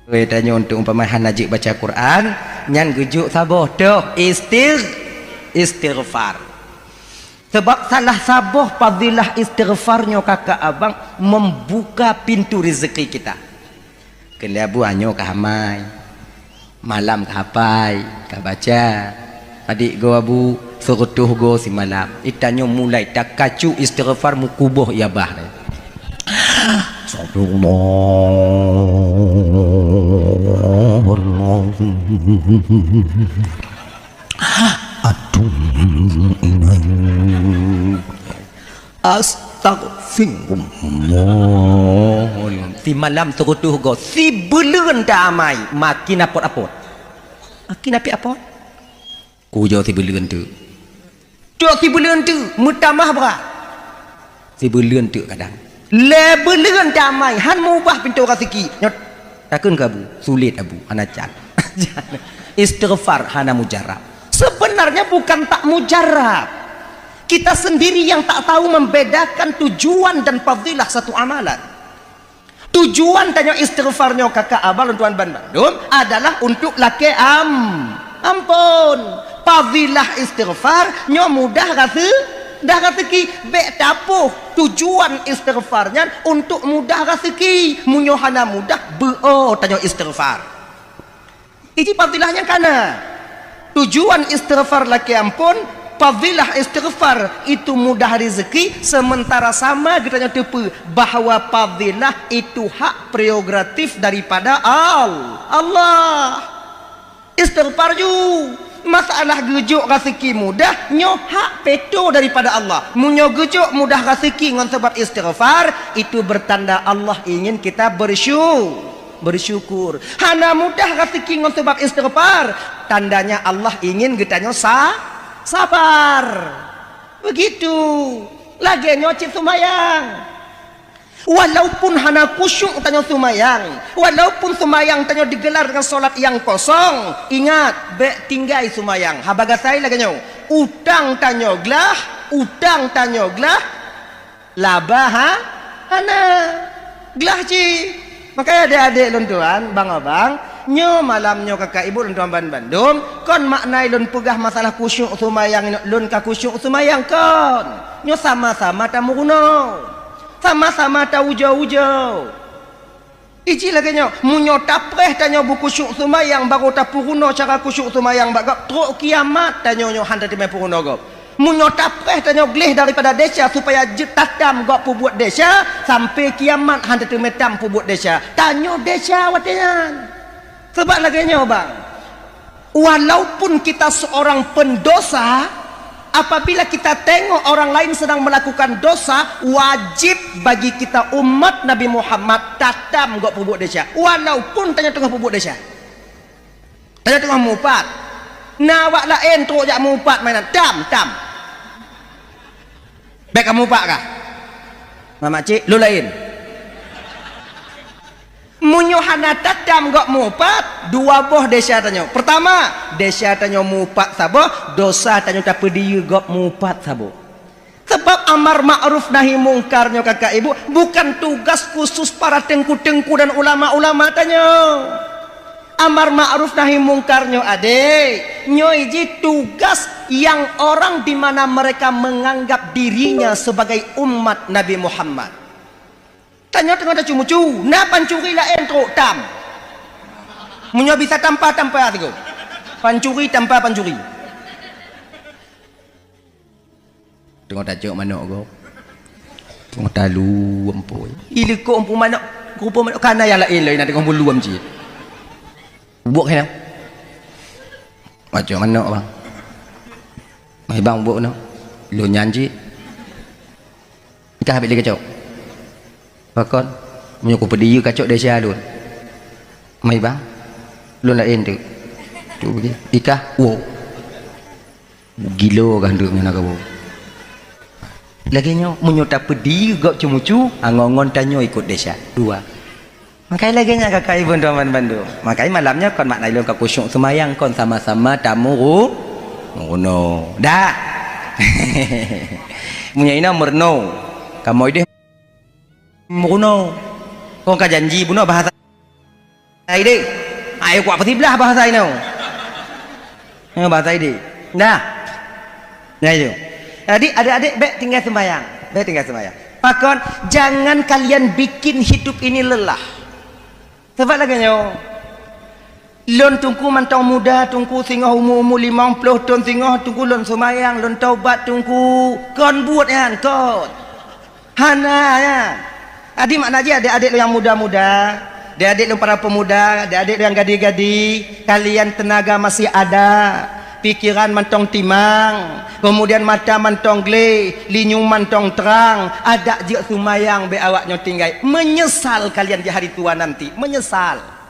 Tanya untuk umpamahan najik baca Quran nyan gujuk saboh dah istighfar. Sebab salah saboh fadilah istighfarnya kakak abang membuka pintu rezeki kita. Kena buahnya kahamai malam kapai kah baca adik go abu serutuh go si malam itanyo mulai tak kacu istighfar mukubuh ya bah. Astagfirullah. Si malam terutuh go si bulan damai makin apot-apot. Makin apot. Ku jo si bulan tu. Jo si bulan tu mutamah berat. Si bulan tu kadang bulan damai han mubah pintu rezeki. Nyot takun ke abu sulit abu hanacan. Istighfar hana mujarab. Sebenarnya bukan tak mujarab. Kita sendiri yang tak tahu membedakan tujuan dan fadilah satu amalan. Tujuan tanya istighfarnya kakak abang tuan ban Bandung adalah untuk laki ampun. Fadilah istighfar nyo mudah dah rezeki bek tapuh. Tujuan istighfarnya untuk mudah rezeki. Munyo hana mudah beo tanya istighfar. Ini fadilahnya kana. Tujuan istighfar laki ampun, fadilah istighfar itu mudah rezeki, sementara sama kita tepu bahawa fadilah itu hak prerogatif daripada Allah. Istighfar ju masalah gejuk rezeki mudah nyo hak peto daripada Allah. Munyo gejuk mudah rezeki ngon sebab istighfar itu bertanda Allah ingin kita bersyukur. Hana mudah rezeki ngon sebab istighfar, tandanya Allah ingin kita nyo sabar. Begitu lagi nyocit sumayang. Walaupun hana kusyuk tanya sumayang, walaupun sumayang tanya digelar dengan solat yang kosong, ingat bek tinggai sumayang habaga saya lagi nyo utang tanya glah labah hana glah ci. Makanya adik-adik lontuan bang abang nyo malam nyo kakak ibu lontuan Bandung kon maknai lon pegah masalah kusyuk sumayang lon ka kusyuk sumayang kon nyo sama-sama tamu kuno, sama-sama tahu jauh-jauh. Iji lagi nyo munyo tapreh tanyo buku kusyuk sumayang baru tapu kuno cara kusyuk sumayang bagak truk kiamat tanyo nyo handa timai puruno go. Munyo tapreh tanyo gleh daripada desa supaya jetatam gak pubuat desa sampai kiamat handa temetam pubuat desa. Tanyo desa watinan. Sebab lagi nyo bang, walaupun kita seorang pendosa, apabila kita tengok orang lain sedang melakukan dosa, wajib bagi kita umat Nabi Muhammad tatam gak pubuat desa. Walaupun tanya tengah pubuat desa, tanya tengah mupat, nawak lain teruk jak mupat mainan tam. Baik kamu pak kah? Mama cik, lu lain. Munyo hana tatam gak mupat, dua boh desa tanyo. Pertama, desa tanyo mupat sabo, dosa tanyo tak pedi gak mupat sabo. Sebab amar ma'ruf nahi mungkarnya kakak ibu bukan tugas khusus para tengku-tengku dan ulama-ulama tanyo. Amar ma'ruf nahi mungkarnya adik nyo iji tugas yang orang di mana mereka menganggap dirinya sebagai umat Nabi Muhammad. Tanya tengah cumu-cu na pancuri lain truk tam munyo bisa tanpa tigo pancuri tanpa pancuri tengok tajuk mana go tengok talu empoi iliko empu mana rupa mana kana yang lain nak tengok bulu amci buat kena macam mana bang mai bang buat no lu nyanji kita habis lagi kacau pakon menyuku pediyu kacau desa lun mai bang lun lain tu begini ikah wow gilo kan duk nak kau lagi nyo menyuta pediyu gak cumucu angongon tanyo ikut desa dua. Makanya lagi nya kakak ibu teman Bandung. Makanya malamnya kon maknai lon ka kusyuk semayang kon sama-sama tamu ngono. Dah. Munya ina merno. Kamu ide ngono. Kon ka janji buno bahasa Ini, ayo kuat petiblah bahasa ini. Bahasa ini. Nah itu. Jadi adik-adik baik tinggal sembahyang. Baik tinggal sembahyang. Pakon, jangan kalian bikin hidup ini lelah. Sebab lagi nyo. Lon tungku mantong muda, tungku singoh umur 50 tahun singoh tungku lon sembahyang, lon taubat tungku kon buat kan kon. Hana ya. Adik makna aja adik-adik yang muda-muda, adik-adik yang para pemuda, adik-adik yang gadi-gadi, kalian tenaga masih ada, pikiran mantong timang, kemudian mata mantong gle, linyung mantong terang, ada je sumayang be awaknya tinggal. Menyesal kalian di hari tua nanti, menyesal.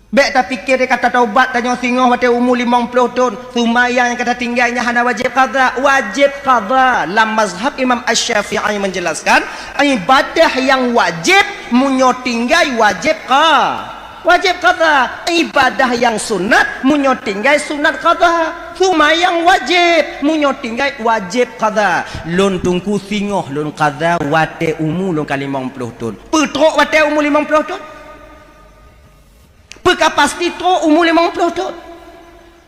Bek tak fikir dia kata taubat tanya singoh wate umur 50 tahun sumayang yang kata tinggalnya hana wajib qada lam mazhab Imam Asy-Syafi'i menjelaskan ibadah yang wajib munyo tinggal wajib qada ibadah yang sunat munyo tinggal sunat qada sumayang wajib munyo tinggal wajib qada lon tungku singoh lon qada wate umur lon kali 50 tahun petrok wate umur 50 tahun Peka pasti tu umur 50 tahun.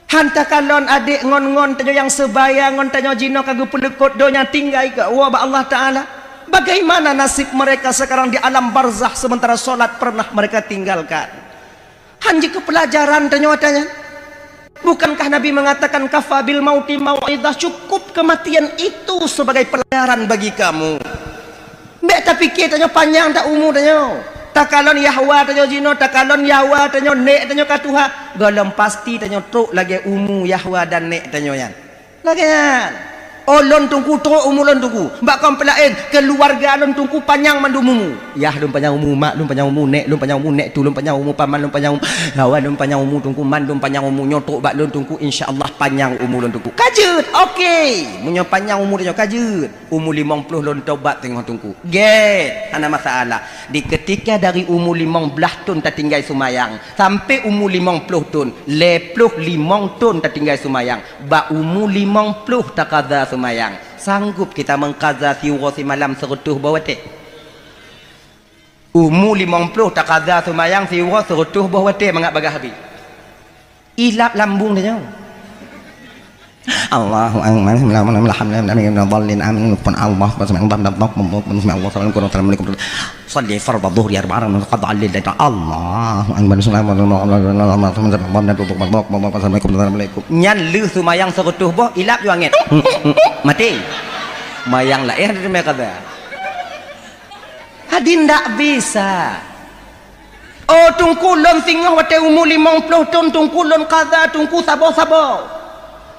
Hantar kalon adik ngon-ngon tanyo yang sebaya ngon tanyo jino kagu pelekut donya tinggal ke wabah Allah Ta'ala. Bagaimana nasib mereka sekarang di alam barzah sementara solat pernah mereka tinggalkan. Hanji ke pelajaran tanyo tanya. Bukankah Nabi mengatakan kafabil mauti mau'idah, cukup kematian itu sebagai pelajaran bagi kamu. Mbak tak fikir tanyo panjang tak umur tanyo. Takalon Yahwa tanyo jino, takalon Yahwa tanyo nek tanyo katuha, golong pasti tanyo truk lagi umu Yahwa dan nek tanyo yan. Lagian. Oh lon tungku truk umu lon tungku. Mbak komplain keluarga lon tungku panjang mandumumu. Yah lon panjang umu mak, lon panjang umu nek, lon panjang umu nek tu, lon panjang umu paman, lon panjang umu Yahwa, lon panjang umu tungku man, lon panjang umu nyotok bak lon tungku insyaallah panjang umu lon tungku. Kajut. Okey. Munyo panjang umu tanyo kajut. Umur 50 lon taubat tengok tungku. Get. Ana masalah. Di ketika dari umur 15 tahun tak tinggal sumayang sampai umur 50 tahun 55 tahun tak tinggal sumayang ba umur 50 tak qada sumayang sanggup kita mengqada siwa si malam serutuh bawate umur 50 tak qada sumayang siwa serutuh bawate mangak bagah habis ilap lambung dia Allahu akbar alhamdulillah dhallin amin pun Allah salli fardhu dhuhri arba'an qad allil Allahu akbar assalamualaikum nyan leuh sumayang serutuh boh ilap ju angin mati mayang lah dia kata hadin tak bisa. Oh tungkulon singoh wate umur 50 tahun tungkulon qada tungku sabar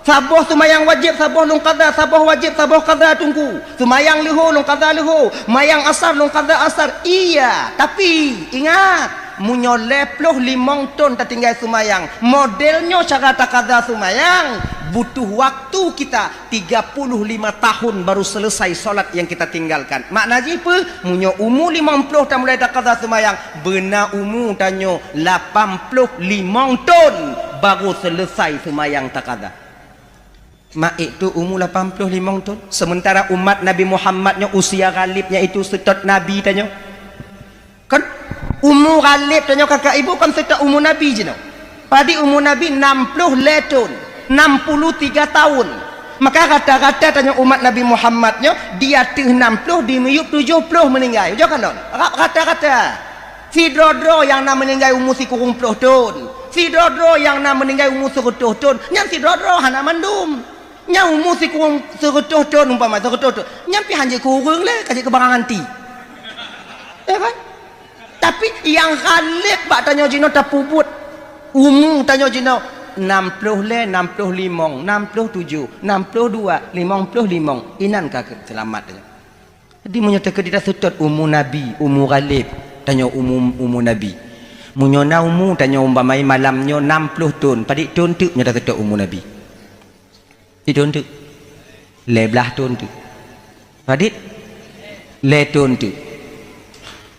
saboh sumayang wajib saboh lung qada saboh wajib saboh qada tunggu sumayang luhu lung qada luhu mayang asar lung qada asar iya tapi ingat munyo 55 tahun tak tinggal sumayang modelnya cara tak qada sumayang butuh waktu kita 35 tahun baru selesai solat yang kita tinggalkan makna apa munyo umur 50 tak mulai tak qada sumayang benar umur tanyo 85 tahun baru selesai sumayang tak qada. Mak itu umur 85 tahun sementara umat Nabi Muhammadnya usia ghalibnya itu setot Nabi tanya kan umur ghalib tanya kakak ibu kan setot umur Nabi je no padi umur Nabi 60 tahun 63 tahun maka kata-kata tanya umat Nabi Muhammadnya dia 60 di miyup 70 meninggal jangan kan kata-kata si drodro yang nak meninggal umur si kurung 10 tahun si drodro yang nak meninggal umur 100 tahun yang si drodro hana mandum nyau musik kurang serutuh tahun umpama serutuh tahun nyampi hanya kurang lah kasih kebarangan ti ya kan tapi yang khalif bak tanya jino tak pubut umum tanya jino 60 le 65 67 62 55 inan kah selamat jadi menyatakan kita sutut umur Nabi umur khalif tanya umur Nabi munyona umur tanya umpama malamnya 60 tahun padik tahun tu nyata sutut umur Nabi tahun tu lebelah tahun tu Fadid le tahun tu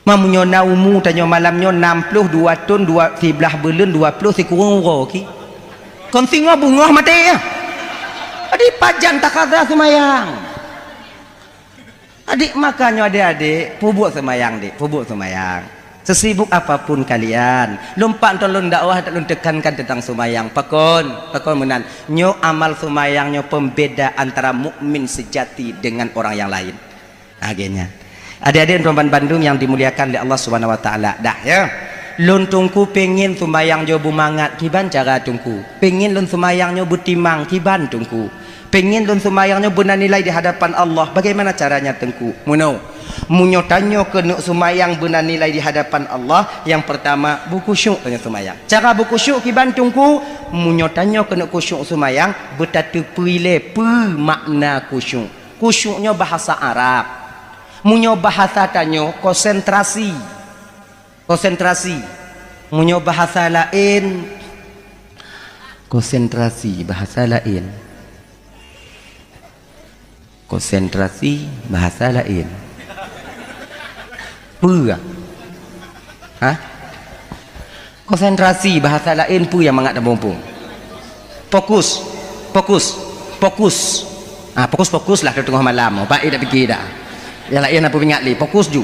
mamunyo na umu tanyo malamnya 62 tahun 2 11 bulan 20 si kurang ki kon singo bungoh mati ya adik pajan tak ada semayang adik makanya adik-adik pubuk semayang dik pubuk semayang Sesibuk apapun kalian, lompat tolong dakwah tak tekankan tentang sumayang. Pakon menan. Nyo amal sumayang nyo pembeda antara mukmin sejati dengan orang yang lain. Akhirnya, adik-adik perempuan Bandung yang dimuliakan oleh Allah Subhanahu Wa Taala. Dah ya. Lun tungku pengen sumayang nyo bumangat, kiban cara tungku. Pengen lun sumayang nyo butimang, kiban tungku. Pengen lun sumayang nyo bernilai di hadapan Allah. Bagaimana caranya tengku? Munyo tanyo kena sumayang benar nilai di hadapan Allah. Yang pertama berkusyuk tanya sumayang. Cara berkusyuk kiban tungku, munyo tanyo kena kusyuk sumayang bertatu pile makna kusyuk. Kusyuknya bahasa Arab. Munyo bahasa tanyo konsentrasi. Munyo bahasa lain konsentrasi, bahasa lain. Konsentrasi bahasa lain. Konsentrasi bahasa lain pu yang mangat dan bompong. Fokus. Fokus lah di tengah malam. Baik dah fikir dah. Yang lain apa ingat li? Fokus ju.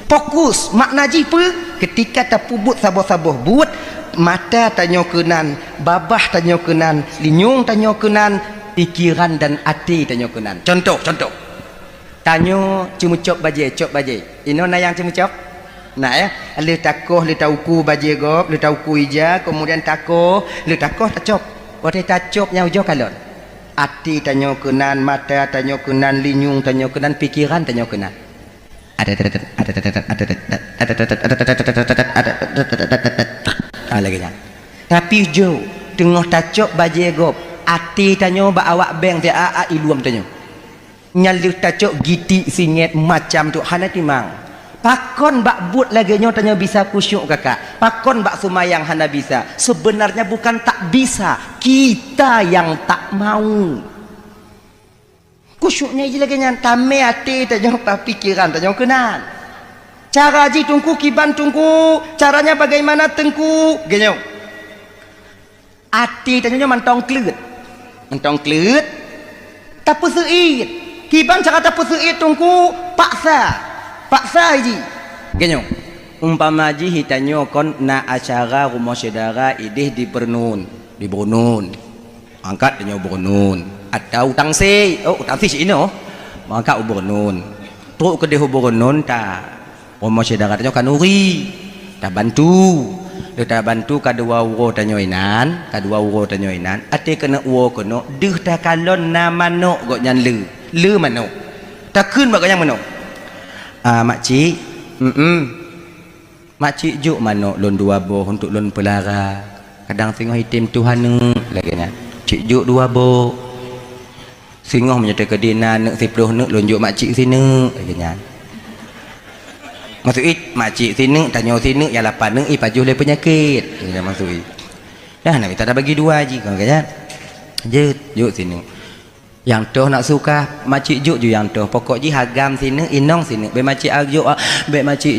Fokus makna ji pu ketika tak pubut sabar-sabar buat mata tanyo kenan, babah tanyo kenan, linyung tanyo kenan, pikiran dan hati tanyo kenan. Contoh. Tanyo cumucok baje. Ino na yang cumucok? Nah ya, le takoh le tauku baje gop, le tauku ija, kemudian takoh, le takoh tacok. Wate tacok nya ujo kalon. Hati tanyo kenan, mata tanyo kenan, linyung tanyo kenan, pikiran tanyo kenan. Lagi nya. Tapi jo tengah tacok baje gop, hati tanyo ba awak beng dia iluam tanyo. Nyali tacok giti singet macam tu hana timang. Pakon bak but lagi nyo tanya bisa kusyuk kakak. Pakon bak sumayang hana bisa. Sebenarnya bukan tak bisa, kita yang tak mau. Kusyuknya je lagi nyan tame hati tanya pikiran tanya kenan. Cara ji tungku kiban tungku, caranya bagaimana tengku genyo. Hati tanya mantong klut. Tak pusuit. Kiban cara tak pusuit tungku paksa ji genyo umpama ji hitanyo kon na acara rumah saudara idih di Bernun angkat denyo Bernun atau tangsi ino maka Bernun truk ke deh Bernun ta rumah saudara denyo kanuri ta bantu kadua uro tanyo inan ate kena uo kono deh ta kalon na manok gok nyan le manok takun bak yang manok makcik makcik juk manok lon dua boh untuk lon pelara kadang singoh hitim Tuhan lagi nya cik juk dua boh singoh menyata kedina nek 10 nek lon juk makcik sini lagi nya masuk makcik sini tanyo sini ya 8 nek pajuh le penyakit dia masuk dah nak minta dah bagi dua ji kan kan je juk sini yang toh nak suka makcik juk ju yang toh pokok ji hagam sini inong sini be makcik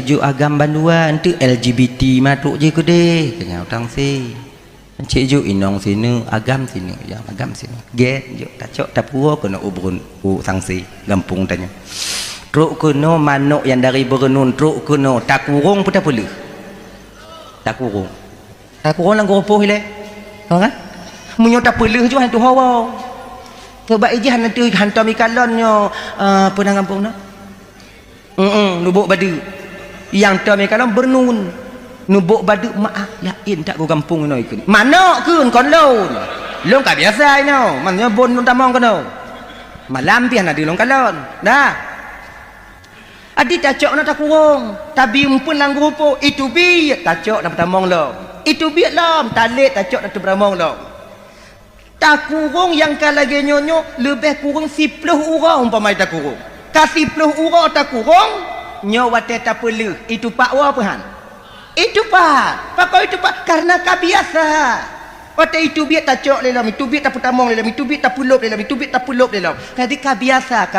juk agam bandua entu LGBT matuk je kede kenya utang si makcik juk inong sini agam sini yang agam sini get juk tacok tapuro kena ubrun sangsi gampung tanya truk kuno manuk yang dari Bernun truk kuno tak kurung pun tak boleh tak kurung lang gopoh le kan munyo tak boleh ju hantu hawa. Sebab iji hantar mikalonnya pernah kampung nak nubuk badu yang hantar mikalon Bernun nubuk badu maaf yakin tak ke kampung ni ikut mana kun kon long tak biasa ni maknanya bon non tamang kono malam pian ada long kalon dah adi tacok nak tak kurung tabi pun lang grupo itu bi tacok nak tamang long itu bi lam talit tacok nak tamang long tak kurung yang kalagi nyonyo lebih kurung 10 orang umpama tak kurung kasih 10 orang tak kurung nyo wate tak perlu itu pak wa pahan itu pak pakai itu pak karena kabiasa wate itu biar tak cok lelam itu biar tak putamong lelam itu biar tak pulup lelam itu biar tak pulup lelam jadi kabiasa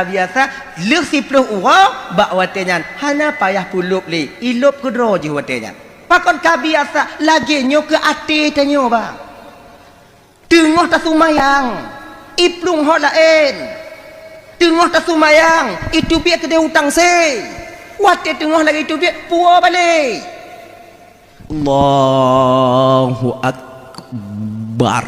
le 10 orang bak wate nyan hana payah pulup le ilup kedro je wate nyan pakon kabiasa lagi nyo ke ati tanyo bang tengah tak sumayang iplung hot lain tengah tak sumayang itu biar kedai hutang se wate tengah lagi itu biar puas balik Allahu akbar.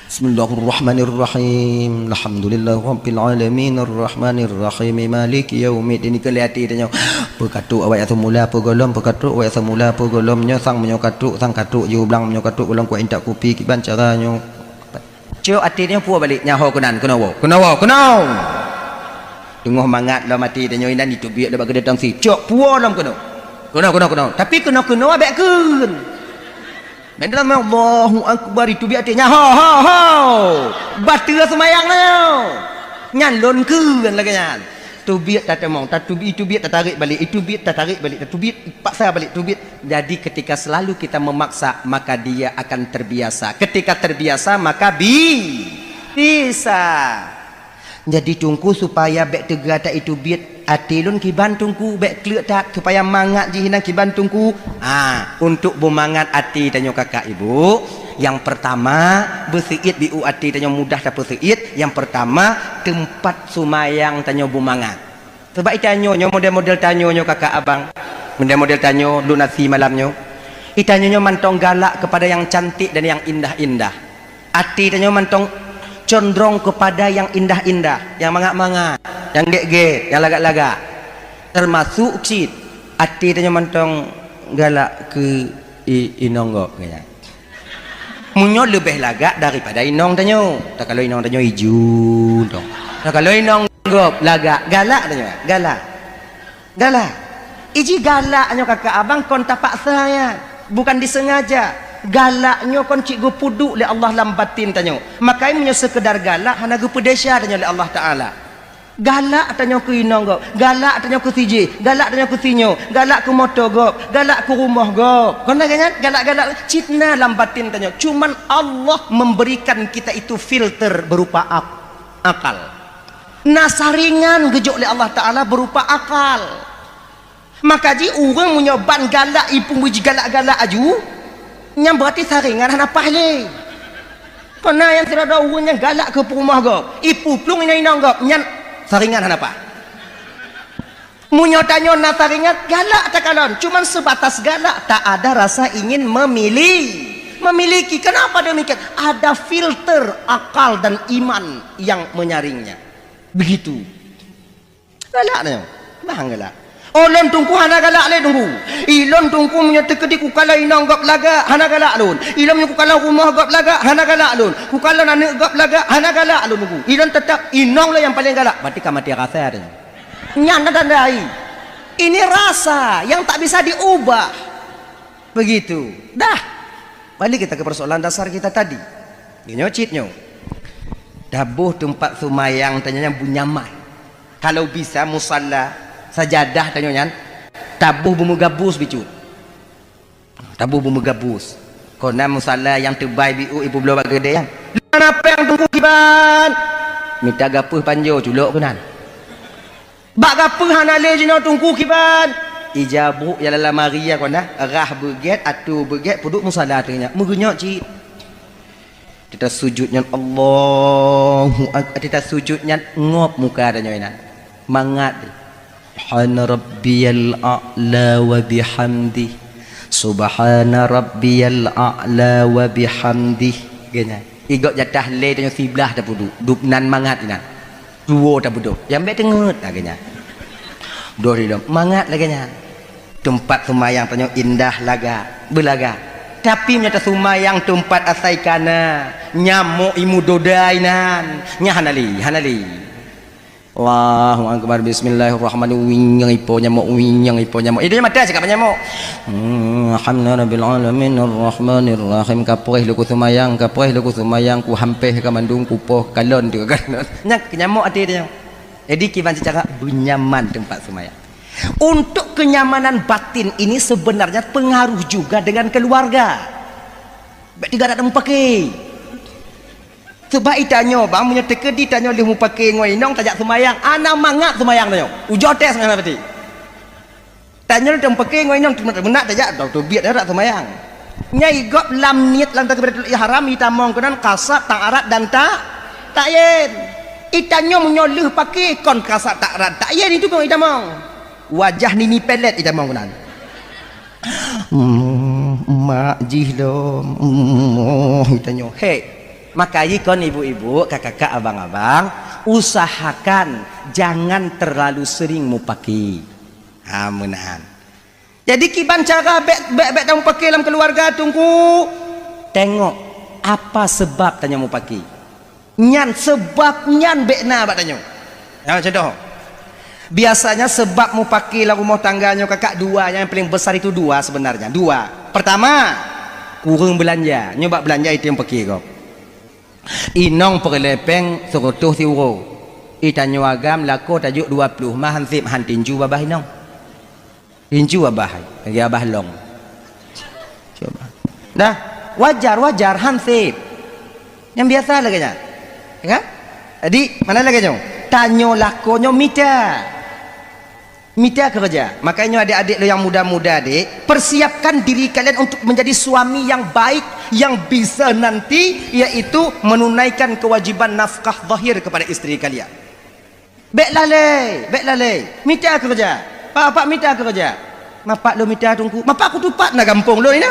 Bismillahirrahmanirrahim. Alhamdulillahirabbil alamin arrahmanirrahim maliki yaumiddin. Kelihati tanya perkatuk awak yang semula pergolom perkatuk awak yang semula pergolomnya sang menyokatuk sang katuk je ulang menyokatuk ulang ku intak kopi kiban caranya cok artinya puas balik nyaho kenan kenawo tengah mangat lah mati tanya inan itu biar dapat kedai tangsi cok puas dalam kena tapi kena abek kun Mendalam Allahu akbar itu biar artinya ho batu semayangnya nyalon kun lagi nyan tu biar tak temong itu biar tak tarik balik itu biar tak tarik balik tu biar paksa balik tu biar. Jadi ketika selalu kita memaksa maka dia akan terbiasa, ketika terbiasa maka bisa. Jadi tungku supaya bek tegata itu biar atilun kiban tungku bek klek tak supaya mangat jihinan kiban tungku untuk bermangat ati tanya kakak ibu. Yang pertama bersiit biu ati tanya mudah tak bersiit. Yang pertama tempat sumayang tanya bumangat. Sebab itanyo model-model tanyo kakak abang. Model-model tanyo lunasi malamnya. Itanyo mantong galak kepada yang cantik dan yang indah-indah. Ati tanyo mantong condong kepada yang indah-indah, yang mangat-mangat, yang get-get, yang lagak-lagak. Termasuk cit ati tanyo mantong galak ke inonggok kaya. Munyo lebih lagak daripada inong tanyo. Tak kalau inong tanyo hijau dong. Tak kalau inong gop lagak galak tanyo. Galak. Iji galaknya kakak abang kon tak paksa ya. Bukan disengaja. Galaknya kon cik go puduk le Allah lam batin tanyo. Makai munyo sekedar galak hana go pedesya tanyo le Allah Taala. Galak tanyo ke inong gop, galak tanyo ke siji, galak tanyo ke sinyo, galak ke motor gop, galak ke rumah gop. Kon lagi kan galak-galak citna lam batin tanyo. Cuman Allah memberikan kita itu filter berupa akal. Nasaringan gejok le Allah Taala berupa akal. Maka ji orang munyo ban galak ipung biji galak-galak aju yang berarti saringan hana pahle. Kena yang tidak ada orang yang galak ke rumah gop, ipu plung ina-ina gop, nyan saringan hana apa? Munyo tanyo na saringan galak tak kalon, cuman sebatas galak, tak ada rasa ingin memiliki. Kenapa demikian? Ada filter akal dan iman yang menyaringnya. Begitu. Galak nyo, bang galak. Olon tungku hana galak le tunggu. Ilon tungku menyata kediku kala inang gap laga hana galak lun. Ilon menyuku kala rumah gap laga hana galak lun. Ku kala anak gap laga hana galak lun tunggu. Ilon tetap inang lah yang paling galak. Berarti kamati rasa ada. Nyanda tandai. Ini rasa yang tak bisa diubah. Begitu. Dah. Balik kita ke persoalan dasar kita tadi. Nyocitnyo. Dabuh tempat sumayang tanyanya bunyaman. Kalau bisa musalla sajadah tanya nyan tabuh bumbu gabus bicu tabuh bumbu gabus kona musalla yang terbaik biu ibu belah bak gede yang apa yang tunggu kiban minta gapuh panjo culok kenan bak gapuh hana le jino tunggu kiban ijabu ya dalam maria kona rah beget atu beget puduk musalla tanya mugunyok ci kita sujudnya Allahu akbar kita sujudnya ngop muka tanya ina mangat Subhana rabbiyal a'la wa bihamdi Subhana rabbiyal a'la wa bihamdi gana igot jatah le tanya siblah dah pudu dupnan mangat ina duo dah pudu yang bet tengut dah gana do ridom mangat laganya tempat sumayang tanya indah laga belaga tapi menyata sumayang tempat asai kana nyamuk imu dodainan nya hanali Allahu akbar bismillahirrahmanirrahim yang ipo nyamuk itu mata cakap nyamuk alhamdulillahirabbil alamin arrahmanirrahim kapreh luku sumayang ku hampeh ka mandung kupoh kalon tu kan nyak nyamuk hati dia. Jadi kiban cara bunyaman tempat sumayang. Untuk kenyamanan batin ini sebenarnya pengaruh juga dengan keluarga. Tidak ada pakai. Sebab itanyo bang punya teka di tanyo limu pakai ngoi nong tajak semayang ana mangat semayang tanyo ujo tes semayang berarti tanyo tem pakai ngoi nong benak tajak tu biat dak semayang nyai gop lam niat lam takbiratul ihram itamong kenan kasat tak arat dan tak yen itanyo menyoleh pakai kon kasat tak arat tak yen itu pun itamong wajah nini pelet itamong kenan mak jihlo tanya hei makanya kon ibu-ibu kakak-kakak abang-abang usahakan jangan terlalu sering mau pakai menahan jadi kiban cara bek tamu pakai dalam keluarga tunggu tengok apa sebab tanya mau pakai nyan sebab nyan bekna bak tanya contoh biasanya sebab mau pakai lah rumah tangganya kakak dua yang paling besar itu dua sebenarnya dua pertama kurang belanja nyoba belanja itu yang pakai kau inong perlepeng serotuh tiuro itanyo agam lako tajuk 20 mah hansip hantinju babah inong tinju babah lagi abah long coba dah wajar hansip yang biasa lagi nya ya jadi mana lagi nya tanyo lakonyo mita kerja makanya adik-adik lo yang muda-muda adik persiapkan diri kalian untuk menjadi suami yang baik yang bisa nanti yaitu menunaikan kewajiban nafkah zahir kepada istri kalian bek lalai mita kerja pak mita kerja mapak lo mita tunggu mapak aku tupat na gampung lo ini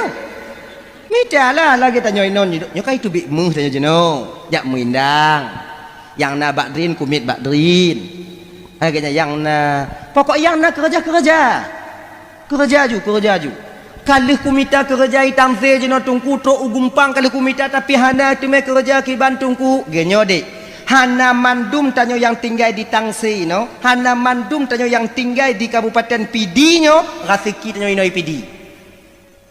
mita lah lagi tanya inon nyokai tu bik muh tanya jeno jak muindang yang na bakdrin kumit bakdrin agaknya yang na pokok yang na kerja ju kalau kumita kerja hitam se je no tungku to ugumpang kalau kumita tapi hana tu me kerja kiban tungku genyo dek hana mandum tanyo yang tinggal di Tangsi no hana mandum tanyo yang tinggal di Kabupaten Pidi nyo rasiki tanyo inoi Pidi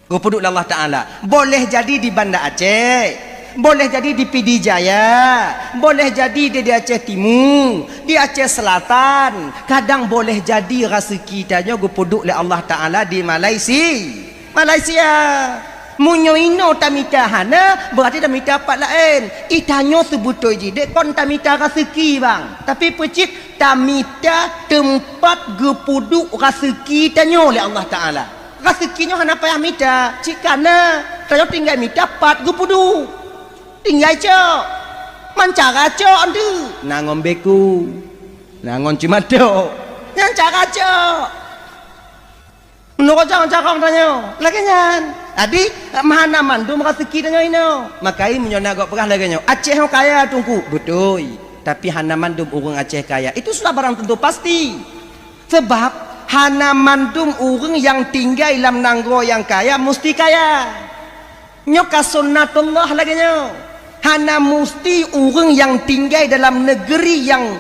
gopuduk Allah Taala boleh jadi di Banda Aceh boleh jadi di Pidi Jaya, boleh jadi di Aceh Timur, di Aceh Selatan, kadang boleh jadi rezeki tanya gupuduk oleh Allah Taala di Malaysia. Munyo ino tamita hana berarti tamita apa lain. Itanyo sebutoi jide kon tamita rezeki bang. Tapi pecik tamita tempat gupuduk rezeki tanyo oleh Allah Taala. Rezekinya hana payah mita, cikana tayo tinggal mita pat gupuduk. Tinggal cok mancara cok andu nangon beku nangon cimado yang cara cok menurut jangan tanya lagi nyan tadi mana mandu rezeki tanya ino makai menyona gak pernah lagi nyo Aceh kaya tungku betul tapi hana mandum urang Aceh kaya itu sudah barang tentu pasti sebab hana mandum urang yang tinggal dalam nanggo yang kaya mesti kaya nyoka sunnatullah lagi nyo hana mesti orang yang tinggal dalam negeri yang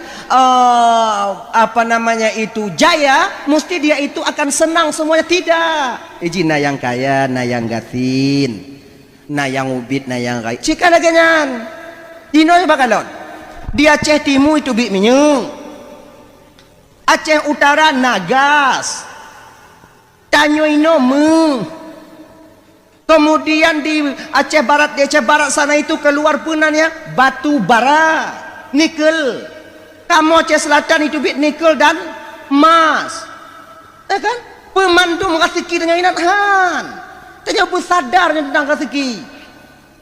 jaya mesti dia itu akan senang semuanya tidak iji na yang kaya na yang gatin na yang ubit na yang rai cika lagi nyan dino bakalon di Aceh Timur itu bik minyak Aceh Utara nagas tanyo ino kemudian di Aceh Barat sana itu keluar punannya batu bara nikel kamu Aceh Selatan itu bit nikel dan emas ya kan pemandum rezeki dengan inathan tanya pun sadar tentang rezeki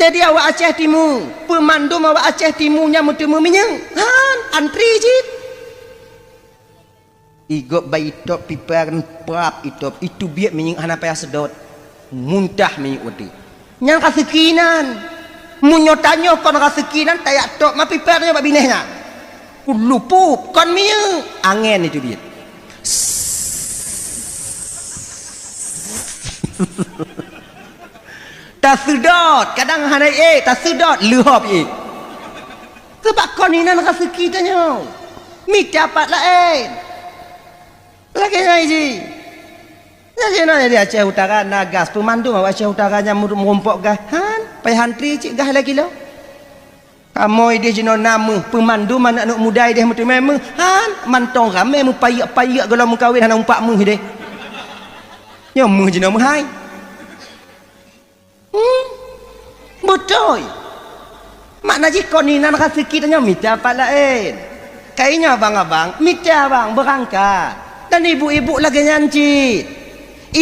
jadi awak Aceh Timur pemandum awak Aceh Timurnya mutemu minyak antri jit igop bayi top piparan pap itu biar minyak hana payah sedot muntah mengikuti yang rezekinan munyotanyo kon rezekinan tayak tok mapi pernya bak binehnya lupup kon miye angin itu dia tak sedot kadang hana tak sedot lehop sebab kon inan rezeki tanyo mi dapat lain lagi ngaji jadi nak jadi Aceh Utara nagas pemandu awak Aceh Utaranya merumpok gahan payah hantri cik gah lagi lo kamu dia jenon nama pemandu mana anak muda dia mesti memang han mantong ramai mu payak kalau mu kahwin hana umpak mu dia yo mu jenon mu hai betul makna jikon ni nan rezeki tanya minta apa lain kayaknya abang-abang minta abang berangkat dan ibu-ibu lagi nyancit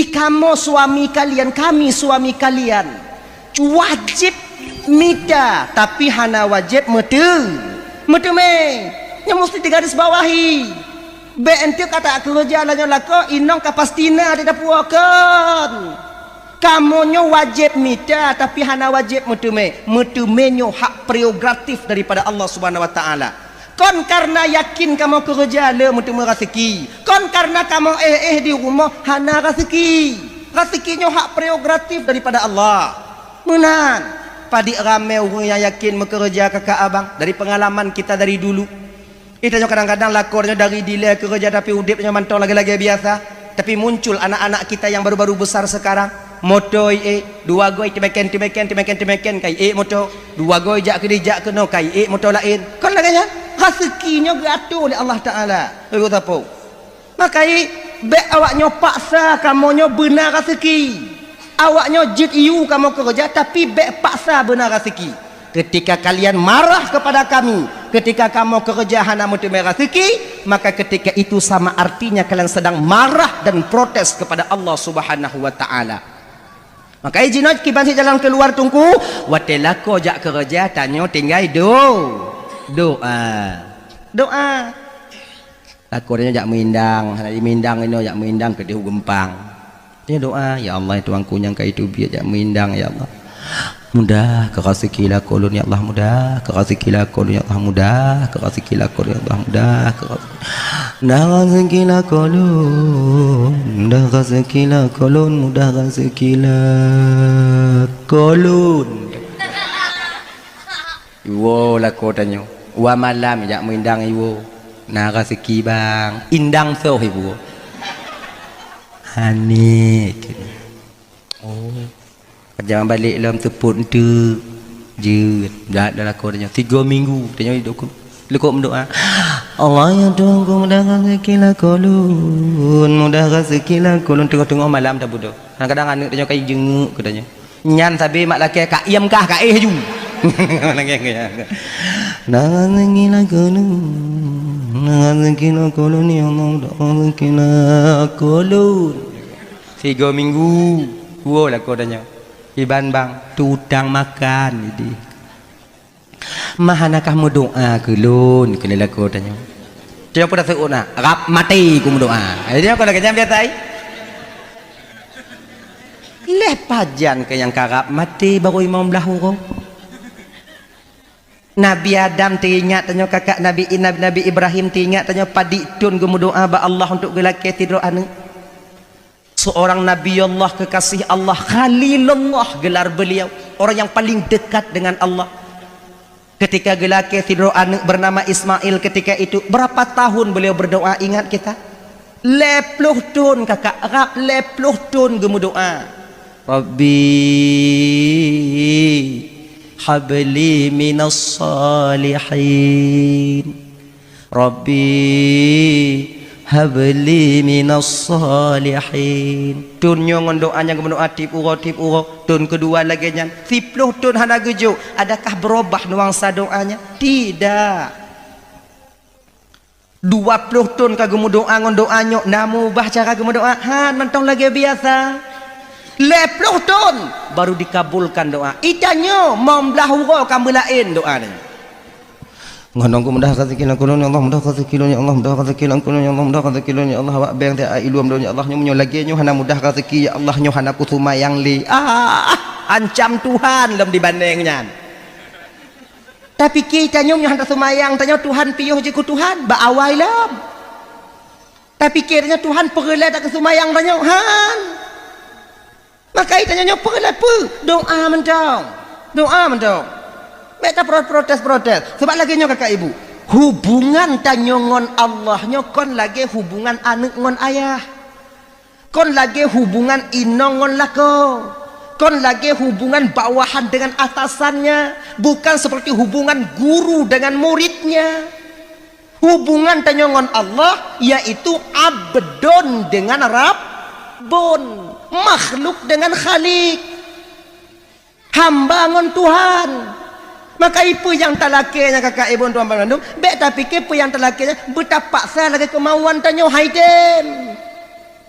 kamu suami kalian kami suami kalian wajib mita tapi hana wajib metu yang mesti digaris bawahi BNT kata kerja lanyo lako inong kapastina tidak puakan Kamonyo wajib minta tapi hana wajib metumenyo hak prerogatif daripada Allah Subhanahu wa taala. Kon karena yakin kamu kerja le mutuma rezeki. Kon karena kamu di rumah hana rezeki. Rezekinya hak prerogatif daripada Allah. Menan. Padi ramai orang yang yakin bekerja kakak abang dari pengalaman kita dari dulu. Kita kadang-kadang lakornya dari delay kerja tapi udipnya mantau lagi-lagi biasa. Tapi muncul anak-anak kita yang baru-baru besar sekarang. Moto dua goi temakan kai moto dua goi jak kena kai moto lain kan laganya rezekinya gato oleh Allah Taala begitu apa maka be awaknya paksa kamonyo benar rezeki awaknya jid iu kamu kerja tapi be paksa benar rezeki ketika kalian marah kepada kami ketika kamu kerja hana mutimai rezeki maka ketika itu sama artinya kalian sedang marah dan protes kepada Allah Subhanahu wa taala. Maka jinot kiban si jalan keluar tungku watelako jak kerja tanyo tinggal doa lakornya jak mindang hari mindang ini jak mindang ke dihu gempang dia doa ya Allah tuanku yang kai itu biar jak mindang ya Allah mudah ke rezeki la kolon ya Allah mudah ke rezeki la kolon ya Allah mudah ke rezeki la kolon ya Allah mudah ke rezeki la kolon mudah rezeki la kolon mudah rezeki la kolon wo la kotanyo wa malam jak mindang iwo na rezeki bang indang so iwo hani oh jangan balik dalam tepun tu je dah dalam kornya 3 minggu tanya hidup lekuk berdoa Allah ya Tuhanku mudah rezeki la kolun mudah rezeki la kolun tengah-tengah malam dah bodoh kadang-kadang anak tanya kai jenguk katanya nyan sabe mak laki kak iam kah kak ju lagi nah rezeki la kolun ya Allah mudah rezeki la kolun 3 minggu wo lah kodanya Iban bang tudang makan jadi mahanakah mu doa kelun kelala ko tanya dia pada seuna rap mati ku doa dia ko lagi jam biasa leh pajan ke yang karap mati baru imam lahu Nabi Adam teringat tanya kakak Nabi Ibrahim teringat tanya paditun ku doa ba Allah untuk gelaki tidur anu seorang Nabi Allah kekasih Allah Khalilullah gelar beliau orang yang paling dekat dengan Allah ketika gelaki tidur anak bernama Ismail ketika itu berapa tahun beliau berdoa ingat kita 10 tahun kakak rap 10 tahun gemu doa Rabbi habli minas salihin Rabbi habli minas salihin tun nyongon doanya kemudian tip uro tun kedua lagi nyan 10 tun hana gejo adakah berubah nuansa doanya tidak 20 tun kagemu doa ngon doanya namu bah cara gemu doa han mentong lagi biasa 10 tun baru dikabulkan doa itanyo memblah uro kamu lain doanya ngonongku mudah rezeki la kulun ya Allah mudah rezeki ya Allah mudah rezeki la kulun ya Allah mudah rezeki ya Allah wa bang ta ilum ya Allah nyo lagi nyo hana mudah rezeki ya Allah nyo hana kusuma yang li ancam Tuhan lem dibandingnya tapi kita nyo hana sumayang tanya Tuhan piuh je ku Tuhan ba awai lam tapi kiranya Tuhan perela tak sumayang tanya han maka itanya nyo perela pu doa mentong Beta protes sebab lagi nyo kakak ibu hubungan tanyongon Allah nyo kon lagi hubungan anak ngon ayah kon lagi hubungan inong ngon lako kon lagi hubungan bawahan dengan atasannya bukan seperti hubungan guru dengan muridnya hubungan tanyongon Allah yaitu abdon dengan Rabbun makhluk dengan Khalik hamba ngon Tuhan maka ipu yang talakinya kakak ibu tuan bandung bek tapi ipu yang talakinya betapa paksa lagi kemauan tanyo haidem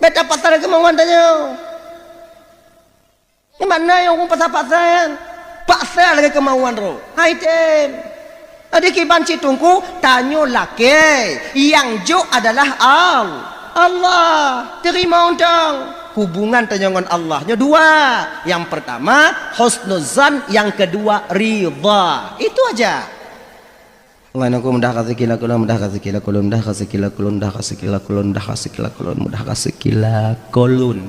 betapa paksa lagi kemauan tanyo ini mana yang aku paksa lagi kemauan ro haidem adik iban citungku tanyo laki yang jo adalah Allah terima undang hubungan dengan Allahnya dua. Yang pertama husnuzan, yang kedua ridha. Itu aja. Allah nak mudah kasih kila kulun, mudah kasih kila kulun, mudah kasih kila kulun, mudah kasih kila kulun, mudah kasih kila kulun, mudah kasih kila kulun.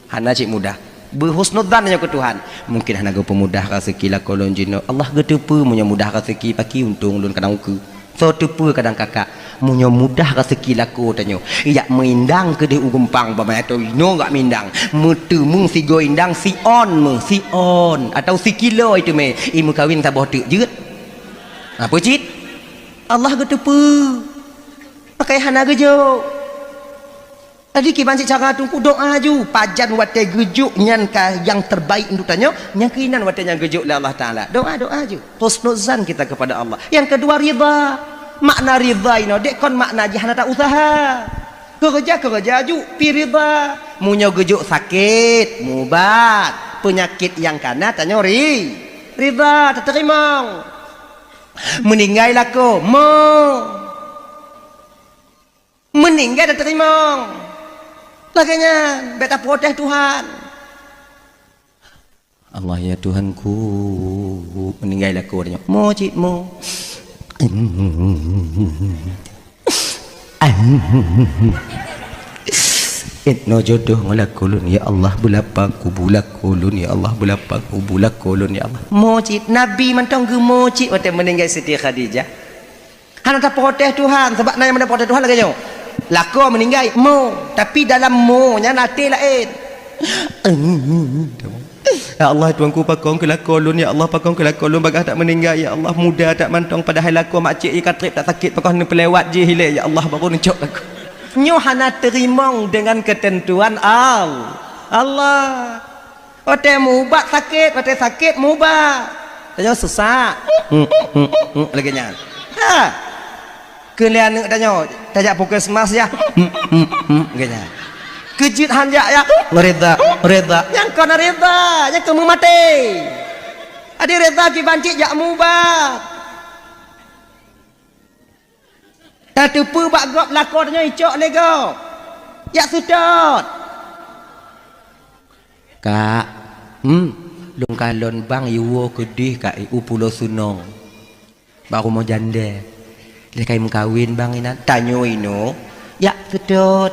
Hana cik mudah. Berhusnudzan ke Tuhan. Mungkin hana go pemudah kasih kila kulun jino. Allah getepe munya mudah kasih ki paki untung lun kadang uku. So tepe kadang kakak. Munya mudah kasih kila ku tanyo. Ia mindang ke di ugempang bama atau ino enggak mindang. Mutu mung si go indang si on atau si kilo itu me. Imu kawin sabah tu jeut. Apa cit? Allah getepe pakai hana gejo. Tadi ki bancik cara tungku doa ju pajan watai gejuk nyan ka yang terbaik untuk tanya yang keinan watai yang gejuk oleh Allah Taala. Doa ju husnuzan kita kepada Allah. Yang kedua ridha. Makna ridha ini dek kon makna jahana tak usaha. Kerja ju pi ridha. Munyo gejuk sakit mubat penyakit yang kana tanya ridha tak terima. Meninggal aku meninggal dan terima laganya beta protes Tuhan. Allah ya Tuhanku, meninggal aku adanya mo cik mo no jodoh ngolak kulun ya Allah bulapa kubulak kulun ya Allah bulapa kubulak kulun ya Allah mocit Nabi mantong ke mocit waktu meninggal Siti Khadijah. Hana tak protes Tuhan sebab nanya mana protes Tuhan lagi nyo lako meninggal mo tapi dalam mo nya nate lain. Ya Allah Tuanku pakong ke lako lun ya Allah pakong ke lako lun bagah tak meninggal ya Allah muda tak mantong padahal lako makcik ikat trip tak sakit pakong ni pelewat je hilang ya Allah baru necok lako. Nyo hana terima dengan ketentuan Allah. Ote mubat sakit, ote sakit mubat. Tanya sesak. Lagi nyan. Ha. Kalian tanya, tajak puskesmas ya. Ganya. Kejut hanjak ya. Reda. Yang kena reda, yang kamu mati. Adi reda ki bancik jak mubat. Tatu pu bak gop lakonnya icok lego. Ya sudut. Kak, lung kalon bang yuwo kedih kak pulau Sunong. Baru mau janda. Lekai mengkawin bang ina tanyo ino. Ya sudut.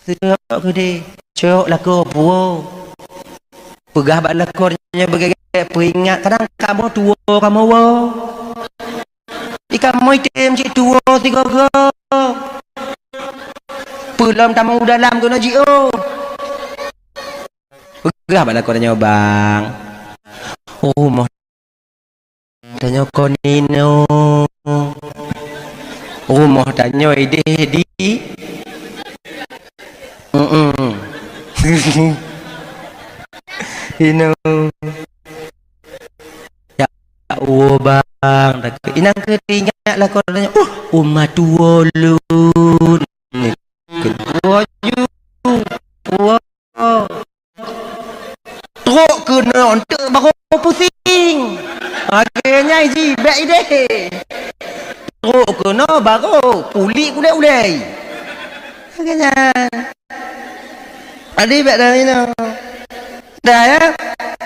Sudut kedih. Cok lako puo. Pegah bak lakonnya begai peringat kadang kamu tua kamu wo. Ikan moi tem cik tua tiga go. Pelam tamu dalam guna jio. Pegah bala kau tanya bang. Oh mau tanya kau nino. Oh mau tanya ide di. Ino. Ya bang. Inang keringat lah kau tanya. Umat tua lun. Kedua ju. Tua. Teruk kena untuk baru pusing. Akhirnya isi baik ide. Teruk kena baru pulih ulai-ulai. Akhirnya. Adik baik dah ini. Dah ya.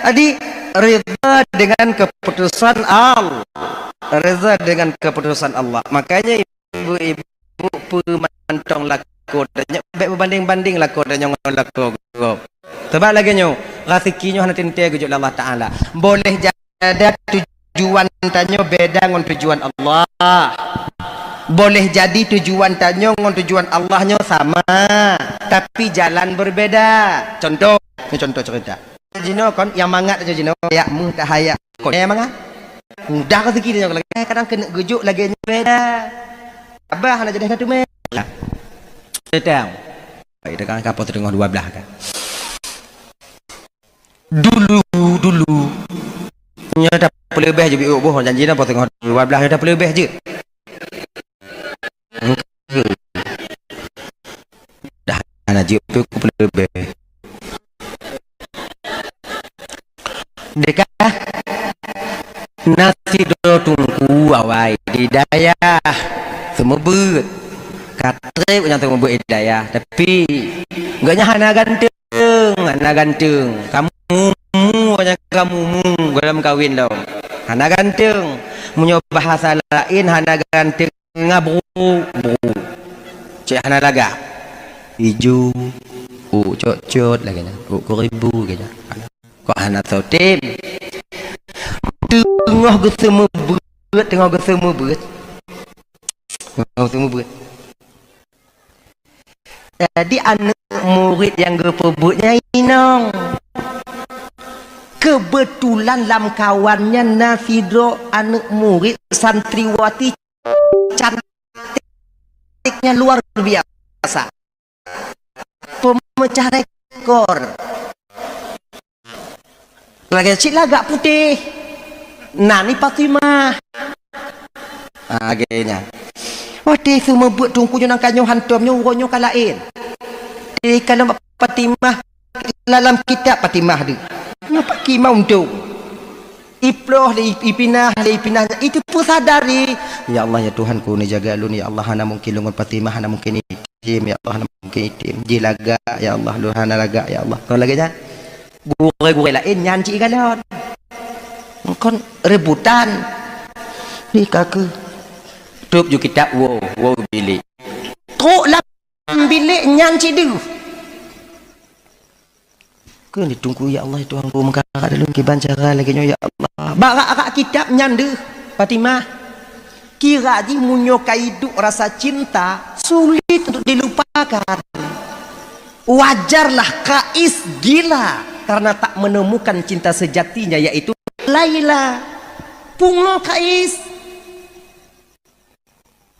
Adik. Reza dengan keputusan Allah. Reza dengan keputusan Allah. Makanya ibu-ibu pemantong laku tanya baik berbanding-banding laku tanya laku. Sebab lagi nyo rezekinya hanya tinte gujud Allah Taala. Boleh jadi tujuan tanya beda dengan tujuan Allah. Boleh jadi tujuan tanya dengan tujuan Allahnya sama, tapi jalan berbeda. Contoh, ini contoh cerita. Jino kon yang mangat aja Jino ya mudah hayak kon yang mangat mudah rezeki dia lagi kadang kena gejuk lagi beda abah nak jadi satu merah sedang baik dengan kapal tengah 12 kan dulu nya dah lebih je biuk boh janji dah tengah 12 dah lebih je dah ana je aku lebih Dekah nasi do tungku awai di daya semua bet Katrip yang tu membuat hidayah. Tapi enggaknya hana ganteng. Kamu dalam kawin tau. Hana ganteng. Punya bahasa lain hana ganteng ngabru. Cik hana laga. Hijau. Cot lagi nya. Kuribu gitu. Kok hana tau tim. Tengah ke semua berat. Jadi anak murid yang berpebutnya inong. Kebetulan dalam kawannya Nafidro anak murid santriwati cantiknya luar biasa. Pemecah rekor. Lagi cik lagak putih. Nani Fatimah. Agaknya. Waduh semua buat tungkunya nang kanyo hantumnya uronyo kalain. Kalau Fatimah dalam kitab Fatimah dia. Kenapa kimau tu? Iploh ipinah itu pun sadari. Ya Allah ya Tuhanku ni jaga lu ni ya Allah hana mungkin lungun Fatimah hana mungkin itim ya Allah hana mungkin itim. Jilaga ya Allah lu hana laga ya Allah. Kalau lagi dah. Gure lain nyanci galon. Kon rebutan. Ni kakak. Tup ju kitab wow bilik. Tok lam bilik nyanci dulu. Kan ditunggu ya Allah Tuhan ku mengkara dalam kiban cara lagi ya Allah. Barak kitab nyande Fatimah. Kira di munyo kaidu rasa cinta sulit untuk dilupakan. Wajarlah Kais gila karena tak menemukan cinta sejatinya yaitu Laila. Pungo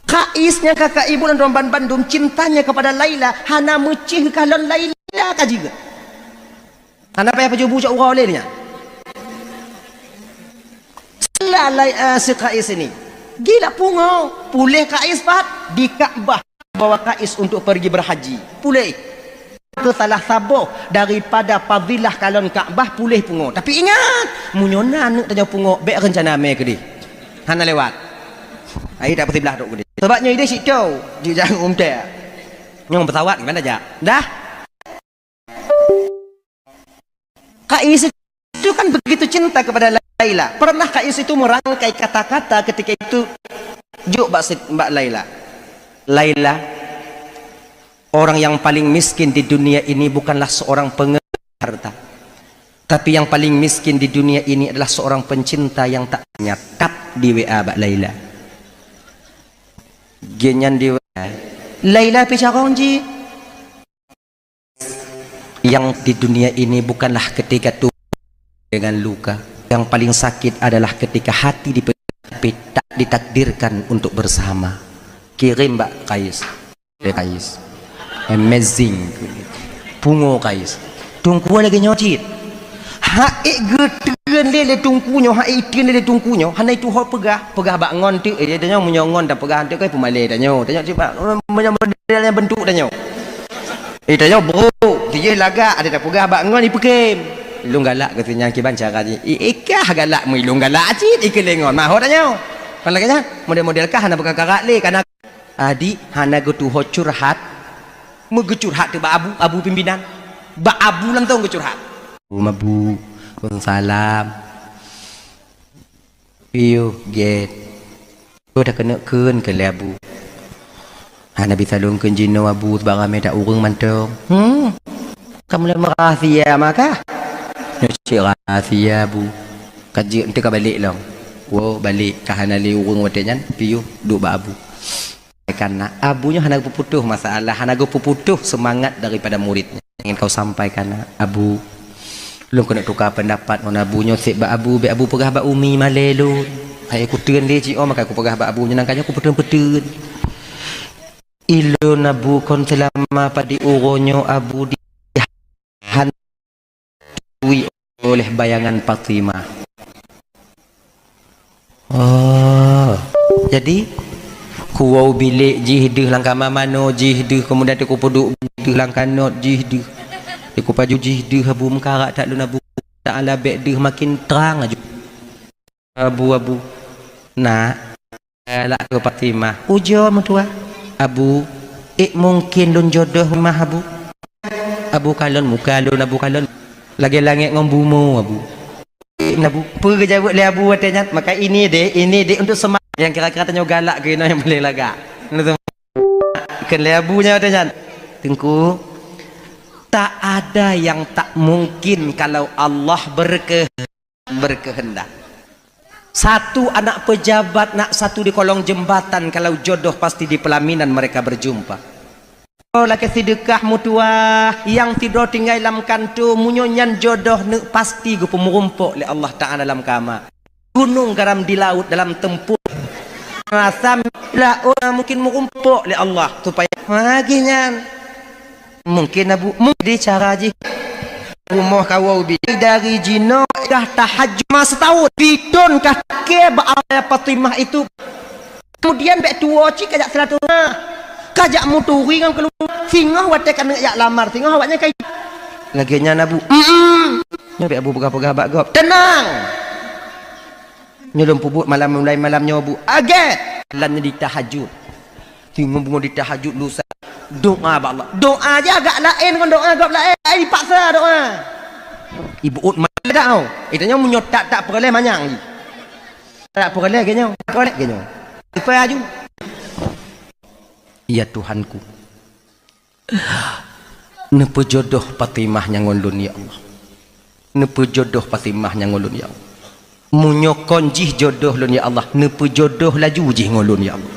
Kaisnya kakak ibu dan Romban Bandung cintanya kepada Laila hana mecih kalau Laila ka juga. Hana payah pajubu cak urau lehnya. Selalai si Kais ini. Gila pungo. Pulih Kais pat di Kaabah bawa Kais untuk pergi berhaji. Pulih. Ke salah sabo daripada fadilah kalon Kaabah pulih pungo. Tapi ingat, munyona nak tanya pungo baik rencana me ke di. Hana lewat. Ai tak pasti belah duk dia. Sebabnya dia sik tahu dia jangan umtah. Yang pesawat gimana aja? Dah. Kais itu kan begitu cinta kepada Laila. Pernah Kais itu merangkai kata-kata ketika itu juk Mbak Laila. Laila, orang yang paling miskin di dunia ini bukanlah seorang pengeharta. Tapi yang paling miskin di dunia ini adalah seorang pencinta yang tak nyatap di WA Mbak Laila. Genyan di Laila picarong ji yang di dunia ini bukanlah ketika tu dengan luka. Yang paling sakit adalah ketika hati tapi tak ditakdirkan untuk bersama. Kirim Mbak Kais. Kais amazing pungo Kais tungku lagi nyocit haik geteun lele tungkunyo haik tien lele tungkunyo hana itu ho pegah bak ngon tu dia tanya munyo ngon dah pegah tu kai pemale tanyo tanya cepat modelnya bentuk tanyo tanya bro dia lagak ada dah pegah bak ngon ipekem ilung galak katanya ki banca kali ikah galak mu ilung galak acit ikelengon mah ho tanyo kan lagi nya model-model kah hana pegah le kana adi hana gutu ho curhat megecurhat tu abu pimpinan abu lang tong gecurhat mabu salam piu get tu dah kena keun ke abu hana bisa lungkeun jino abu barame dak urang mantong kamu lah merahsia maka nyuci rahsia abu kaji ente ka balik long wo balik ka hana li urang watenyan piu duk abu karena abunya hana puputuh masalah hana puputuh semangat daripada muridnya ingin kau sampaikan abu belum kena tukar pendapat on abunya sik ba abu be abu pegah ba umi malelu hai aku teun dia ci maka aku pegah ba abunya nangkanya aku petun ilun abu kon selama pada uronyo abu dihantui oleh bayangan Fatimah. Oh jadi kuau bilik jihdih langkah mamano jihdih kemudian aku peduk jihdih langkah not jihdih aku paju jihdih abu mengkarak tak lun abu ta'ala be'dih makin terang aja abu nak elak ke Fatimah ujo mentua abu mungkin lun jodoh mah abu. Abu kalon muka lun abu kalon. Lagi langit ngom bumu abu. Abu perjawab le abu katanya. Maka ini dek untuk semak yang kira-kira tanya galak ke yang boleh lagak. Kan le abunya katanya. Tengku tak ada yang tak mungkin kalau Allah berkehendak. Satu anak pejabat nak satu di kolong jembatan, kalau jodoh pasti di pelaminan mereka berjumpa. Oh laki sedekah mutua yang tidur tinggal dalam kantu munyonyan jodoh ne pasti gue pemurumpok le Allah Ta'ala dalam kamar. Gunung garam di laut dalam tempur. Asam lah mungkin murumpok le Allah supaya maginya. Mungkin abu di cara je. Rumah kawau bi dari jino dah tahajud masa setahun bidon kah ke ba'ala Fatimah itu kemudian bek tua cik kajak seratus kajak muturi kan keluar singoh wate kan kajak lamar singoh awaknya kai lagi nya nabu bek abu pegah-pegah bak gop tenang nyelum pubut malam mulai malamnya abu aget lannya di tahajud singoh bungo di tahajud lusa doa ba Allah doa aja agak lain kan doa gop lain ai paksa doa ibu ut mana tau itanya menyotak tak peroleh manyang tak peroleh genyo peroleh genyo supaya aju ya Tuhanku nepe jodoh Fatimah nyangolun ya Allah nepe jodoh Fatimah nyangolun ya Allah munyokon jih jodoh lun ya Allah nepe jodoh laju jih ngolun ya Allah.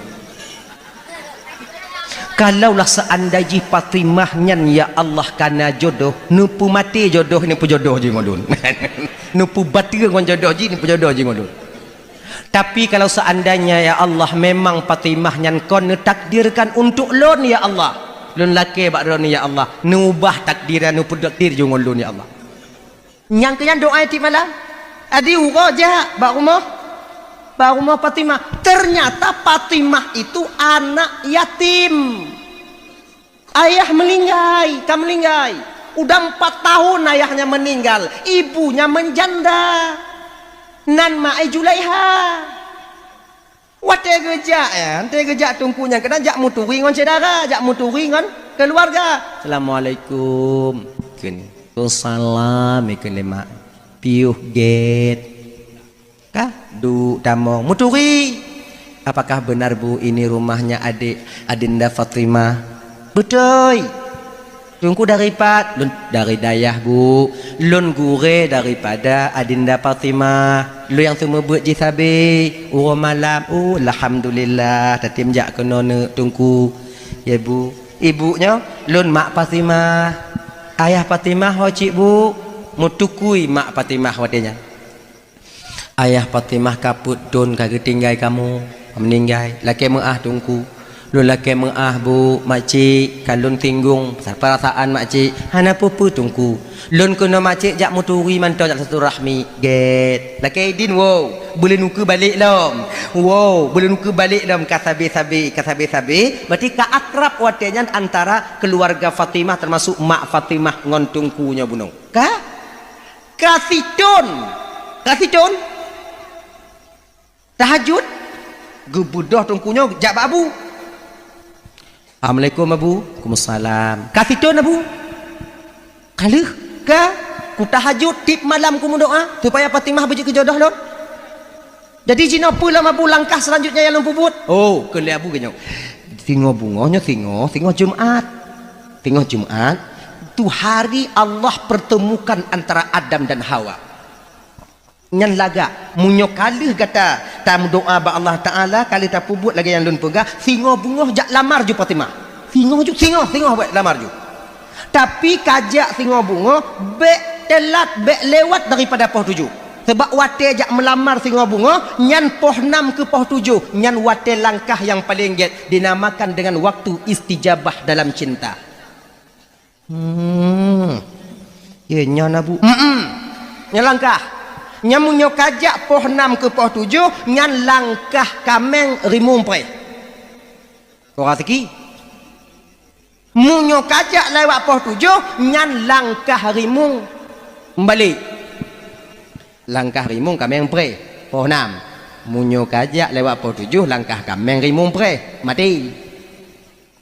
Kalaulah seandainya Fatimah nyan ya Allah kana jodoh nupu mati jodoh nupu jodoh je ngolun nupu batir ngon jodoh je nupu jodoh je ngolun. Tapi kalau seandainya ya Allah memang Fatimah nyan kon takdirkan untuk lon ya Allah lon laki bak ron ya Allah nubah takdiran nupu takdir je ngolun ya Allah. Nyang kenyan doa ti malam adi uroja bak rumah Fatimah. Ternyata Fatimah itu anak yatim. Ayah meninggal, udah 4 tahun ayahnya meninggal, ibunya menjanda. Nan ma'ai Julaiha. Wate gejak tungkunya kena jak muturi ngon saudara, jak muturi ngon keluarga. Assalamualaikum. Salam ikan lemak. Piuh get. Kah du damong muturi apakah benar bu ini rumahnya adinda Fatimah? Betul tungku dari dayah bu lun gure daripada adinda Fatimah lu yang semua buat jisabe malam alhamdulillah tatim jak kena tungku ya bu ibunya lun mak Fatimah ayah Fatimah wajib bu mutukui mak Fatimah wadenya ayah Fatimah kaput don kagak tinggal kamu meninggal laki meah tungku lu laki meah bu makcik kalun tinggung perasaan makcik hana pupu tungku lun kena makcik jak muturi mantau jak satu rahmi get laki din wow boleh nuku balik lom kasabe-sabe berarti ka akrab watenyan antara keluarga Fatimah termasuk mak Fatimah ngon tungkunya bunung kasih ton tahajud gebudoh tungkunya jak abu Assalamualaikum abu Waalaikumsalam kasih ton abu kalih ka ku tahajud tip malam ku doa supaya Fatimah berjaya ke jodoh lon jadi jina pula abu langkah selanjutnya yang pubut kele abu genyo singo bungonya singo Jumat itu hari Allah pertemukan antara Adam dan Hawa nyan laga munyo kalih kata tam doa ba Allah Taala kali ta pubut lagi yang lun pegah singo bungoh jak lamar ju Fatimah singo buat lamar ju tapi kajak singo bungoh be lewat daripada poh 7 sebab wate jak melamar singo bungoh nyan poh 6 ke poh 7 nyan wate langkah yang paling get dinamakan dengan waktu istijabah dalam cinta ya nyan abu nyan langkah nyamunyo kajak poh 6 ke poh 7 ngan langkah kameng rimung pre kora teki munyo kajak lewat poh 7 ngan langkah rimung balik langkah rimung kameng pre poh 6 munyo kajak lewat poh 7 langkah kameng rimung pre mati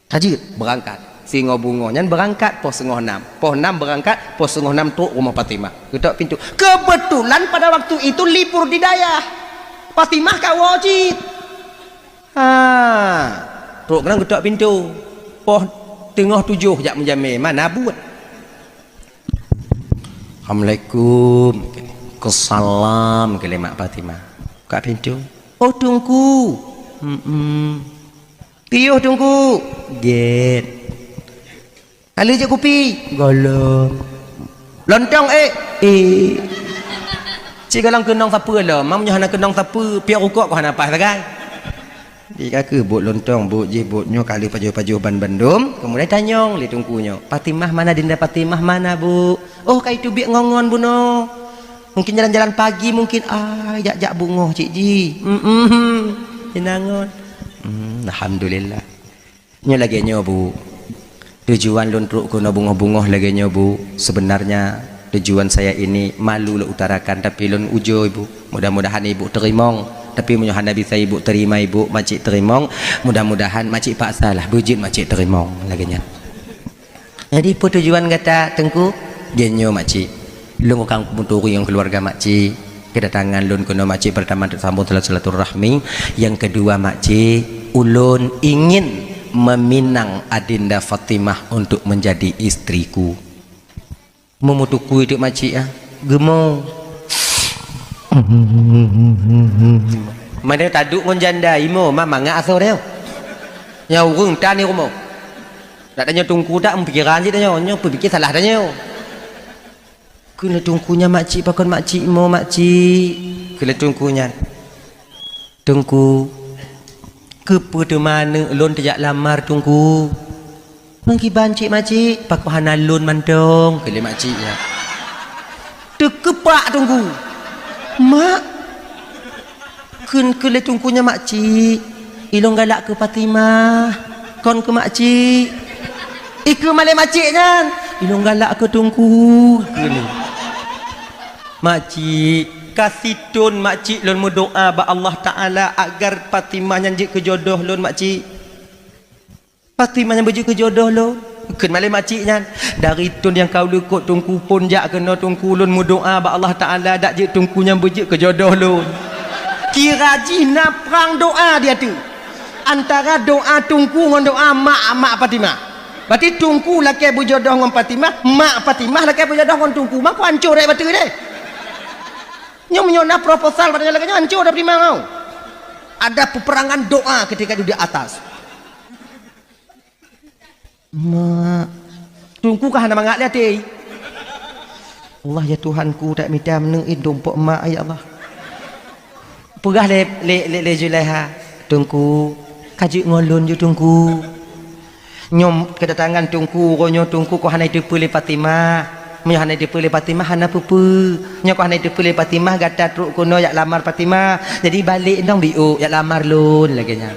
Tajud berangkat. Singo bungo nyan berangkat pos 5:30. Pos 6 berangkat, pos 5:30 truk rumah Fatimah. Ketok pintu. Kebetulan pada waktu itu libur di Dayah. Fatimah kat wajib. Truk kena ketok pintu. Pos tengah 7 jak menjamin. Mana buat? Assalamualaikum. Kesalam ke Mak Fatimah. Kat pintu. Oh tunggu. Piuh tunggu. Get. Kalau je kopi. Golong. Lontong Cik galang kenang siapa lah. Mamnya hana kenang siapa. Piak rukuk kau hana apa sagai. Dia kata buat lontong, buat je, buatnya kali pajuh-pajuh ban bandum. Kemudian tanyong, lihat tungkunya. Fatimah mana, Dinda Fatimah mana bu? Oh kaya itu biak ngongon bu no. Mungkin jalan-jalan pagi mungkin. Jak bungoh cik ji. Jenangon. Alhamdulillah. Nya lagi nyo bu. Tujuan lontruk kuno bungoh-bungoh lagi nyo bu. Sebenarnya tujuan saya ini malu lah utarakan tapi lon ujo ibu. Mudah-mudahan ibu terimong. Tapi mudah-mudahan bisa ibu terima ibu makcik terimong. Mudah-mudahan makcik paksa lah bujit makcik terimong lagi nya. Jadi apa tujuan kata tengku? Genyo makcik. Lun kang muturi yang keluarga makcik. Kedatangan lun kuno makcik pertama tersambung silaturahmi. Yang kedua makcik ulun ingin meminang Adinda Fatimah untuk menjadi istriku. Memutuku hidup makcik ya. Gemong. Mana taduk ngon janda imo mama ngak asal dia. Nya urung tani rumah. Tak tanya tungku tak mempikiran je tanya. Nya berfikir salah tanya. Kena tungkunya makcik pakon makcik imo makcik. Kena tungkunya. Tungku. Kepada mana lon tajak lamar tungku. Mangki bancik makcik pakon hana lon mantong. Kele makciknya. Tekepak tungku. Mak kele tungkunya makcik ilong galak ke Fatimah kon ke makcik ke malai makciknya ilong galak ke tungku kele makcik kasih tun makcik lon berdoa ba Allah Ta'ala agar Fatimah nyanjik ke jodoh lon makcik Fatimah yang berjuk ke jodoh lon ken malai makciknya dari tun yang kau lekut tungku pun jak kena tungku lun berdoa ba Allah Ta'ala dak je tungku yang berjuk ke jodoh lun kira jina perang doa dia tu antara doa tungku dengan doa mak Fatimah. Berarti tungku laki berjodoh dengan Fatimah, mak Fatimah laki berjodoh dengan tungku. Mak kau hancur dari batu dia. Nyo menyona proposal pada lagi hancur dari mana kau? Ada peperangan doa ketika di atas. Mak tungku kah nama ngak lihat dia. Allah ya Tuhanku tak minta menengin dompok mak ya Allah. Pegah le Julaiha tungku kaji ngolon je tungku nyom kedatangan tungku ronyo tungku ko hanai de pule Fatimah menyo hanai de pule Fatimah hana pupu nyo ko hanai de pule Fatimah gata truk kono yak lamar Fatimah jadi balik ndong biu yak lamar lun lagi nya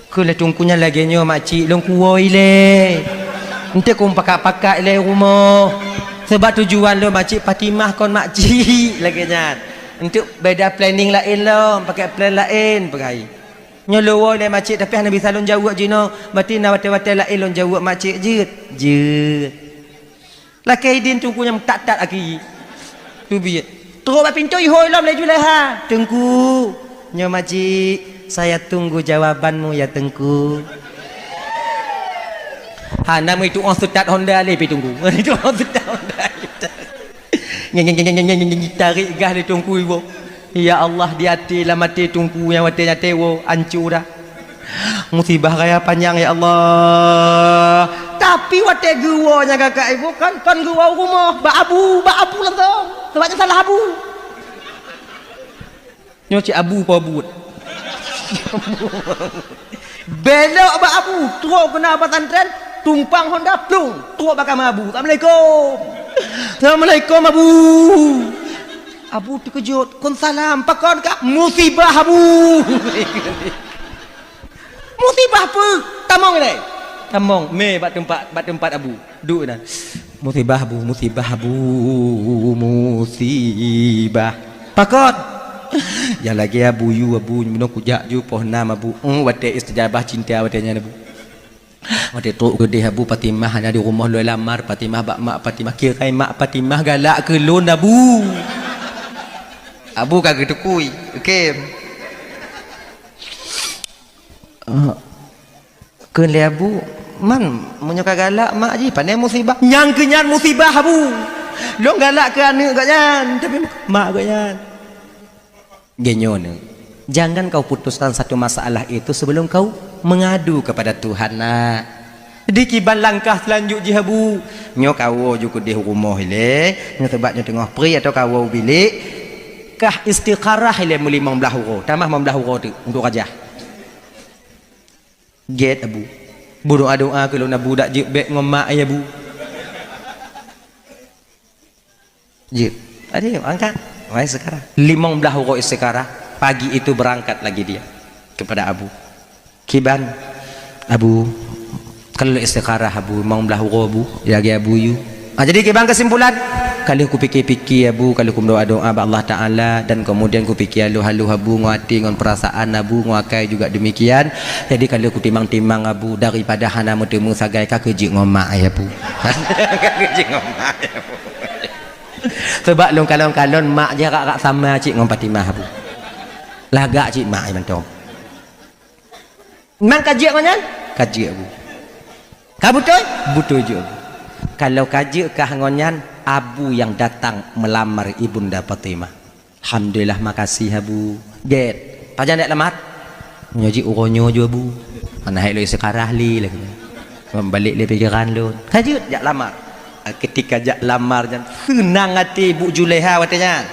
ku le tungkunya lagi nyo makcik long kuoi le ente kum pakak-pakak le rumah sebab tujuan lo makcik Fatimah kon makcik lagi nya untuk beda planning lain lah pakai plan lain pergi nyolo le makcik tapi hana bisa lon jawab jino berarti na wate-wate lain lon jawab makcik je laki din tungkunya tak lagi tu biat terus pintu ihoi lam le Julaiha tunggu nyo makcik saya tunggu jawabanmu ya tengku hana mu itu on setat Honda le pi tunggu itu on setat Honda tarik gas di tungku ibu ya Allah di hati lah mati tungku yang mati nyate wo hancur dah musibah raya panjang ya Allah tapi wate gua nya kakak ibu kan gua rumah ba abu langsung sebabnya salah abu nyoci abu apa abut belok ba abu terus kena pesantren tumpang Honda plung terus bakal abu. Assalamualaikum Abu. Abu terkejut. Kun salam. Pakon kak musibah Abu. Musibah apa? Tamong ni. Tamong. Me bat tempat Abu. Duk dah. Musibah Abu. Musibah. Pakon. Yang lagi Abu yu Abu minum kujak ju poh nam Abu. Wate istijabah cinta watenya Abu. Waktu tu gede Abu Fatimah ada di rumah lu lamar Fatimah bak mak Fatimah kira mak Fatimah galak ke lon Abu. Abu kagak tekui. Okey. Ke le Abu man menyoka galak mak ji pandai musibah. Nyang kenyan musibah Abu. Lu galak ke anak kat nyan tapi mak kat nyan. Genyon. Jangan kau putuskan satu masalah itu sebelum kau mengadu kepada Tuhan. Nah, di kiban langkah selanjutnya Abu. Nyo kau juga di rumah ile, nyo sebabnya tengah pri atau kau bilik. Kah istiqarah ile muli membelah huru. Tamah membelah huru tu untuk raja. Get Abu. Berdoa-doa kalau nak budak je bek ngomak ai Abu. Je. Ada angkat. Wai sekarang. 15 huru istiqarah. Pagi itu berangkat lagi dia kepada Abu. Kiban Abu kalau istiqarah Abu mau belah huru Abu jaga Abu you. Jadi kiban kesimpulan kalau aku fikir-fikir Abu kalau aku berdoa-doa kepada Allah Taala dan kemudian aku fikir halu-halu Abu nguati ngon perasaan Abu nguakai juga demikian. Jadi kalau aku timang-timang Abu daripada hana mutemu sagai ka keji ngomak ai Abu. Keji ngomak ai Abu. Sebab long kalon-kalon mak je rak sama cik ngon Fatimah Abu. Lagak cik mak ai mantong. Memang kaji mana? Kaji Abu. Kau betul? Betul juga. Kalau kaji kah ngonyan Abu yang datang melamar Ibunda Fatimah. Alhamdulillah makasih Abu. Get. Tajan dak lamat. Nyoji uronyo jo Abu. Mana hai lo sekarah li lagi. Membalik le pikiran lo. Kaji jak lamar. Ketika jak lamar jan senang hati Bu Julaiha watanya.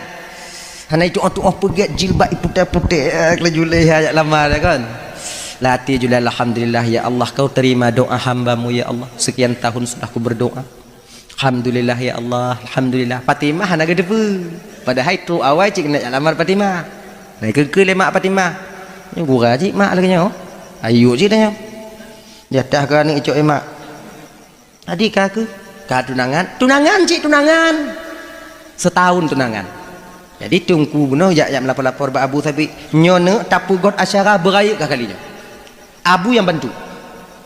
Hana itu pegat jilbab putih-putih ke Julaiha jak lamar kan. Lati Julaiha alhamdulillah ya Allah kau terima doa hamba-Mu ya Allah. Sekian tahun sudah aku berdoa. Alhamdulillah ya Allah. Alhamdulillah. Fatimah hana gede pu. Padahal itu awal cik nak lamar Fatimah. Naik ke lemak Fatimah. Ni gura cik mak lagi nyo. Ayu cik tanya. Jatah ke ni icok emak. Adik kah ke? Kah tunangan? Tunangan cik tunangan. Setahun tunangan. Jadi tungku benar jak melapor-lapor ba Abu tapi nyone tapu god asyara beraya kalinya. Abu yang bantu.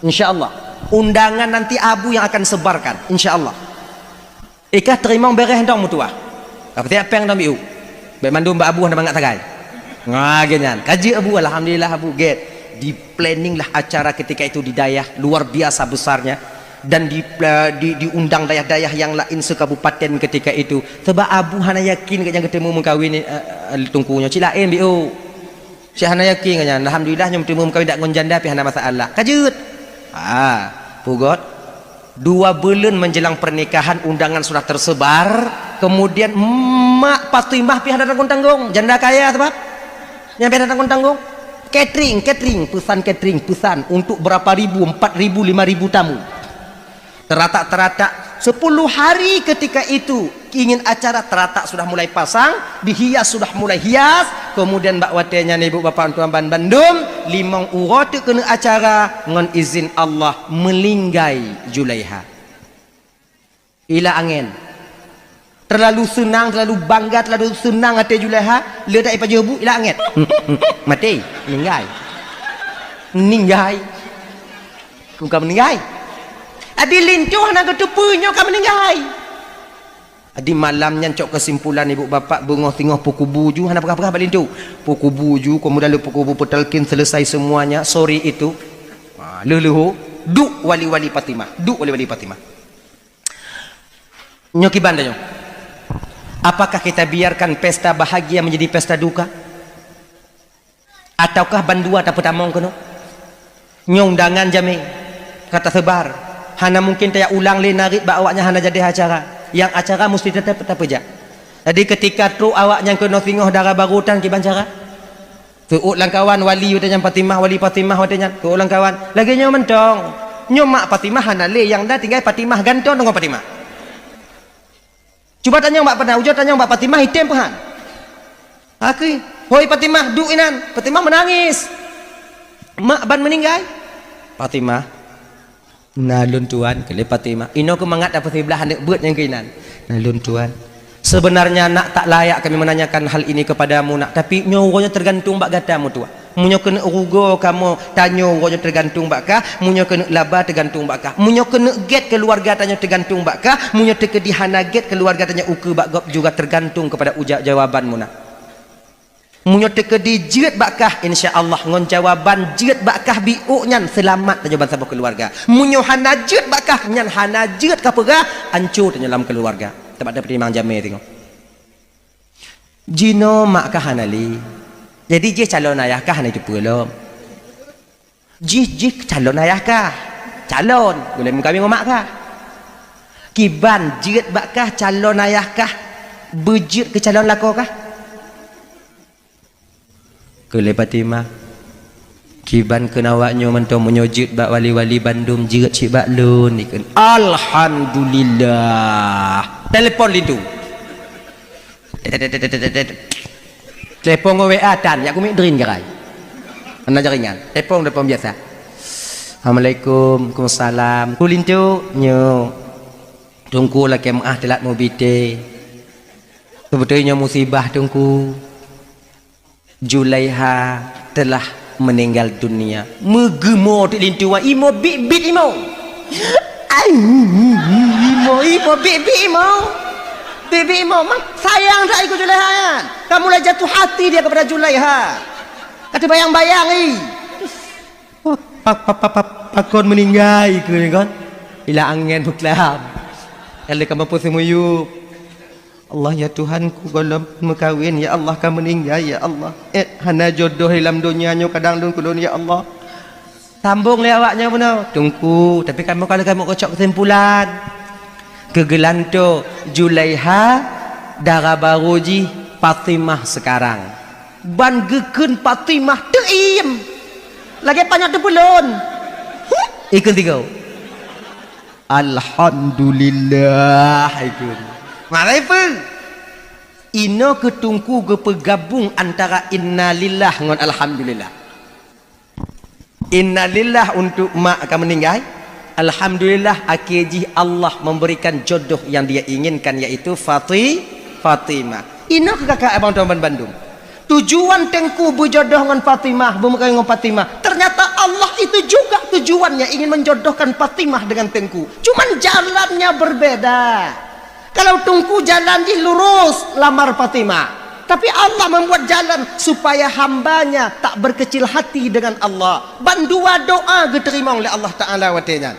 Insya-Allah. Undangan nanti Abu yang akan sebarkan insya-Allah. Ikah terima beres hendang mutuah. Apa tiap peng biu. Baik mandum ba Abu hendak mangak tagai. Ngagenyan. Kaji Abu alhamdulillah Abu get. Di planning lah acara ketika itu di dayah luar biasa besarnya. Dan diundang dayah-dayah yang lain sekabupaten ketika itu sebab Abu hana yakin yang ketemu mengkawin tungkunya cik lain biu cik hana yakin kan alhamdulillah yang bertemu mengkawin tak ngonjanda tapi hana masalah kajut pugot 2 bulan menjelang pernikahan undangan sudah tersebar kemudian mak Fatimah pi hana tanggung janda kaya sebab yang pi hana tanggung catering pesan untuk berapa ribu 4.000 5.000 tamu teratak 10 hari ketika itu ingin acara teratak sudah mulai pasang dihias sudah mulai hias kemudian bak watenya ibu bapa tuan Bandung 5 urut kena acara ngon izin Allah melinggai Julaiha ila angin terlalu senang terlalu bangga terlalu senang hati Julaiha ledak ipa jebu ila angin mati ninggai kau meninggai Adi lincuh nak ketupunya kau meninggal. Adi malamnya cok kesimpulan ibu bapa bengok tengok pukul buju hana apa-apa balik tu. Pukul buju kemudian pukul petalkin selesai semuanya sore itu. Leluhu duk wali-wali Fatimah. Nyoki bandanya. Apakah kita biarkan pesta bahagia menjadi pesta duka? Ataukah bandua tak pertamong kono? Nyundangan jami kata sebar. Hana mungkin taya ulang le narik ba awaknya hana jadi acara. Yang acara mesti tetap peja. Jadi ketika tu awaknya kena tengok darah barutan kiban cara. Tu ulang kawan wali utanya Fatimah wali Fatimah utanya. Tu ulang kawan lagi nyo mentong. Nyo mak Fatimah hana le yang dah tinggal Fatimah gantung dengan Fatimah. Cuba tanya mbak pernah ujung tanya mbak Fatimah hitam pahan. Aku, hoi Fatimah duk inan. Fatimah menangis. Mak ban meninggal. Fatimah nalun tuan kali Fatimah ino ke mangat apa sebelah anak buat yang keinan nalun tuan sebenarnya nak tak layak kami menanyakan hal ini kepadamu nak tapi nyawa tergantung bak gatamu tua Munyo kena urugo kamu tanyo ronyo tergantung bakah, munyo kena laba tergantung bakah. Munyo kena get keluarga tanyo tergantung bakah, munyo tekedi hana get keluarga tanyo uku bakgop juga tergantung kepada ujak jawabanmu nak. Munyo tekedi jeut bakah insya-Allah ngon jawaban jeut bakah biuk nyan selamat tanyo bangsa keluarga. Munyo hana jeut bakah nyan hana jeut ka pegah hancur tanyo dalam keluarga. Tempat dapat memang jamai tengok. Jino mak kah hanali. Jadi je calon ayah kah hana itu belum. Ji calon ayah kah? Calon. Boleh kami ngomak kah? Kiban jeut bakah calon ayah kah? Bejut ke calon lako kah? Kele Fatimah kiban kenawaknyo mentong menyojud bak wali-wali Bandung jeut cik bak lun ikan. Alhamdulillah. Telepon lintu. Telepon go WA tan ya kumik drin gerai. Ana jaringan. Telepon biasa. Assalamualaikum, Waalaikumsalam. Kulintu nyo. Tungku lah kemah telat mobite. Sebetulnya musibah tungku. Julaiha telah meninggal dunia. Megemo ti lintu wa imo bit imo. Imo bit imo. Bibi imo sayang tak ikut Julaiha. Kamu lah jatuh hati dia kepada Julaiha. Kata bayang-bayang pakon meninggal ke kan? Ila angin buklam. Kalau kamu pun semuyu. Allah ya Tuhanku kalau mekawin ya Allah kamu meninggal ya Allah. Hana jodoh dalam dunianya kadang dun kulun ya Allah. Sambung le awaknya benar. Tunggu tapi kamu kalau kamu kocok kesimpulan. Kegelanto Julaiha darah baruji Fatimah sekarang. Ban geken Fatimah teim. Lagi banyak tepulun. Ikut tiga. Alhamdulillah ikut. Marifun. Ino ketungku gepegabung antara innalillah dengan alhamdulillah. Innalillah untuk mak akan meninggal. Alhamdulillah akhirnya Allah memberikan jodoh yang dia inginkan yaitu Fatimah. Ino ke kakak abang tuan Bandung. Tujuan tengku berjodoh dengan Fatimah, bermekah dengan Fatimah. Ternyata Allah itu juga tujuannya ingin menjodohkan Fatimah dengan tengku. Cuman jalannya berbeda. Kalau tungku jalan di lurus lamar Fatimah, tapi Allah membuat jalan supaya hambanya tak berkecil hati dengan Allah. Bandua doa diterima oleh Allah Taala watenya.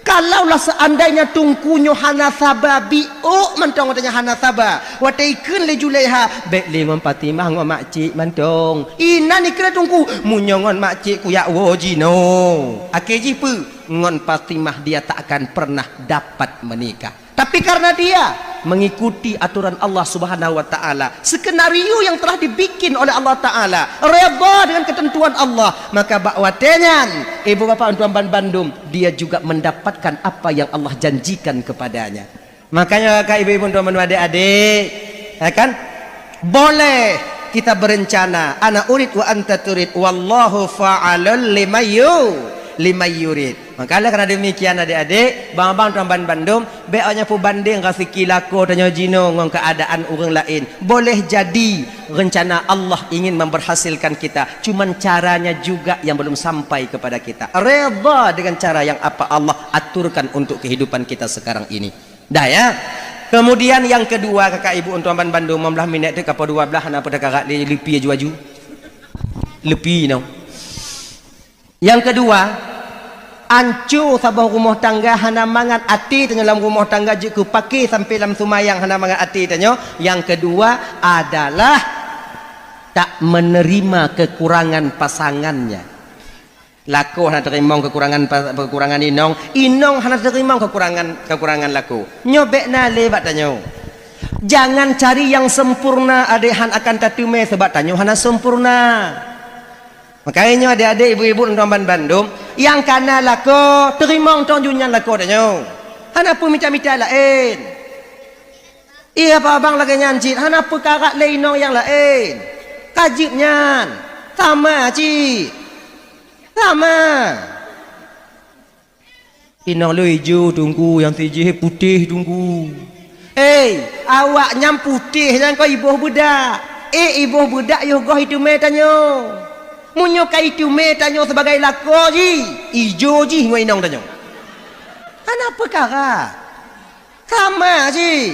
Kalaulah seandainya tungkunyo hana sabar biuk mentong watenya hana sabar wataikeun le Julaiha baik lingon Fatimah ngom makcik mentong ina ni kena tungku munyongon makcik ku ya wojino akhirnya pu ngon Fatimah dia tak akan pernah dapat menikah. Tapi karena dia mengikuti aturan Allah Subhanahu wa taala, skenario yang telah dibikin oleh Allah taala, redha dengan ketentuan Allah, maka bakwatenya ibu bapak tuan Bandung dia juga mendapatkan apa yang Allah janjikan kepadanya. Makanya kakak ibu-ibu tuan adik-adik, ya kan? Boleh kita berencana, ana urid wa anta turid, wallahu fa'alul limayurid. Maka karena demikian adik-adik, bang-bang tuan Bandung, beaknya pu banding kasiki lako tanya jino ngong keadaan orang lain. Boleh jadi rencana Allah ingin memberhasilkan kita, cuman caranya juga yang belum sampai kepada kita. Redha dengan cara yang apa Allah aturkan untuk kehidupan kita sekarang ini. Dah ya. Kemudian yang kedua kakak ibu tuan Bandung, 15 minit tu kapal 12 hana pada kakak lepiaju. Lepi no. Yang kedua, ancur sabah rumah tangga hana mangat ati tanya dalam rumah tangga jiku pakai sampai dalam sumayang hana mangat ati tanya. Yang kedua adalah tak menerima kekurangan pasangannya. Lako hana terima kekurangan inong hana terima kekurangan lako. Nyobekna lebat tanya. Jangan cari yang sempurna adehan akan tatume sebab tanya hana sempurna. Makanya adik-adik ibu-ibu tuan Bandung yang kana lako terima tong junyan lako tanya. Hana pun minta-minta lain. Iya apa abang lagi nyancit hana perkara lain yang lain. Kajibnya sama cik. Sama. Inong lu hijau tunggu yang tijih putih tunggu. Awak nyam putih jangan kau ibu budak. Ibu budak yo goh itu me tanya. Munyo kai tu me tanyo sebagai lako ji. Ijo ji ngoi nong tanyo. Kenapa kara? Sama ji.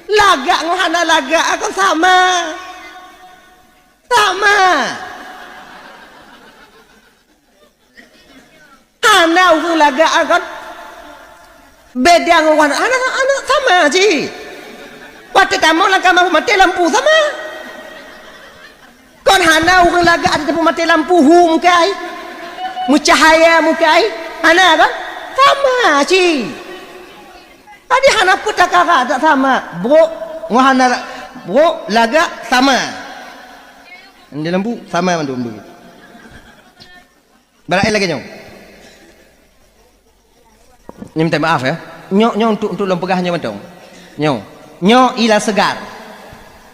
Lagak ngohana lagak aku sama. Sama. Hana uku lagak aku beda ngohana. Anak sama ji. Waktu kamu lang kamu mati lampu sama. Kon hana uku lagak ada tempat mati lampu mukai. Mucahaya mukai. Hana kan? Sama ji. Tadi hana putar kara tak sama. Bro, ngohana bro lagak sama. Di lampu sama mandum dulu. Berakhir lagi nyong. Ni minta maaf ya. Nyok untuk lampu gahnya mandong. Nyok ila segar.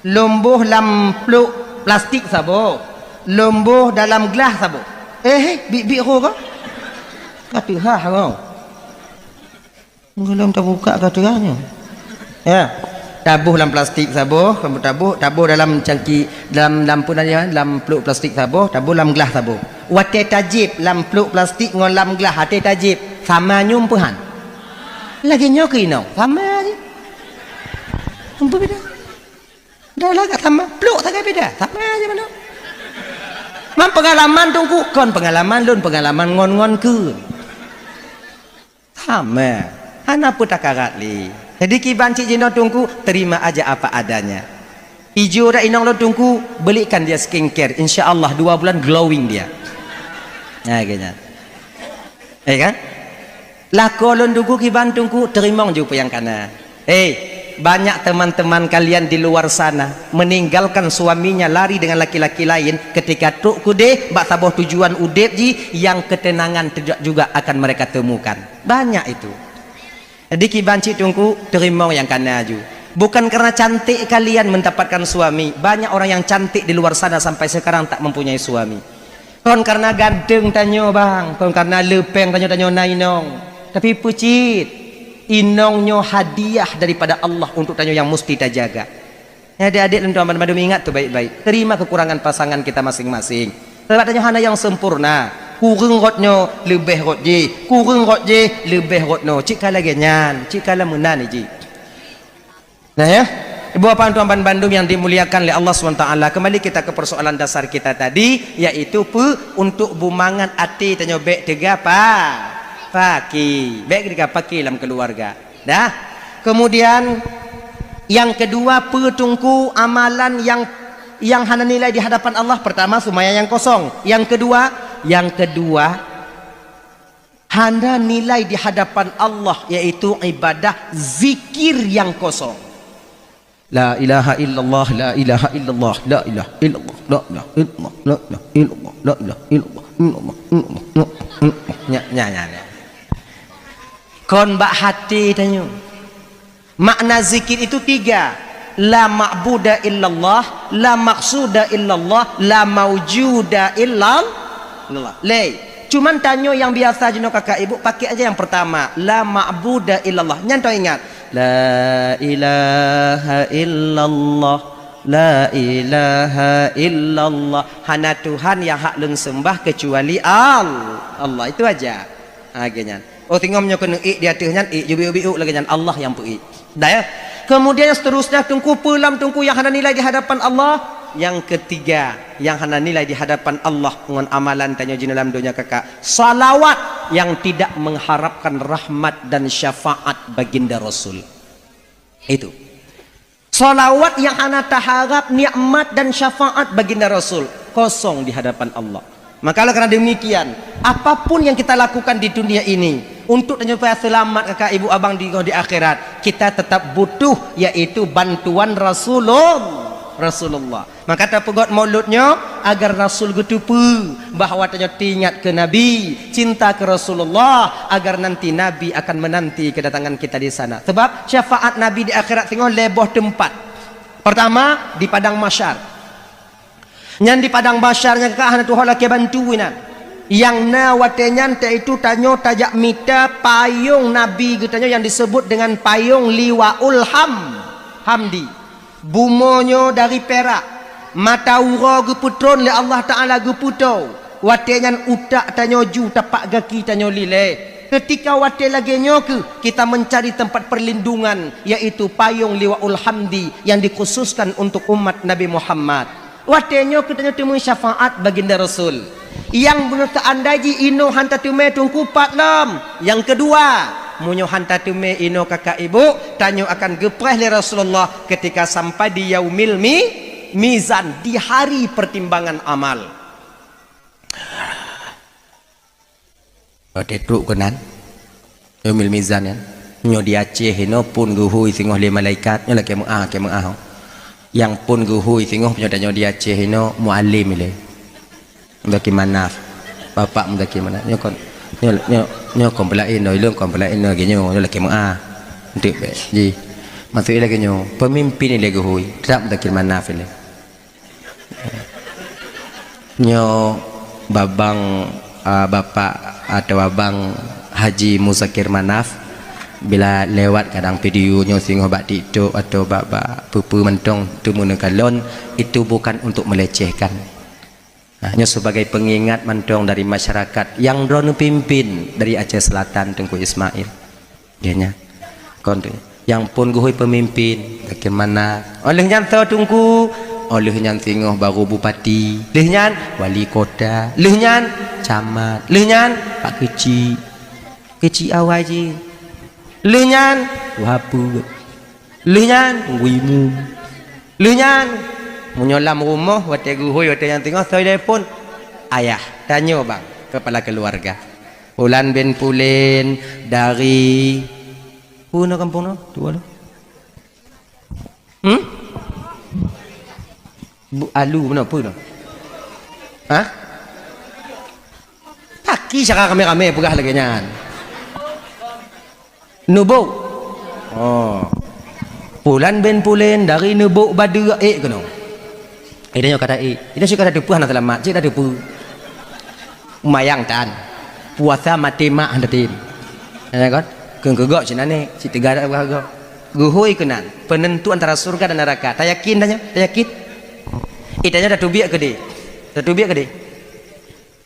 Lomboh dalam peluk plastik sabo. Lomboh dalam gelas sabo. Bi ro ka? Kata ha kau. Belum terbuka katanya. Ya. Tabuh dalam plastik sabuh, kamu tabuh dalam cangki dalam lampu nanya dalam peluk plastik sabuh, tabuh dalam gelas sabuh. Wate tajib dalam peluk plastik ngon dalam gelas hati tajib sama nyumpuhan. Lagi nyoki no, sama aja. Apa beda? Dah lah sama, peluk tak beda, sama aja mana. Man pengalaman tungku, kon pengalaman lun pengalaman ngon ke. Sama. Hana putar karat li. Jadi kiban cik jino tungku terima aja apa adanya. Ijo dah inong lo tungku belikan dia skincare. InsyaAllah 2 bulan glowing dia. Nah kayaknya. Kan? Lako lo tungku kiban tungku terima juga yang kana. Banyak teman-teman kalian di luar sana meninggalkan suaminya lari dengan laki-laki lain ketika tuk kude bak saboh tujuan udep ji yang ketenangan juga akan mereka temukan. Banyak itu. Jadi kibanci tungku terima yang kana aju. Bukan karena cantik kalian mendapatkan suami. Banyak orang yang cantik di luar sana sampai sekarang tak mempunyai suami. Kon karena gandeng tanyo bang, kon karena lepeng tanyo nainong. Tapi pucit, inongnya hadiah daripada Allah untuk tanyo yang mesti kita jaga. Ya adik-adik dan tuan-tuan madum ingat tu baik-baik. Terima kekurangan pasangan kita masing-masing. Sebab tanyo hana yang sempurna. Kurang rotnya lebih rot je, kurang rot je lebih rotno. Cik kala genyan, cik kala menan je. Nah ya, ibu bapak tuan Bandung yang dimuliakan oleh Allah SWT. Kembali kita ke persoalan dasar kita tadi, yaitu untuk bumangan hati tanyo bek tega paki, bek tega paki dalam keluarga. Dah. Kemudian yang kedua petungku amalan yang hana nilai di hadapan Allah. Pertama sumaya yang kosong. Yang kedua hana nilai di hadapan Allah yaitu ibadah zikir yang kosong. La ilaha illallah, la ilaha illallah, la ilaha illallah, la ilaha illallah, la ilaha illallah, la ilaha illallah. Nya. Kon bak hati tanyo. Makna zikir itu 3. La ma'buda illallah, la maqsuda illallah, la maujuda illallah. Cuman tanyo yang biasa jeno kakak ibu pakai aja yang pertama, la ma'buda illallah. Nyanto ingat, la ilaha illallah, la ilaha illallah. Hana Tuhan yang hak leng sembah kecuali Allah. Itu aja. Agenyan. Oh tingomnya kena di atasnya jubi-jubi lagi nyan Allah yang pui. Dah ya. Kemudian yang seterusnya tungku pelam tungku yang hana nilai di hadapan Allah. Yang ketiga yang hana nilai di hadapan Allah dengan amalan tanya jin dalam dunia kakak, salawat yang tidak mengharapkan rahmat dan syafaat baginda Rasul. Itu salawat yang hana taharap nikmat dan syafaat baginda Rasul, kosong di hadapan Allah. Maka karena demikian apapun yang kita lakukan di dunia ini untuk supaya selamat kakak ibu abang di akhirat, kita tetap butuh yaitu bantuan Rasulullah. Maka kata pegot mauludnya agar Rasul getupu bahawa tanya tingat ke Nabi, cinta ke Rasulullah agar nanti Nabi akan menanti kedatangan kita di sana. Sebab syafaat Nabi di akhirat tengok leboh tempat. Pertama di padang mahsyar. Yang di padang mahsyarnya kakak hana Tuhan laki bantuinan. Yang na watenyan itu tanyo tajak mita payung Nabi getanya yang disebut dengan payung liwaul hamdi. Bumonyo dari perak, mata ura ge putron le Allah Taala ge puto wate nyan utak tanyo ju tapak gaki tanyo lile. Ketika wate lagi nyoke kita mencari tempat perlindungan yaitu payung liwaul hamdi yang dikhususkan untuk umat Nabi Muhammad. Wate nyoke tanyo temu syafaat baginda Rasul. Yang benar andaji ino hanta tume tungku patlam. Yang kedua, munyo hanta tume ino kakak ibu tanyo akan gepreh le Rasulullah ketika sampai di yaumil mizan, di hari pertimbangan amal. Wate truk kenan yaumil mizan ya. Nyo di Aceh ino pun guhui singoh le malaikat nyo laki mu'ah. Yang pun guhui singoh punya tanyo di Aceh ino muallim le. Mudaki manaf bapak mudaki mana nyo kon nyo kompelain no ilung kompelain no genyo nyo laki mu'ah untuk ji masuk lagi nyo pemimpin ile guhui tak mudaki manaf ile nyo babang bapak atau abang Haji Musakir Manaf bila lewat kadang video nyo singoh bak TikTok atau bak pupu mentong tu munekalon itu bukan untuk melecehkan. Hanya sebagai pengingat mentong dari masyarakat yang drone pimpin dari Aceh Selatan Tengku Ismail. Dianya kontu yang pun guhui pemimpin bagaimana oleh nyanto tungku oleh nyan singoh baru bupati leh nyan wali kota leh nyan camat leh nyan pak kecil awal je leh nyan wapu leh nyan wimu leh nyan menyolam rumah wate guhui wate yang tengok saya pun ayah tanya bang kepala keluarga Pulan bin Pulin dari puno kampung no dua lo Bu alu mana puno hah paki cakap kami pegah lagi nyan Nubo oh Pulan bin Pulin dari Nubo Badu keno dia kata dia suka ada puan dalam mak cik ada pu mayang tan puasa mati mak anda tim ya kan kegok cina ni cik tiga ada gagok guhui kenan penentu antara surga dan neraka tak yakin tanya tak yakin itanya dah tubiak ke dia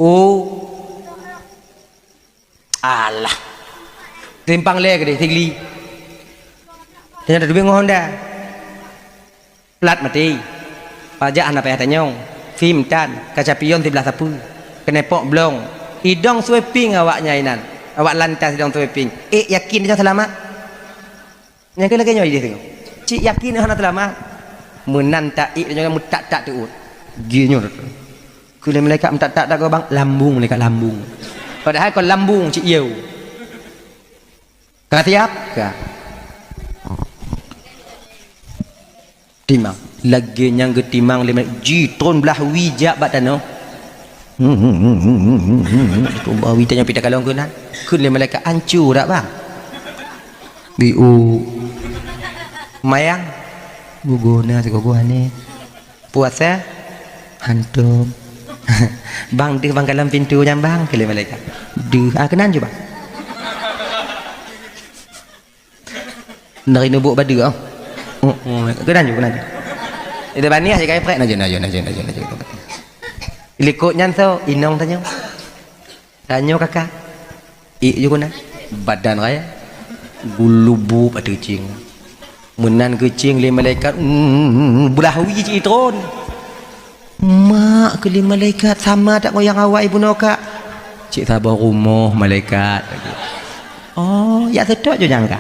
oh alah timpang le ke dia tigli tanya dah tubiak ngohonda plat mati pajak anak payah tanyong film tan kaca pion di belah sapu kenepok blong hidung sweeping awaknya inan awak lantas hidung sweeping yakin dia selamat yang lagi nyoy dia tengok cik yakin dia selamat menan tak dia tak tu ginyo kule malaikat tak kau bang lambung malaikat lambung padahal kau lambung cik yeu kata siap ke timang lagi yang getimang lima jitron belah wijak bat tanah tu bawa wijak yang pita kalong kenan kun le malaikat hancur tak bang biu mayang gugona segogona ni puasa hantum bang dia bang dalam pintu yang bang ke le malaikat deh kenan je bang dari nubuk badu kenan je itu bani aja kayak prek najo ilikut nyanto inong tanyo kakak juga na badan raya gulubu pada kucing menan kucing le malaikat belah wi citron mak ke le malaikat sama tak ngoyang awak ibu noka cik sabar rumah malaikat oh ya sedok je jangka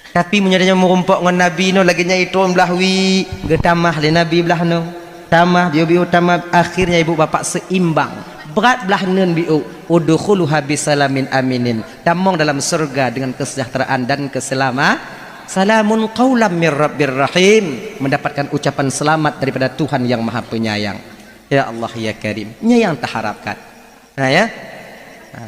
tapi menyadanya merumpok dengan Nabi no lagi nyai itu belah wi getamah le Nabi belah no tamah biu tamah akhirnya ibu bapak seimbang berat belah nun biu udkhuluha bisalamin aminin tamong dalam surga dengan kesejahteraan dan keselamatan salamun qaulam mir rabbir rahim mendapatkan ucapan selamat daripada Tuhan yang Maha Penyayang ya Allah ya Karim yang tak harapkan nah ya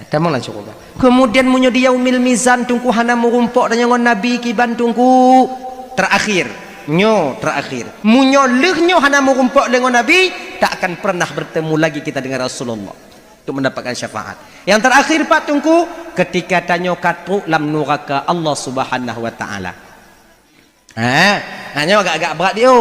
tamang lan syukur. Kemudian munyo di yaumil mizan tungku hana merumpok dan nyon nabi kiban tungku terakhir. Nyo terakhir. Munyo leuhnyo hana merumpok dengan nabi tak akan pernah bertemu lagi kita dengan Rasulullah untuk mendapatkan syafaat. Yang terakhir Pak tungku ketika tanyo katu lam nuraka Allah Subhanahu wa taala. Hanya agak-agak berat dia.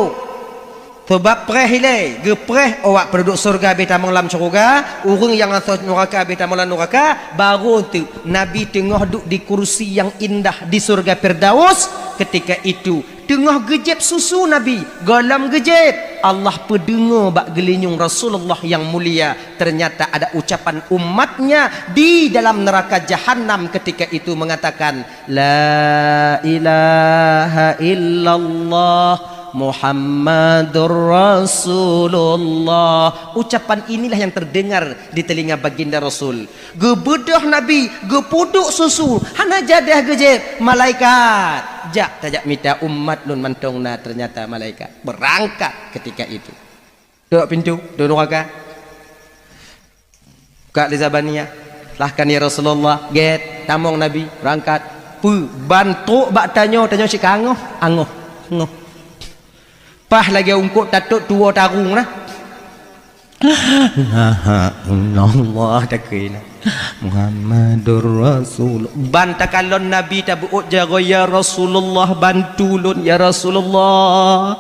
Sebab preh hilai, gepreh awak penduduk surga beta malam syurga, orang yang asal neraka beta malam neraka, baru tu Nabi tengah duduk di kursi yang indah di surga Firdaus. Ketika itu tengah gejep susu Nabi, galam gejep. Allah pendengar bak gelinyung Rasulullah yang mulia. Ternyata ada ucapan umatnya di dalam neraka Jahannam ketika itu mengatakan, La ilaha illallah Muhammadur Rasulullah. Ucapan inilah yang terdengar di telinga baginda Rasul. Gebedah Nabi, gepuduk susu, hana jadah gejep malaikat. Jak tajak minta umat lun mantongna, ternyata malaikat berangkat ketika itu. Duduk pintu, duduk neraka. Buka Lizabaniyah. Lahkan ya Rasulullah, get tamong Nabi berangkat. Bantu bak tanya si kangoh, angoh, ngoh. Pah lagi ungkut tatuk tua tarung lah. Allah takina Muhammadur Rasul. Banta kalon Nabi tabuut jago ya Rasulullah, bantu lun ya Rasulullah.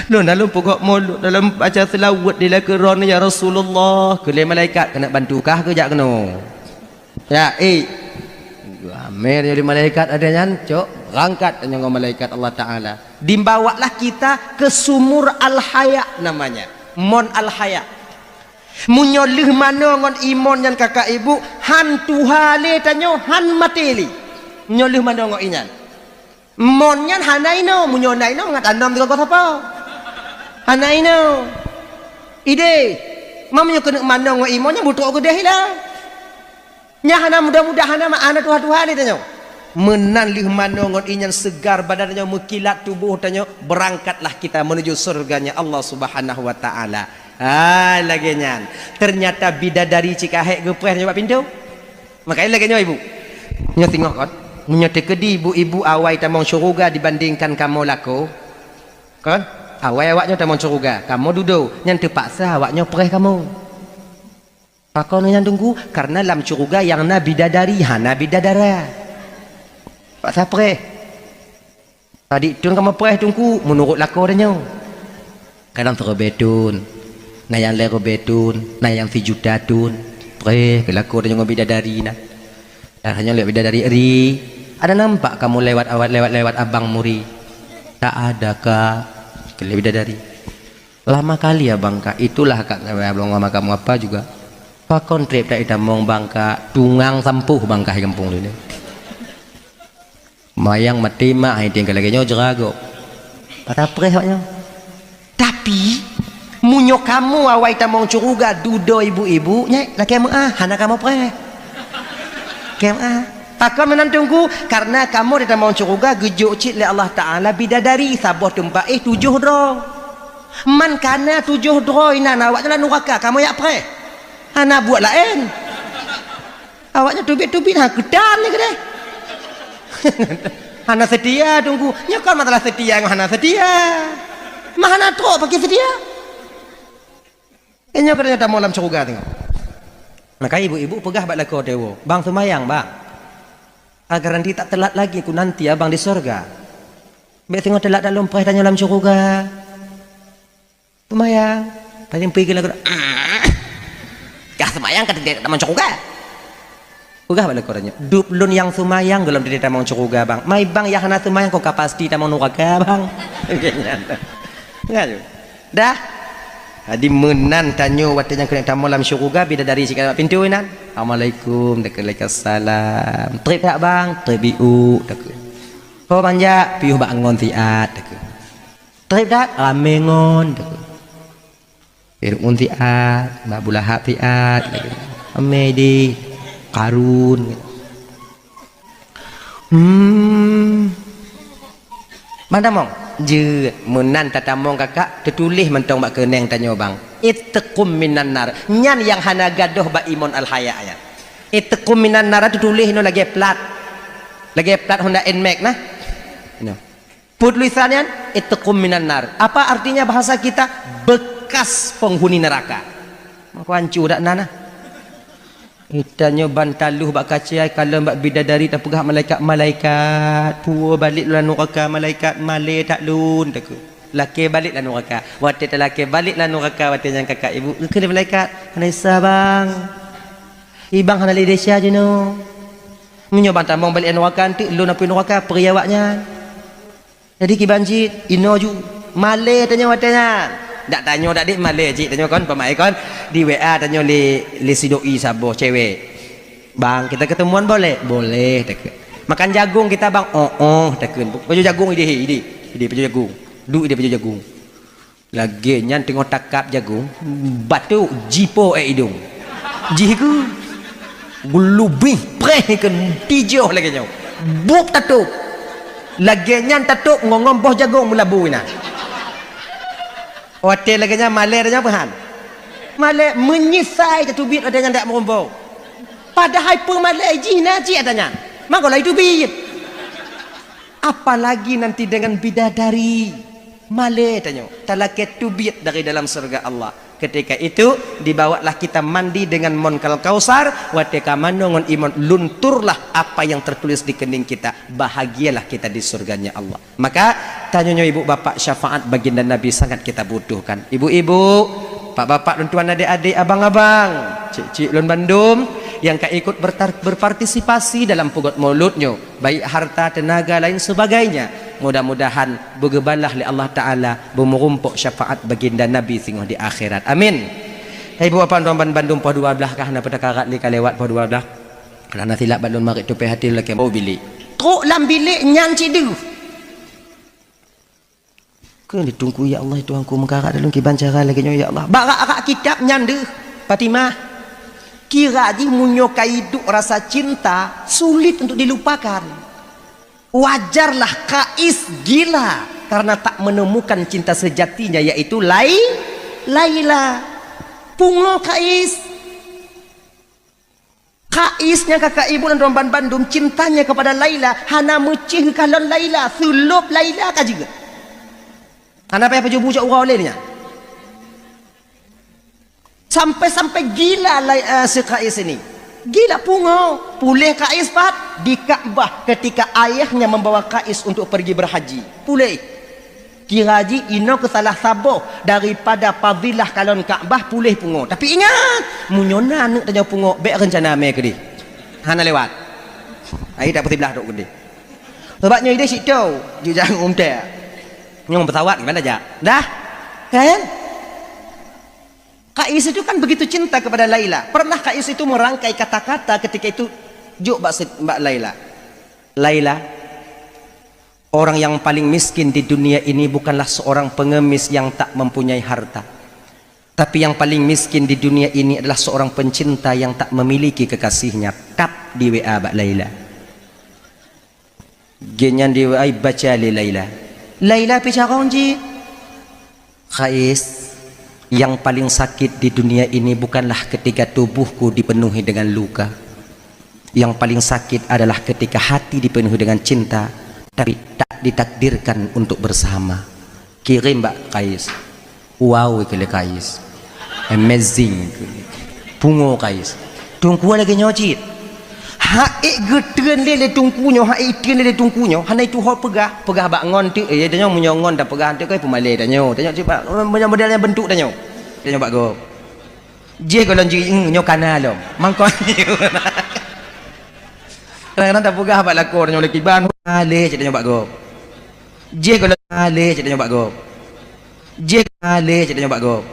Lun dalam pokok mulut dalam baca selawat di lakeron ya Rasulullah. Kelai malaikat kena bantukah ke jak kena? Ya, Amir jadi malaikat adanya cok berangkat dengan malaikat Allah Ta'ala. Dimbawalah kita ke sumur Al-Haya namanya, Mon Al-Haya. Munyolih mana ngon imon yang kakak ibu han tuhale tanyo han mateli. Nyolih mana ngon inyan. Mon nyan hanaino munyonaino ngat andam dengan kau apa? Hanaino. Ide. Mamnya kena mana ngon imonnya butuh aku deh lah. Nyahana mudah-mudahan nama anak Tuhan itu tanyo. Menan lih manongon inyan segar badannya, mekilat tubuh tanyo, berangkatlah kita menuju surganya Allah Subhanahu wa taala. Lagi nyan. Ternyata bidadari cikahek gepreh nyoba pintu. Makanya lagi nyoba ibu. Nyo tengok kan. Nyo tekedi ibu-ibu awai tamong syurga dibandingkan kamu lako. Kan? Awai awaknya tamong syurga, kamu duduk. Nyan terpaksa awaknya preh kamu. Pakau yang tunggu karena dalam syurga yang nabi dadari, nabi dadara. Pak sapre. Tadi tun kamu preh tunggu menurut lakor dia. Kadang terbetun. Nah yang lero betun, nah yang fijudatun. Preh ke lakor dia nabi dadari nah. Dan hanya lihat bidadari eri. Ada nampak kamu lewat abang muri? Tak ada kak. Ke bidadari. Lama kali ya bang kak. Itulah kak belum sama kamu apa juga. Pakon trip tak ita mong bangka tungang sampuh bangka di kampung ini. Mayang mati mak hai tinggal lagi nyo jerago. Pada prehnya. Tapi munyo kamu awai ta mong curuga dudo ibu-ibu nya laki mu hana kamu preh. Kem Pakon menantungku karena kamu di mong curuga gejuk cit le Allah Taala bidadari sabuh tempat 7 dro. Man kana 7 dro ina awak jalan neraka kamu yak preh. Anak buat lain. Awaknya tubik-tubik gedan ni kedai. Hana setia tunggu. Nyokal masalah setia dengan hana setia. Mahana trok pakai setia. Kayaknya ternyata malam syurga tengok. Maka ibu-ibu pegah bak lako dewa. Bang semayang bang. Agar nanti tak telat lagi ku nanti abang di surga. Biar tengok telat dalam perih tanya dalam syurga. Semayang. Paling pergi lagu. Kah semayang kata dia tak mancung juga. Ugah balik koranya. Dup lun yang semayang dalam dia tak mancung juga bang. Mai bang yang hana semayang kau pasti tak mau nuraka bang. Enggak dah. Hadi menan tanyo waktu yang kena tamu dalam syurga bidadari sikit pintu nan. Assalamualaikum, waalaikumsalam. Trip tak bang? Trip biu tak. Kau manja piuh bak ngon tiat tak. Trip tak amengon tak. Fir'un tiat, Mbak Bulahab tiat, Amedi, Karun. Mana mong? Je, menan tatamong kakak, tertulis mentong bak keneng tanya bang. Ittaqum minan nar. Nyan yang hana gadoh bak imon al-haya ya. Ittaqum minan nar tertulis no lagi plat. Lagi plat Honda Nmax nah. No. Tulisannya ittaqum minan nar. Apa artinya bahasa kita? Bekas penghuni neraka. Mak hancur dak nana. Itanya bantaluh bak kaciai kalau bak bidadari tak pegah malaikat-malaikat. Puwa balik dalam neraka malaikat malai tak lun tak. laki balik lah neraka. Waktu tu laki balik lah neraka waktu yang kakak ibu. Kena malaikat. Hanisa bang. Ibang hana Malaysia je no. Menyobang tambang balik neraka nanti lu nak pergi neraka periawaknya. Jadi kibanjit ino ju Malay tanya watanya. Tak tanya tak dik Malay cik tanya kon pemai kon di WA tanya li sidoi sabo cewek. Bang kita ketemuan boleh? Boleh tak. Makan jagung kita bang. Oh takkan. Baju jagung ide baju jagung. Duk ide baju jagung. Lagi nyan tengok takap jagung. Batu jipo hidung. Jiku. Gulubih preh kan tijoh lagi nyau. Buk tatuk. Lagi nyan tatuk ngomong boh jagung melabu ina. Hotel lagi nya Malay dah apa han? Malay menyisai jatuh bit ada yang tak merombau. Padahal pun Malay jina cik adanya. Makalah itu bit. Apalagi nanti dengan bidadari Malay tanya. Talaket tu bit dari dalam surga Allah. Ketika itu dibawalah kita mandi dengan Monkal Kausar. Watika manongon iman lunturlah apa yang tertulis di kening kita. Bahagialah kita di surganya Allah. Maka tanya ibu bapak syafaat baginda Nabi sangat kita butuhkan. Ibu-ibu, pak bapak dan tuan adik-adik, abang-abang, cik-cik lon Bandung yang ikut berpartisipasi dalam pugut mauludnya, baik harta, tenaga lain sebagainya. Mudah-mudahan bergebalah oleh Allah Ta'ala bermerumpuk syafaat baginda Nabi singgoh di akhirat. Amin. Ibu bapa tuan Bandung po 12 kah na petakarat li kalewat po 12. Kerana silap balon mari tupai hati laki mau bilik. Truk lam bilik nyan cidu. Ke ditunggu ya Allah Tuhanku mengkarat dalam kiban cara lagi ya Allah. Barak-arak kitab nyan deh Fatimah. Kira ji munyo kaiduk rasa cinta sulit untuk dilupakan. Wajarlah Kais gila karena tak menemukan cinta sejatinya yaitu Laila. Pungo Kais. Kaisnya kakak ibu dan romban Bandung cintanya kepada Laila hana mecih kalon Laila sulup Laila kah juga. Hana payah baju bujak urau olehnya. Sampai gila si Kais ini. Gila pungo. Pulih Kais pat di Kaabah ketika ayahnya membawa Kais untuk pergi berhaji. Pulih. Kiraji ino kesalah saboh daripada fadilah kalon Kaabah pulih pungo. Tapi ingat, munyona nak tanya pungo baik rencana me ke di. Hana lewat. Ai tak putih belah dok gede. Sebabnya ide sik tau, dia jangan umte. Nyong pesawat gimana aja? Dah? Kan? Kais itu kan begitu cinta kepada Laila. Pernah Kais itu merangkai kata-kata ketika itu juk Mbak Laila. Laila, orang yang paling miskin di dunia ini bukanlah seorang pengemis yang tak mempunyai harta. Tapi yang paling miskin di dunia ini adalah seorang pencinta yang tak memiliki kekasihnya. Tap di WA Mbak Laila. Genyan di WA baca li Laila. Laila picarong ji. Kais, yang paling sakit di dunia ini bukanlah ketika tubuhku dipenuhi dengan luka. Yang paling sakit adalah ketika hati dipenuhi dengan cinta tapi tak ditakdirkan untuk bersama. Kirim Mbak Kais. Wow kele Kais. Amazing. Pungo Kais. Tungku lagi nyocit. Haik getren lele tungkunyo, haik tren lele tungkunyo. Hana itu hok pegah bak ngon tu. Ya danyo menyongon dah pegah tu kai pemalai danyo. Danyo cepat modelnya bentuk danyo. Danyo bak go. Je golon ji nyo kana lo. Mangkon ni. Kadang-kadang tak pegah bak lakor danyo leki ban. Ale cik danyo bak go. Je golon ale cik danyo bak go. Je ale cik danyo bak go.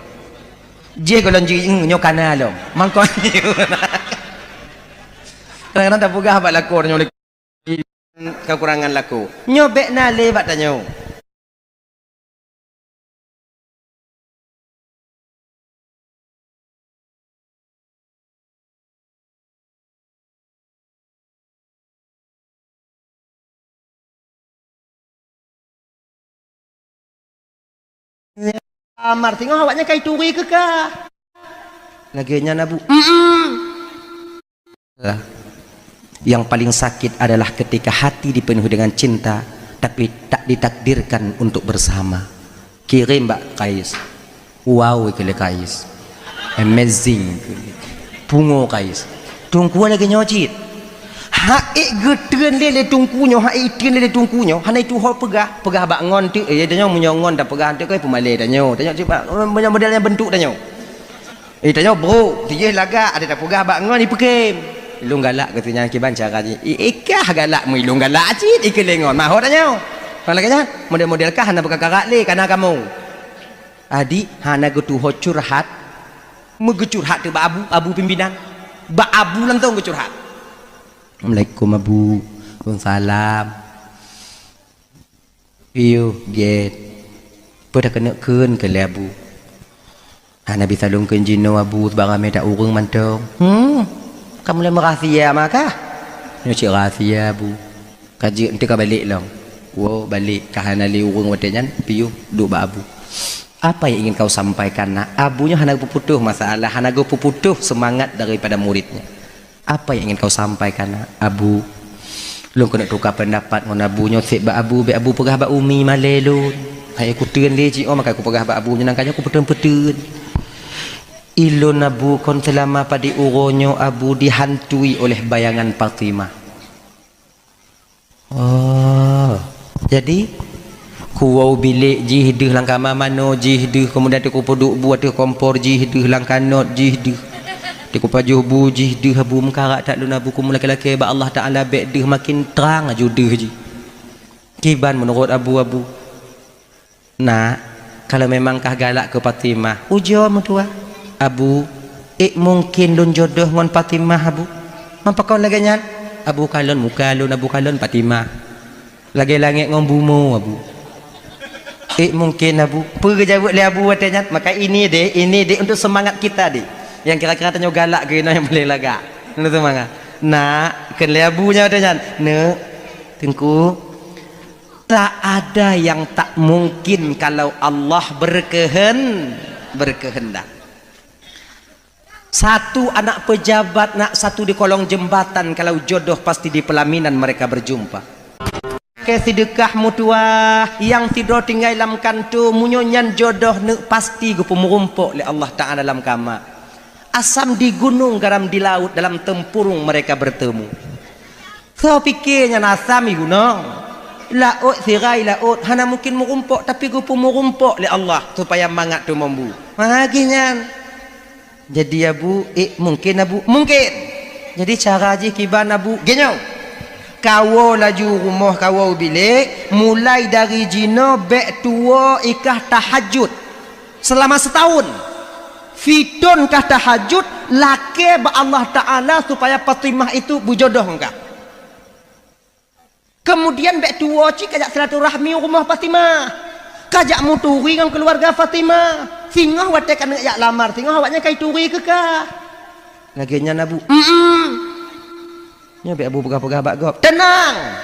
Je golon ji nyo kana lo. Mangkon ni. Kadang-kadang tak pegah bak lakor danyo leki kekurangan laku. Nyobek nale bak danyo. Amar tengok awaknya kai turi ke kah? Laginya nabu. Yang paling sakit adalah ketika hati dipenuhi dengan cinta tapi tak ditakdirkan untuk bersama. Kirim Mbak Kais. Wow kele Kais. Amazing. Pungo Kais. Tungku lagi nyocit. Haik getren lele tungkunyo, haik itren lele tungkunyo. Hanai tu ho pegah bak ngon tu. Danyo menyongon dah pegah tu kai pemalai danyo. Danyo cepat modelnya bentuk danyo. Danyo bro, dia lagak ada dah pegah bak ngon ni pekem. Ilung galak katanya kiban cara ni. Ikah galak mu ilung galak cit ikelengon. Maho danyo. Palaganya model-model kah hana bekakarak le kana kamu. Adi hana getu ho curhat. Megecurhat tu ba abu pimpinan. Ba abu lantong gecurhat. Assalamualaikum Abu. Waalaikumsalam. View get. Pada kena keun ke le Abu. Hana bisa lungkeun jino Abu sebarang medak urang mantong. Kamu le merahsia maka? Ni cik rahsia Abu. Kaji ente ka balik long. Wo balik ka hana li urang watenyan piu duk ba Abu. Apa yang ingin kau sampaikan nak? Abunya hana puputuh masalah, hana puputuh semangat daripada muridnya. Apa yang ingin kau sampaikan nak? Abu lu kena tukar pendapat dengan abunya sik ba Abu be Abu pegah ba umi malelun. Hai aku teun dia cik maka aku pegah ba Abu nangkanya aku petun-petun. Ilun Abu kon selama pada uronyo Abu dihantui oleh bayangan Fatimah. Oh, jadi kuau bilik jihduh langkama mano jihduh kemudian aku poduk buat tu kompor jihduh langkanot jihduh aku pajuh bu jihduh Abu mengkarak tak luna buku laki-laki ba Allah Taala bedeh makin terang ajuduh ji kiban menurut Abu nah kalau memang kah galak ke Fatimah ujo mentua Abu mungkin lun jodoh ngon Fatimah Abu mampa kau lagi nyan Abu kalon muka lun Abu kalon Fatimah lagi langit ngon bumu Abu mungkin Abu perjawab le Abu katanya maka ini deh untuk semangat kita deh yang kira-kira tanya galak ke yang boleh lagak itu semangat nak ke le Abu nya katanya ne tengku tak ada yang tak mungkin kalau Allah berkehendak. Satu anak pejabat nak satu di kolong jembatan kalau jodoh pasti di pelaminan mereka berjumpa. Ke sedekah mutua yang tidur tinggal dalam kantu munyonyan jodoh ne pasti gupu merumpuk oleh Allah Taala dalam kamar. Asam di gunung garam di laut dalam tempurung mereka bertemu. Kau pikirnya asam di gunung laut sirai laut hana mungkin merumpuk tapi gupu merumpuk oleh Allah supaya mangat tu mambu. Maginya. Jadi Abu mungkin Abu mungkin. Jadi cara je kiban Abu genyo. Kau laju rumah kau bilik mulai dari jino bek tua ikah tahajud selama setahun fitun kah tahajud laki ba Allah Ta'ala supaya Fatimah itu berjodoh engkau kemudian bek tua cik kajak silaturahmi rumah Fatimah kajak muturi dengan keluarga Fatimah singoh watekan ngajak lamar singoh awaknya kai turi ke kah laginya Nabu nyobe Abu pegah-pegah bak gop tenang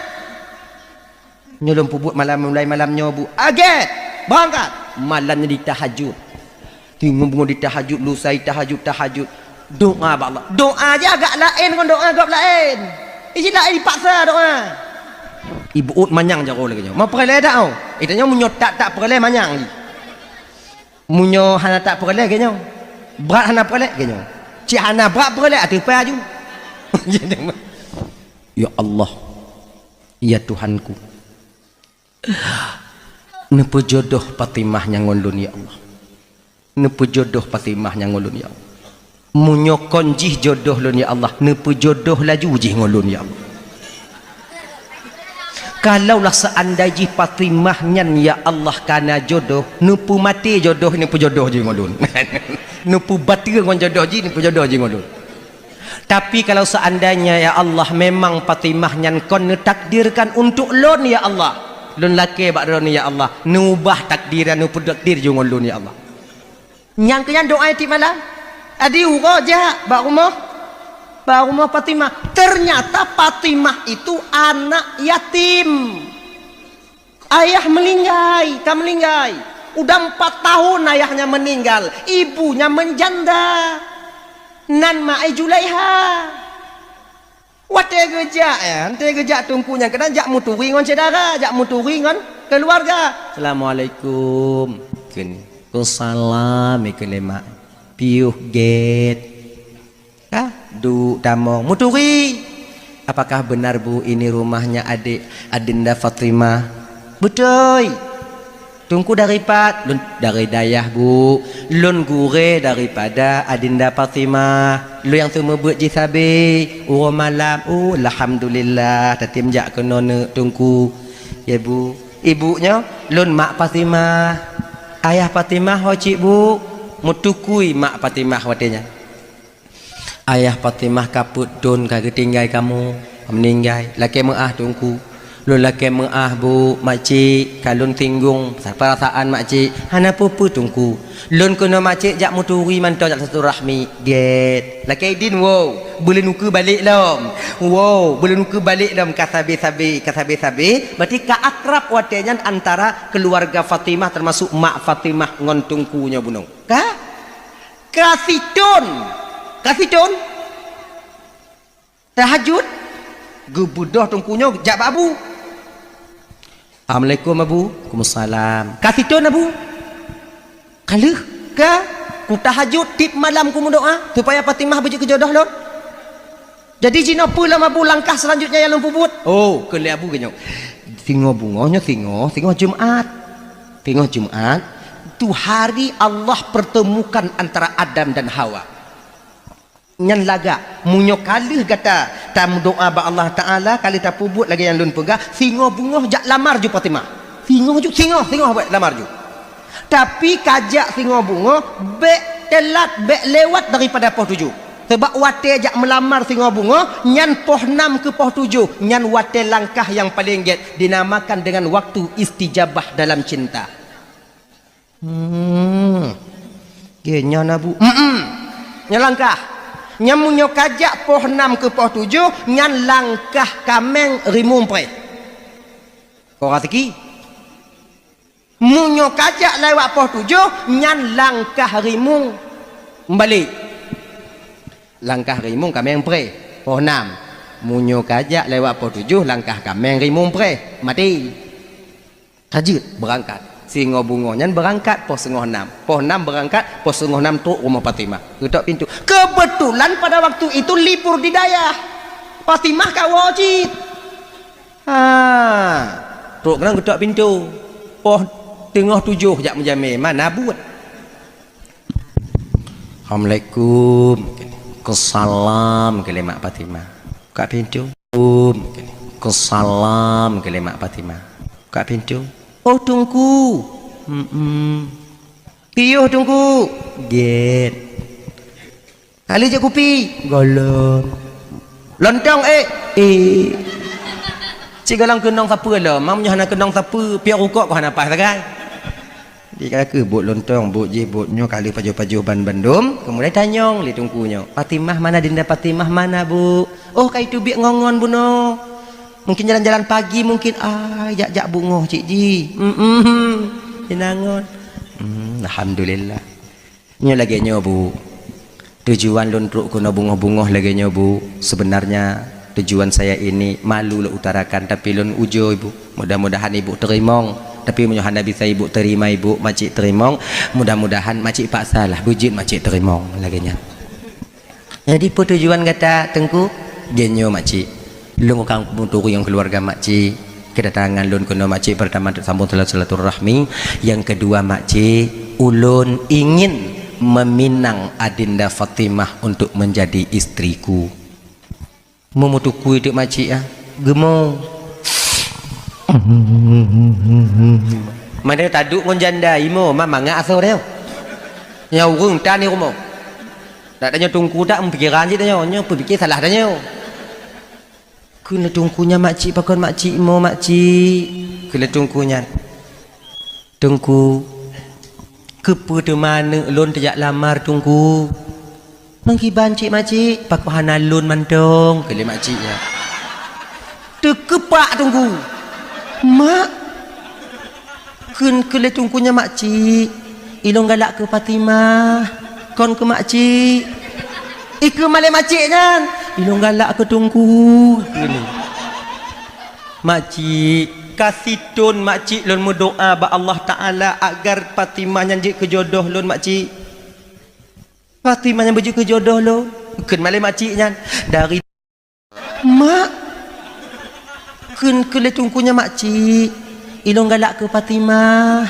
nyolong pubut malam mulai malamnya Abu aget berangkat malamnya di tahajud tengok di tahajud lusai tahajud doa ba Allah doa aja agak lain dengan doa gop lain isi lain dipaksa doa ibu ut manyang jaro lagi mau perle dak au itanya munyo tak perle manyang li munyo hana tak perle genyo berat hana perle genyo cik hana berat perle atu pa aju ya Allah ya Tuhanku nepo jodoh Fatimah yang ngolun ya Allah nepo jodoh Fatimah yang ngolun ya Allah munyokon jih jodoh lun ya Allah nepo jodoh laju jih ngolun ya Allah kalaulah seandainya Fatimah nyan ya Allah kana jodoh nepo mati jodoh nepo jodoh jih ngolun nepo batir ngon jodoh jih nepo jodoh jih ngolun. Tapi kalau seandainya ya Allah memang Fatimah nyan kon takdirkan untuk lon ya Allah lon laki bak lon ya Allah nubah takdiran nupu takdir jungon lon ya Allah nyang kenyan doa ti malam adi uroja bak rumah Fatimah ternyata Fatimah itu anak yatim ayah melinggai udah 4 tahun ayahnya meninggal ibunya menjanda nan ma'ai Julaiha wate gejak tungkunya kena jak muturi ngon saudara jak muturi ngon keluarga assalamualaikum salam ikelema piuh get du damong muturi apakah benar Bu ini rumahnya adik Adinda Fatimah? Betul. Tungku dari dayah Bu. Lun gure daripada Adinda Fatimah. Lu yang tu membuat jisabe. Malam. Alhamdulillah. Tatim jak kena tungku. Ya Bu. Ibunya lun mak Fatimah. Ayah Fatimah wajib Bu. Mutukui mak Fatimah watenya. Ayah Fatimah kaput don kagak tinggal kamu meninggal. Laki meah tungku. Lu laki meah Bu makcik kalun tinggung perasaan makcik. Hana pupu tungku. Lun kena makcik jak muturi mantau jak satu rahmi. Get. Laki din wow. Boleh nuku balik lom. Wow, boleh nuku balik lom kasabe-sabe. Berarti ka akrab watenya antara keluarga Fatimah termasuk mak Fatimah ngon tungkunya bunung. Kasitun tahajud gebudoh tungkunya jak Abu. Assalamualaikum Abu. Waalaikumsalam. Kasitun Abu. Kalih ka ku tahajud tip malam ku doa supaya Fatimah berjaya kejodoh lon. Jadi jina pula Abu langkah selanjutnya yang lempubut. Kele Abu kenyo. Singo bungonya singo Jumat. Singo Jumat itu hari Allah pertemukan antara Adam dan Hawa. Nyan laga munyo kalih kata tam doa ba Allah Taala kali tak pubut lagi yang lun pegah singo bungoh jak lamar ju Fatimah. Singo buat lamar ju. Tapi kajak singo bungoh telat lewat daripada poh 7. Sebab wate jak melamar singo bungoh nyan poh 6 ke poh 7 nyan wate langkah yang paling get dinamakan dengan waktu istijabah dalam cinta. Nyan Abu. Nyan langkah. Nyamunyo kajak poh 6 ke poh 7 nyan langkah kameng rimum pre. Kau kata ki? Munyo kajak lewat poh 7 nyan langkah rimung balik. Langkah rimung kameng pre poh 6. Munyo kajak lewat poh 7 langkah kameng rimung pre mati. Tajud berangkat. Singo bungo nyan berangkat poh 5:30. Poh 6 berangkat poh 5:30 tu rumah Fatimah. Ketok pintu. Kebetulan pada waktu itu libur di Dayah. Fatimah kau wajib. Tok kena ketok pintu. Poh 6:30 jak menjamil. Mana buat? Assalamualaikum. Kesalam ke mak Fatimah. Buka pintu. Kesalam ke mak Fatimah. Buka pintu. Tunggu. Piyuh tunggu. Get. Kali je kopi. Golong. Lontong Cik galang kenong siapa lah. Mamnya hana kenong siapa. Piak rukuk kau hana pas sagai. Dia kata buat lontong, buat je, buatnya kali paju-paju bandum. Kemudian tanyong li tungkunya. Fatimah mana Dinda Fatimah mana Bu? Kai tu biak ngongon Bu no. Mungkin jalan-jalan pagi mungkin jak bungoh cik ji. Jenangon. Alhamdulillah. Nyo lagi nyo Bu. Tujuan luntruk kuno bungoh-bungoh lagi nyo Bu. Sebenarnya tujuan saya ini malu lah utarakan tapi lun ujo Ibu. Mudah-mudahan Ibu terimong. Tapi mudah bisa Ibu terima Ibu, makcik terimong. Mudah-mudahan makcik paksa lah bujit makcik terimong lagi nya. Jadi tujuan kata tengku genyo makcik. Lung kang muturi yang keluarga makcik kedatangan lun kuno makcik pertama sambung silaturahmi, yang kedua makcik ulun ingin meminang Adinda Fatimah untuk menjadi istriku. Memutuku itu makcik gemo mana taduk ngon janda imo mama ngak asal dia nyau rung tan ni rumah tak tanya tungku tak mempikiran je tanya nyo berfikir salah tanya kena tungkunya makcik pakon makcik mo makcik kena tungkunya tungku kepa tu mana lon tejak lamar tungku mengkiban cik makcik pakon hana lon mantong kena makciknya tekepak tungku mak kena tungkunya makcik ilong galak ke Fatimah kon ke makcik ke malai makciknya ilong galak ke tungku ini makcik kasih tun makcik lon berdoa ba Allah Taala agar Fatimah nyanjik ke jodoh lon makcik Fatimah yang berjik ke jodoh lon ken malai makciknya dari mak Kun le tungkunya makcik. Ilong galak ke Fatimah.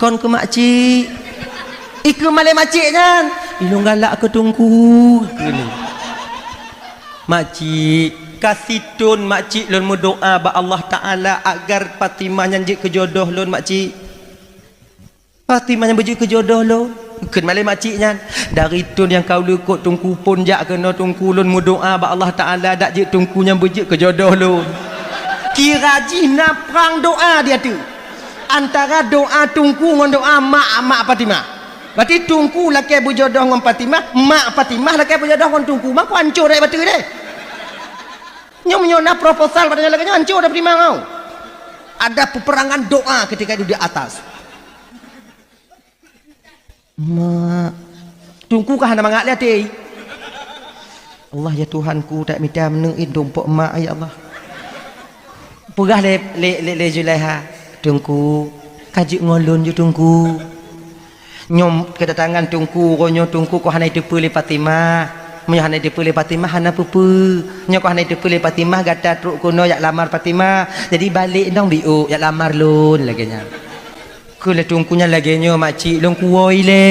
Kon ke makcik. Iku malai makcik kan. Ilong galak ke tungku. Makcik kasih tun makcik lon berdoa ba Allah Taala agar Fatimah nyanjik ke jodoh lon makcik. Fatimah yang berjuk ke jodoh lon. Ken malai makcik nyan. Dari tun yang kau lekut tungku pun jak kena tungku lon berdoa ba Allah Taala dak jik tungku yang berjuk ke jodoh lon. Kira jina perang doa dia tu. Antara doa tungku dengan doa mak Fatimah. Berarti tungku laki berjodoh dengan Fatimah, mak Fatimah laki berjodoh dengan tungku. Mak kau hancur dari batu dia. Nyom proposal pada lagi hancur dari Fatimah kau. Ada peperangan doa ketika itu di atas. Mak tungku kah nak mangak lihat dia. Allah ya Tuhanku tak minta menuin dompok mak ya Allah. Pegah le Zulaiha tungku kaji ngolon je tungku nyom kedatangan tungku ronyo tungku ko hanai depe le Fatimah menyo hanai depe le Fatimah hana pupu nyo ko hanai depe le Fatimah gata truk kono yak lamar Fatimah jadi balik ndong biu yak lamar lun lagenya ku le tungkunya lagenyo makcik long kuoi le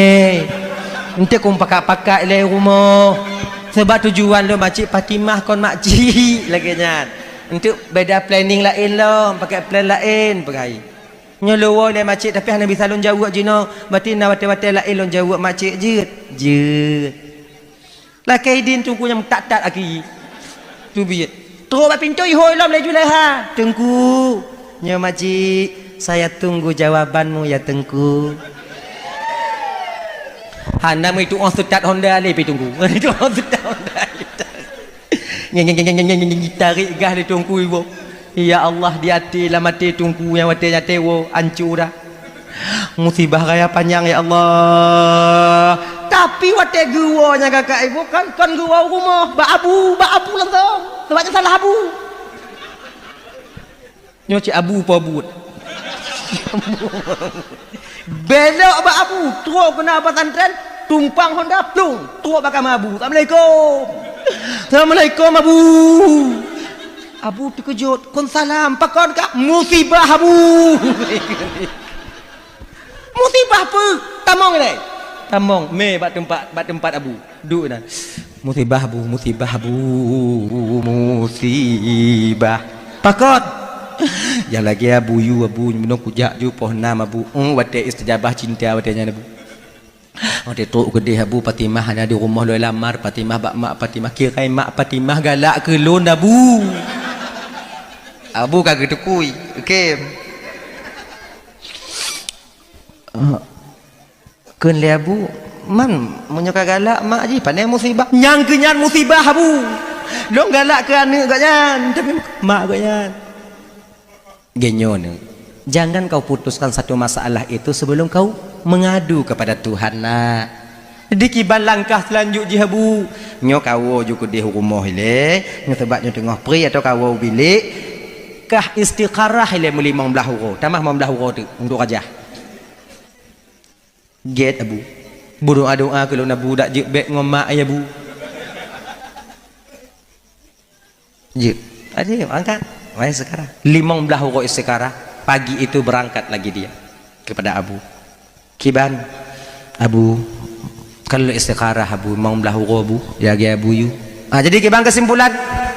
ente kum pakak-pakak le rumah sebab tujuan lo makcik Fatimah kon makcik lagenya untuk beda planning lain lah pakai plan lain pegai nyolowo le makcik tapi hanya bisa lon jawab jino berarti na wate-wate lain lon jawab makcik jeut lah kaidin tungku yang tak lagi tu biat terus pintu ihoi lom le Zulaiha tunggu nyo makcik saya tunggu jawabanmu ya tengku hana itu on sutat Honda le pi tunggu itu on sutat Honda tarik gah di tungku ibu. Ya Allah di hati lah mati tungku yang mati nyatewo hancur dah. Musibah raya panjang ya Allah. Tapi wate gua nya kakak ibu kan gua rumah ba abu langsung. Sebabnya salah abu. Nyoci abu apa abut. Belok ba abu, terus kena pesantren, tumpang Honda plung, terus bakal abu. Assalamualaikum. Assalamualaikum Abu. Abu terkejut. Kon salam pakon kak musibah Abu. Musibah apa? Tamong ni. Tamong me bat tempat Abu. Duk dah. Musibah Abu, musibah Abu, musibah. Pakon. Yang lagi Abu yu Abu menung kujak ju pohon nama Abu. Wate istijabah cinta watenya Abu. Ada tok gede Abu Fatimah hanya di rumah lo lamar Fatimah bak mak Fatimah kira mak Fatimah galak ke lon Abu. Abu kagak tekui. Okey. Keun le Abu man menyoka galak mak ji pandai musibah. Nyang kenyan musibah Abu. Lo galak ke anak gak nyan tapi mak gak nyan. Genyo ni. Jangan kau putuskan satu masalah itu sebelum kau mengadu kepada Tuhan nak. Di kiban langkah selanjutnya Abu. Nyo kawo juga di rumah ile, nyo sebabnya tengah pri atau kawo bilik. Kah istiqarah ile muli mang belah huro. Tamah mang belah huro tu untuk aja. Get Abu. Berdoa-doa kalau Abu dak je bek ngomak ya Abu. Je. Ada angkat. Wahai sekarang. 15 huro istiqarah. Pagi itu berangkat lagi dia kepada Abu. Kiban Abu kalau istikharah Abu mau melahuru Abu jaga Abu yu. Jadi kiban kesimpulan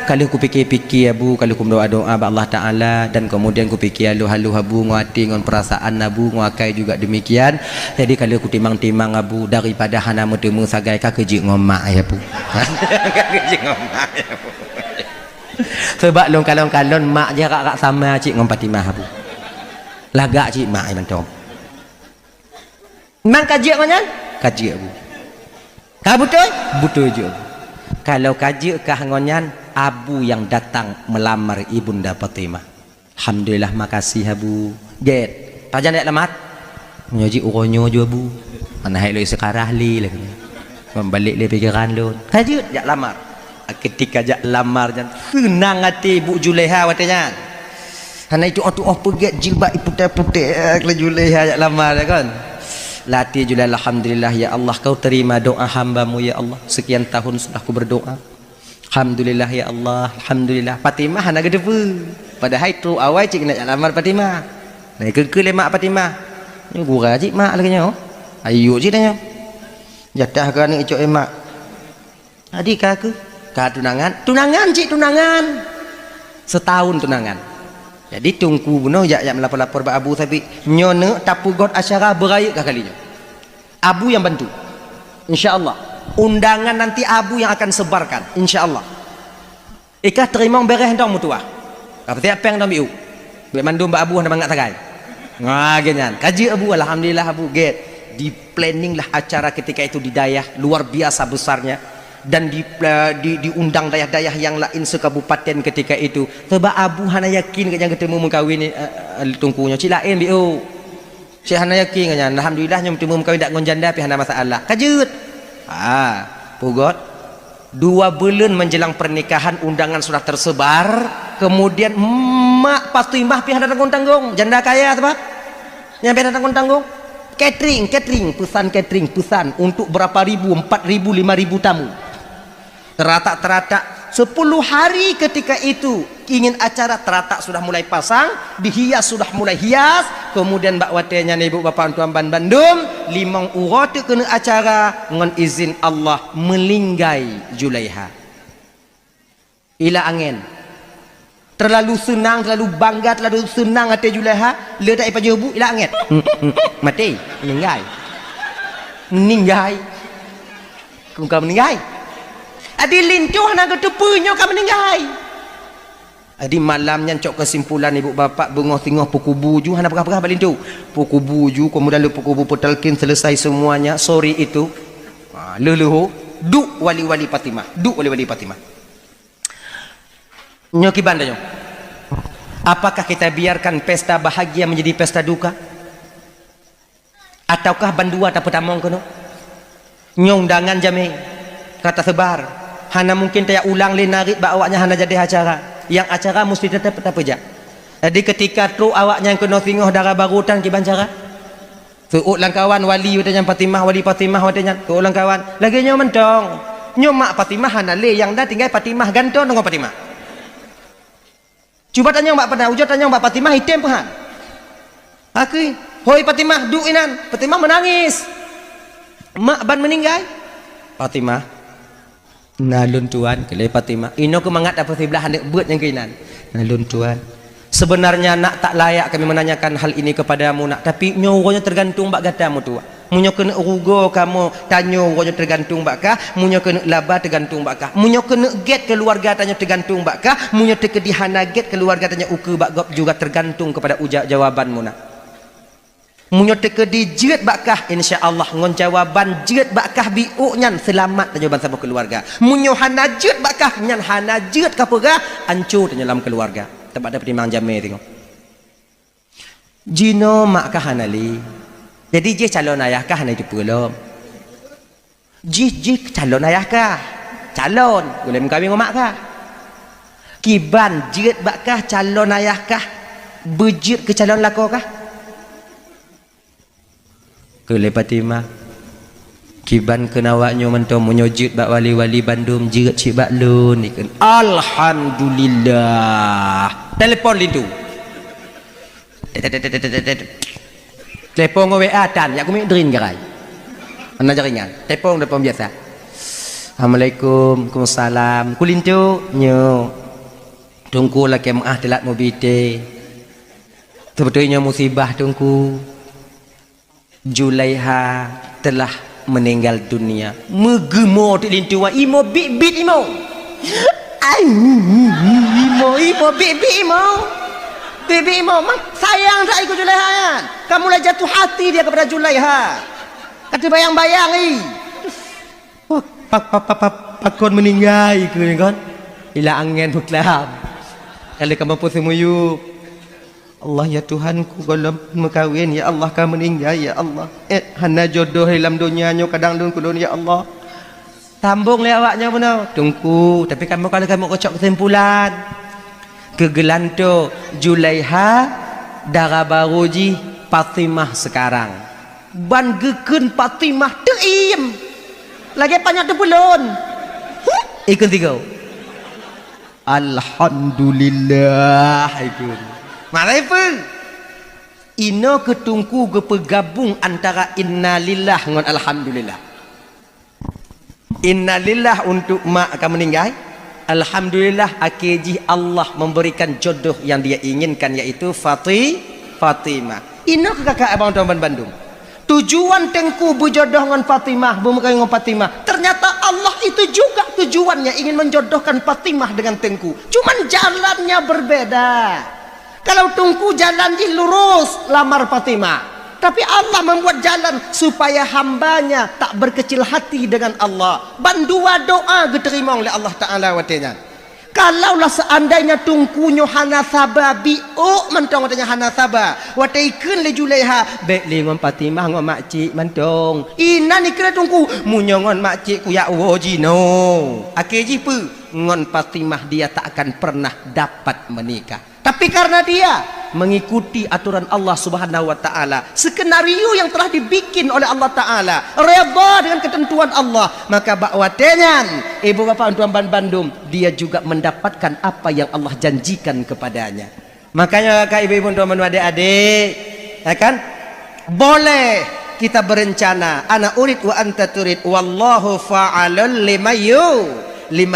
kalau ku fikir-fikir Abu kalau ku doa-doa ba Allah Taala dan kemudian ku fikir halu Abu nguati ngon perasaan Abu nguakai juga demikian. Jadi kalau ku timang-timang Abu daripada hana metemu sagai ka keji ngomak ya Abu. Keji ngomak ya Abu. Sebab long kalon-kalon mak jarak sama cik ngom Fatimah Abu. Lagak cik mak ai mantong. Memang kaji mana? Kaji Abu. Kau betul? Betul je. Kalau kaji kah ngonyan Abu yang datang melamar ibunda Fatimah. Alhamdulillah makasih Abu. Get. Pajan nak lamar? Nyoji uronyo je Abu. Mana hai lo sekarang li lagi. Membalik le pikiran lo. Kaji jak lamar. Ketika jak lamar jan senang hati Bu Zulaiha watanya. Karena itu pegat jilbab putih-putih ke Zulaiha jak lamar kan. Latih juga alhamdulillah ya Allah kau terima doa hamba-Mu ya Allah. Sekian tahun sudah aku berdoa. Alhamdulillah ya Allah, alhamdulillah. Fatimah anak gede pun. Padahal tu awal cik nak lamar Fatimah. Nah ke lemak Fatimah. Ni gura cik mak lagi nyo. Ayo cik tanya. Jatah kan ni icok emak. Adik kah ke? Kah tunangan? Tunangan cik tunangan. Setahun tunangan. Jadi tungku bunuh jak melapor-lapor ba abu tapi nyone tapu god asyara beraya kah kalinya. Abu yang bantu. Insya-Allah. Undangan nanti abu yang akan sebarkan insya-Allah. Ikah terima beres dong mutua. Apa tiap peng dong biu. Bek mandum ba abu nak mangak tagai. Ngah genyan. Kaji abu alhamdulillah abu get. Di planning lah acara ketika itu di dayah luar biasa besarnya. Dan diundang dayah-dayah yang lain sekabupaten ketika itu. Sebab abu hana yakin yang ketemu mengkawin tungkunya cik lain biu. Cik hana yakin kan alhamdulillah nyom temu mengkawin dak ngon janda pi hana masalah. Kajut. Pugot 2 bulan menjelang pernikahan undangan sudah tersebar. Kemudian mak Fatimah pi hana tanggung-tanggung. Janda kaya apa? Nyampe tanggung-tanggung. Catering pesan untuk berapa ribu 4.000 5.000 tamu. Teratak 10 hari ketika itu ingin acara teratak sudah mulai pasang, dihias sudah mulai hias, kemudian bak watenya ibu bapa tuan Bandung 5 urut kena acara dengan izin Allah melinggai Julaiha. Ila angin. Terlalu senang, terlalu bangga, terlalu senang hati Julaiha, letak ipa jebu ila angin. Mati, meninggai. Kau meninggai. Adi lincuh nak ketupunya kau meninggai. Adi malamnya cok kesimpulan ibu bapa bengok tengok pukul buju hana perkah balik tu. Pukul buju kemudian pukul petalkin selesai semuanya sore itu. Leluhu duk wali-wali Fatimah. Nyoki bandanyo. Apakah kita biarkan pesta bahagia menjadi pesta duka? Ataukah bandua tak petamong kono? Nyondangan jame kata sebar. Hana mungkin taya ulang le narik ba awaknya hana jadi acara. Yang acara mesti tetap je. Jadi ketika tu awaknya yang kena singoh darah barutan kiban cara. Suut lang kawan wali utanya Fatimah wali Fatimah watanya. Suut lang kawan. Lagi nyo mentong. Nyo mak Fatimah hana le yang dah tinggal Fatimah ganton dengan Fatimah. Cuba tanya mbak pernah ujung tanya mbak Fatimah hitam pahan. Aku, hoi Fatimah duk inan. Fatimah menangis. Mak ban meninggal. Fatimah nalun tuan kelai Fatimah ino kemangat apa sebelah hendak buat yang keinan nalun tuan sebenarnya nak tak layak kami menanyakan hal ini kepadamu nak tapi nyoranya tergantung bak gatamu tu munyo kena urugo kamu tanyo nyoranya tergantung bakah munyo kena laba tergantung bakah munyo kena get keluarga tanya tergantung bakah munyo tekedihana get keluarga tanya uke bak gop juga tergantung kepada ujak jawabanmu nak munyo tekedi jeut bakah insyaallah ngon jawaban jeut bakah biuk nyan selamat jawaban sama keluarga munyo hana jeut bakah nyan hana jeut ka pegah ancur dalam keluarga tempat ada pertimbang jame tengok jino mak kah hanali jadi je calon ayah kah hana itu belum je calon ayah kah calon boleh mengkawin dengan mak kah kiban jeut bakah calon ayah kah bejut ke calon lako kah kelai Fatimah kiban kenawaknya mentong menyojud bak wali-wali Bandung jeut cik bak lun ikan alhamdulillah telefon lindu telepon ngo WA tan ya aku mikdrin garai mana jaringan telepon depan biasa assalamualaikum waalaikumsalam kulintu nyo tungku lah kemah telat mobite sebetulnya musibah tungku Julaiha telah meninggal dunia. Megemo tu lintu wa imo bit imo. Imo bit imo. Bibi imo sayang tak ikut Julaiha kan. Kamu lah jatuh hati dia kepada Julaiha. Kata bayang-bayang ni. Pakon meninggal ke kan. Ila angin buklam. Kalau kamu pun semuyu Allah ya Tuhanku kalau mekawin ya Allah kamu meninggal ya Allah hana jodoh dalam dunianya kadang dun kudun ya Allah tambung le awaknya benar tunggu tapi kamu kalau kamu kocok kesimpulan kegelanto Julaiha darah baruji Fatimah sekarang ban geken Fatimah teim lagi banyak tepulun ikut tiga Alhamdulillah itu. Mana apa? Ino ketungku bergabung antara innalillah dengan alhamdulillah. Innalillah untuk mak akan meninggal. Alhamdulillah akhirnya Allah memberikan jodoh yang dia inginkan, yaitu Fatimah. Ino kakak abang tuan Bandung. Tujuan tengku berjodoh dengan Fatimah, bermukai dengan Fatimah. Ternyata Allah itu juga tujuannya ingin menjodohkan Fatimah dengan tengku. Cuman jalannya berbeda. Kalau tengku jalan di lurus lamar Fatimah, tapi Allah membuat jalan supaya hambanya tak berkecil hati dengan Allah. Bandua doa diterima oleh Allah Ta'ala watenya. Kalaulah seandainya tungkunyo hana sabah biuk mentong watenya hana sabah wataikan le Julaiha baik lingon Fatimah ngon makcik mentong ina ni kira tungku munyongon makcik ku ya wojino akhirnya pu ngon Fatimah dia tak akan pernah dapat menikah. Tapi karena dia mengikuti aturan Allah Subhanahu wa taala, skenario yang telah dibikin oleh Allah Taala, redha dengan ketentuan Allah, maka bakwatenyan ibu bapa tuan Bandung dia juga mendapatkan apa yang Allah janjikan kepadanya. Makanya kakak ibu tuan adik-adik, ya kan? Boleh kita berencana, ana urid wa anta turid, wallahu fa'alul lima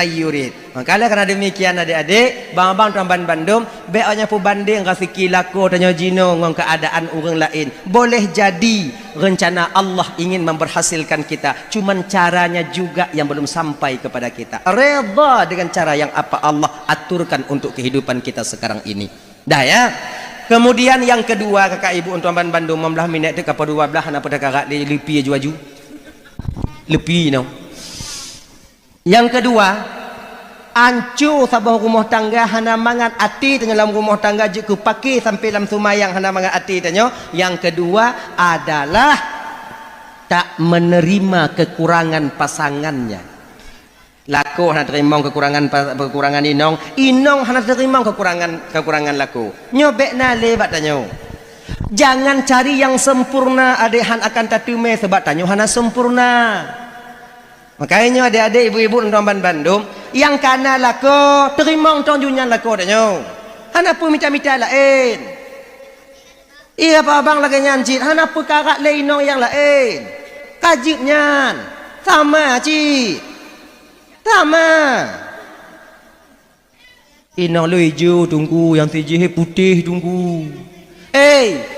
yurid. Makanya karena demikian adik-adik, bang-bang tuan Bandung, beoknya pu banding rezeki lako tanya jino dengan keadaan orang lain. Boleh jadi rencana Allah ingin memberhasilkan kita, cuman caranya juga yang belum sampai kepada kita. Redha dengan cara yang apa Allah aturkan untuk kehidupan kita sekarang ini. Dah ya. Kemudian yang kedua kakak ibu tuan Bandung membelah minat tu kapal 12 nak pada kakak lepiaju. Lepi no. Yang kedua, ancur sabah rumah tangga hana mangat ati dalam rumah tangga je ku pakai sampai dalam sumayang hana mangat ati tanya. Yang kedua adalah tak menerima kekurangan pasangannya. Lako hana terima kekurangan inong hana terima kekurangan lako. Nyobek na lebat tanya. Jangan cari yang sempurna, adik han akan tatume sebab tanya hana sempurna. Makanya adik-adik ibu-ibu tuan Bandung yang kana lako terima tonjunya lako tanya. Hana pun minta-minta lain. Iya apa abang lagi nyancit, hana pun karak lain yang lain. Kajibnya sama cik. Sama. Inong lu hijau tunggu, yang tijih putih tunggu.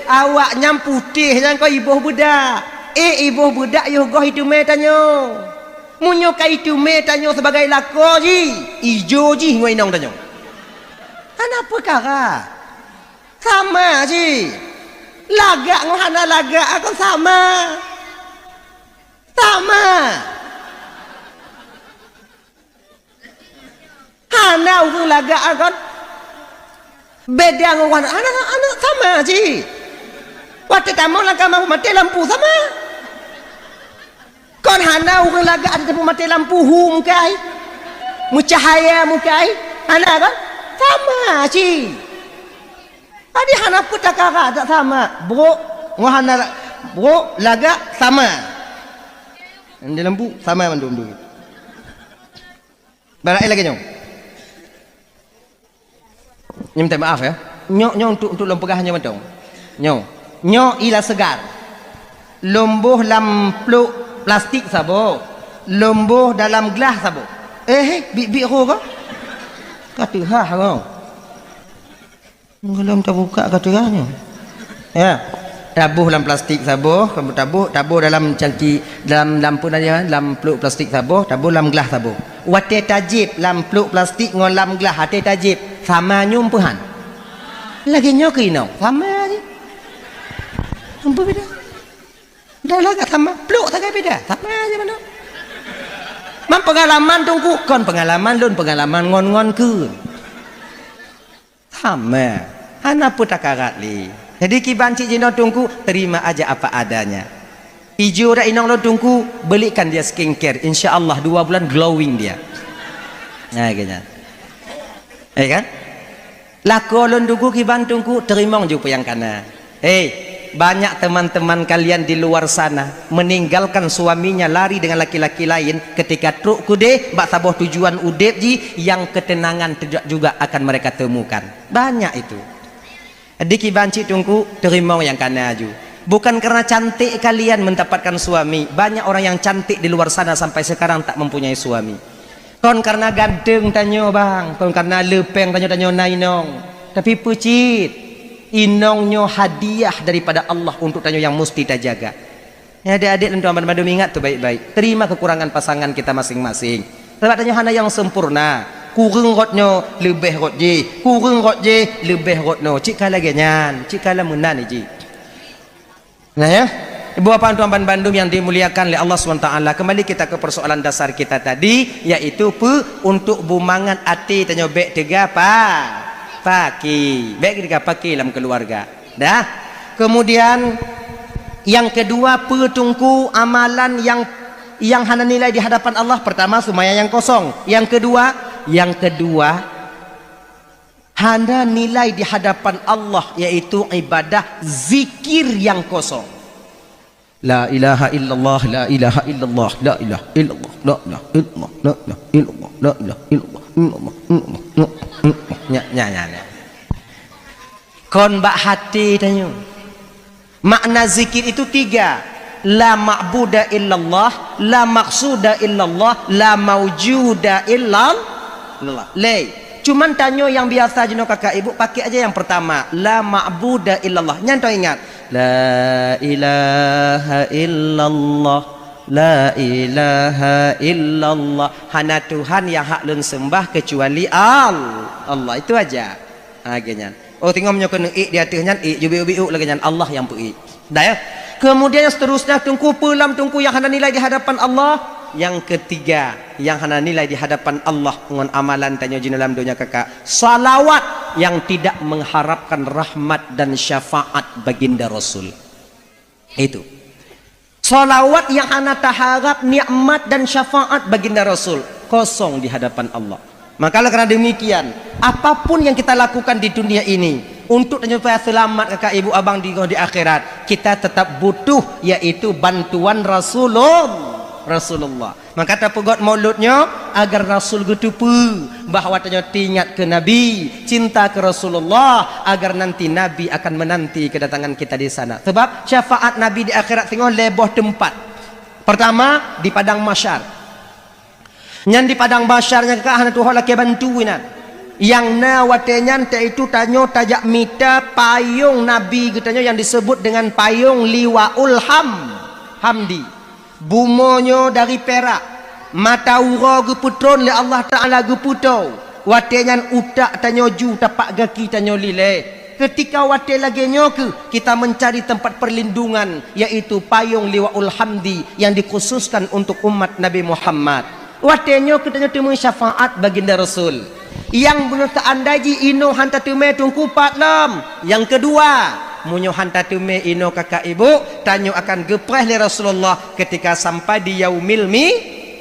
Awak nyam putih yang kau ibu budak. Ibu budak yo goh itu me tanya. Munyo ka itu me tanya sebagai lako ji. Ijo ji ngoi nong tanya. Kenapa kara? Sama ji. Lagak ngohana lagak akan sama. Sama. Hana urung lagak akan beda ngohana. Anak sama ji. Waktu tamu langkah mau mati lampu sama. Kon hana urang laga ada tempat mati lampu mukai. Mucahaya mukai. Hana kan? Sama ci. Adi hana puta kara tak sama. Bro, ngahana bro laga sama. Di lampu sama mandum. Balai lagi nyong. Minta maaf ya. Nyong untuk lampu gahnya mandong. Nyong ila segar. Lomboh lampu plastik sabo, lomboh dalam gelas sabo. Bi ro ka? Kata ha kau. Ngelam tak buka kata hanya. Ya. Tabuh dalam plastik sabo, kamu tabuh dalam cangki dalam lampu nanya, dalam peluk plastik sabo, tabuh dalam gelas sabo. Wate tajib dalam peluk plastik ngon dalam gelas hati tajib sama nyumpuhan. Lagi nyoki no. Sama je. Apa beda? Dah lah sama, peluk tak beda. Sama aja mana. Man pengalaman tunggu kon pengalaman lun pengalaman ngon ke. Sama. Hana putak karat li. Jadi kiban cik jino tunggu terima aja apa adanya. Ijo dah inong lo tunggu belikan dia skincare. Insya-Allah 2 bulan glowing dia. Nah kayaknya. Kan? Lako lun tunggu kiban tunggu terima juga yang kana. banyak teman-teman kalian di luar sana meninggalkan suaminya lari dengan laki-laki lain ketika truk kude bak sabuh tujuan udep ji yang ketenangan juga akan mereka temukan. Banyak itu. Diki banci tungku terima yang kana aju. Bukan karena cantik kalian mendapatkan suami. Banyak orang yang cantik di luar sana sampai sekarang tak mempunyai suami. Kon karena gandeng tanyo bang, kon karena lepeng tanyo nainong. Tapi pucit inongnya hadiah daripada Allah untuk tanyo yang mesti kita jaga. Ya adik-adik dan tuan-tuan madu ingat tu baik-baik. Terima kekurangan pasangan kita masing-masing. Sebab tanyo hana yang sempurna. Kurang rotnya lebih rot je. Kurang rot je lebih rotno. Cik kala genyan, cik kala menan je. Nah ya. Ibu bapak tuan-tuan Bandung yang dimuliakan oleh Allah SWT, kembali kita ke persoalan dasar kita tadi, yaitu untuk bumangan ati tanyo bek tega paki baik kita pakai dalam keluarga dah. Kemudian yang kedua petungku amalan yang hana nilai di hadapan Allah. Pertama sumaya yang kosong, yang kedua hana nilai di hadapan Allah yaitu ibadah zikir yang kosong. La ilaha illallah, la ilaha illallah, la ilaha illallah, la ilaha illallah, la ilaha illallah, la ilaha illallah. Nya. Kon bak hati tanyo. Makna zikir itu 3. La ma'buda illallah, la maqsuda illallah, la maujuda illallah. Cuman tanyo yang biasa jeno kakak ibu pakai aja yang pertama, la ma'buda illallah. Nyanto ingat, la ilaha illallah, la ilaha illallah. Hana Tuhan yang hak lun sembah kecuali Allah. Itu aja. Genyan. Oh tengok menyokong ik di atasnya ik jubi-ubi lagi nyan Allah yang pui. Dah ya. Kemudian yang seterusnya tungku pelam tungku yang hana nilai di hadapan Allah. Yang ketiga yang hana nilai di hadapan Allah ngon amalan tanyo jin dalam dunia kakak. Salawat yang tidak mengharapkan rahmat dan syafaat baginda Rasul. Itu. Salawat yang hana taharap nikmat dan syafaat baginda Rasul kosong di hadapan Allah. Maka karena demikian, apapun yang kita lakukan di dunia ini untuk supaya selamat kakak ibu abang di akhirat, kita tetap butuh yaitu bantuan Rasulullah. Maka kata pegot mauludnya agar Rasul gutupu bahawa tanya ingat ke Nabi, cinta ke Rasulullah agar nanti Nabi akan menanti kedatangan kita di sana. Sebab syafaat Nabi di akhirat tengok leboh tempat. Pertama di padang mahsyar. Nyan di padang basyarnya kakak hana Tuhan laki bantuinan yang nawatenya itu tanyo tajak mita payung Nabi katanya yang disebut dengan payung liwaul hamdi. Bumonyo dari perak, mata ura geputron le Allah Taala geputo. Watenyan utak tanyo ju tapak gaki tanyo lile. Ketika wate lagi nyoke kita mencari tempat perlindungan yaitu payung liwaul hamdi yang dikhususkan untuk umat Nabi Muhammad. Watenyo kita temu syafaat baginda Rasul. Yang belum seandainya ino hanta tume tungku patlam. Yang kedua, munyo hanta tume ino kakak ibu tanyo akan gepreh le Rasulullah ketika sampai di yaumil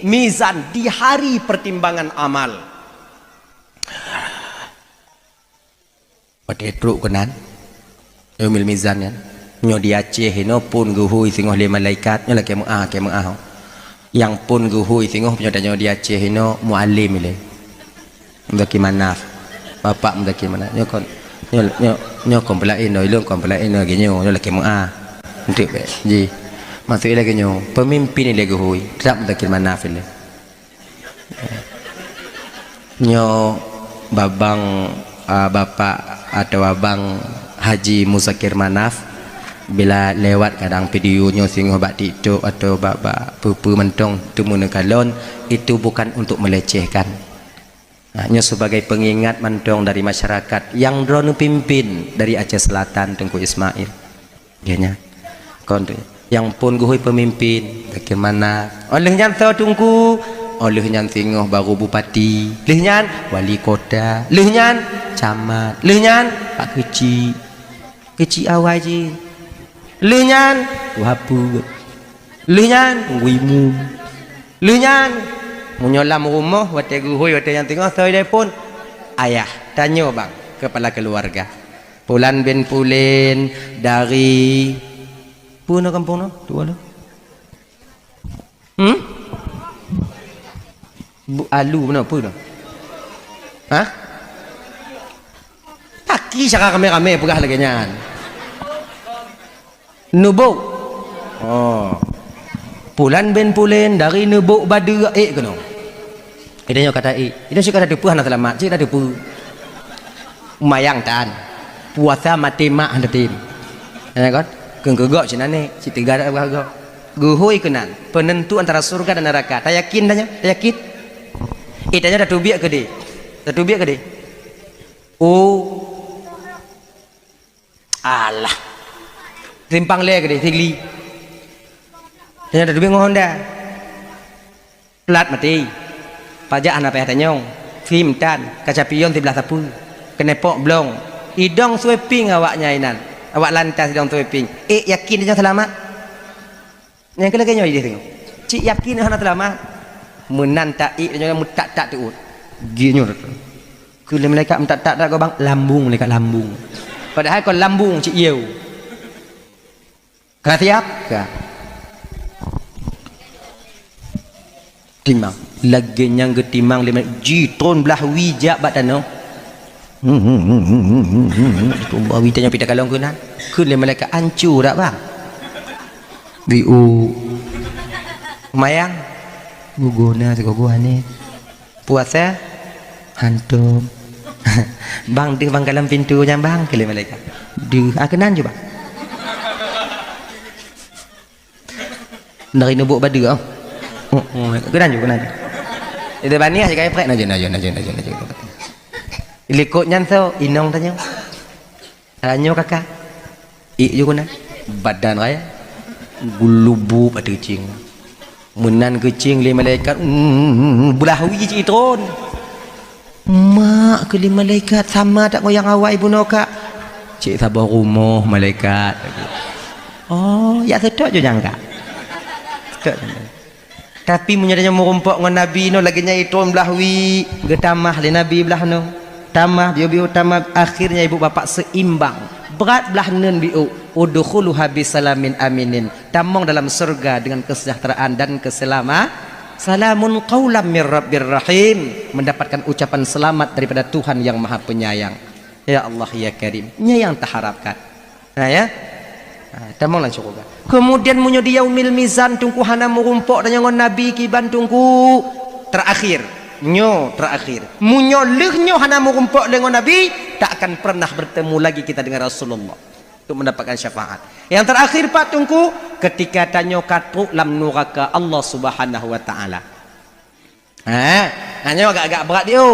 mizan, di hari pertimbangan amal. Pada truk kenan yaumil mizan ya. Nyo di Aceh ino pun guhui singoh le malaikat nyo laki mengah. Yang pun guhui singoh punya tanyo di Aceh ino muallim le. Mendaki manaf bapak mendaki mana nyokon nyokon pelain no ilung kon pelain no genyo laki mua untuk ji masuk lagi genyo pemimpin lagi hui tak mendaki manaf le nyo babang bapak atau abang Haji Musakir Manaf bila lewat kadang video nyo singoh bak TikTok atau bak pupu mentong temu nekalon itu bukan untuk melecehkan. Hanya sebagai pengingat mantong dari masyarakat yang drone pimpin dari Aceh Selatan Tengku Ismail. Dianya. Yang pun guhui pemimpin bagaimana? Olehnya tahu tungku, olehnya singoh baru bupati, olehnya wali kota, olehnya camat, olehnya pak kecil awal je, olehnya wapu, olehnya wimu, olehnya menyolam rumah wate guhui wate yang tengok saya pun ayah tanya bang kepala keluarga Pulan bin Pulin dari puna kampung no dua lo. Alu mana apa tu? Ha? Taki cakap kami-kami pegah lagi nyan. Nubuk. Oh. Pulan bin Pulin dari Nubuk Badu kena. Dia kata dia suka ada puan selamat, cik ada pu. Mayang tan. Puasa mati mak handa tim. Ya kan? Kengegok cina ni, cik tiga ada beragak. Guhui kenan, penentu antara surga dan neraka. Tak yakin tanya? Tak yakin? Tanya dah tubiak ke dia? Dah tubiak ke dia? Oh. Alah. Timpang le ke dia, tigli. Tanya dah tubiak ngohon dah. Plat mati. Pajak anak payah tanyong. Film tan, kaca pion di belah sapu. Kenepok blong. Idong sweeping awaknya inan. Awak lantas idong sweeping. Yakin dia selamat? Yang kena kena dia tengok. Cik yakin dia selamat? Menan tak dia tak tu. Gini Kule malaikat tak kau bang lambung malaikat lambung. Padahal kau lambung cik yeu. Kau siap? Kau. Timang. Lagi yang ketimang lima jiton belah wijak bat tanah. Itu bawi tanya pita kalong kena. Kule malaikat hancur tak bang? Biu. Mayang. Guguna seguguan ni. Puasa hantum. Bang dia bang dalam pintunya bang kele malaikat. Dia kenan je bang. Dari Nubuk Badu oh. Kenan je kenan. Itu bani aja kayak prek naja. Likutnya so inong tanya. Anyo kakak. Juga na. Badan raya. Gulubu pada kucing. Menan kucing le malaikat belah wi cik tron. Mak ke le malaikat sama tak goyang awak ibu noka. Cik sabar rumah malaikat. Oh, ya sedok je jangka. Sedok. Tapi munyadanya merumpok dengan nabi no lagi nyai tron belah wi, getamah le nabi belah no. Tamah bio tamah akhirnya ibu bapak seimbang. Berat belah nun biu udkhuluha bisalamin aminin. Tamong dalam surga dengan kesejahteraan dan keselamatan. Salamun qaulam mir rabbir rahim, mendapatkan ucapan selamat daripada Tuhan yang Maha Penyayang. Ya Allah ya Karim, nya yang tak harapkan. Nah ya. Tamonglah surga. Kemudian munyo di yaumil mizan tungku hana merumpok dan ngon nabi kiban tungku terakhir. Nyo terakhir munyo nyo hana merumpok dengan nabi tak akan pernah bertemu lagi kita dengan Rasulullah untuk mendapatkan syafaat. Yang terakhir pak tungku ketika tanyo katu lam nuraka Allah Subhanahu wa taala. Hanya agak-agak berat dia.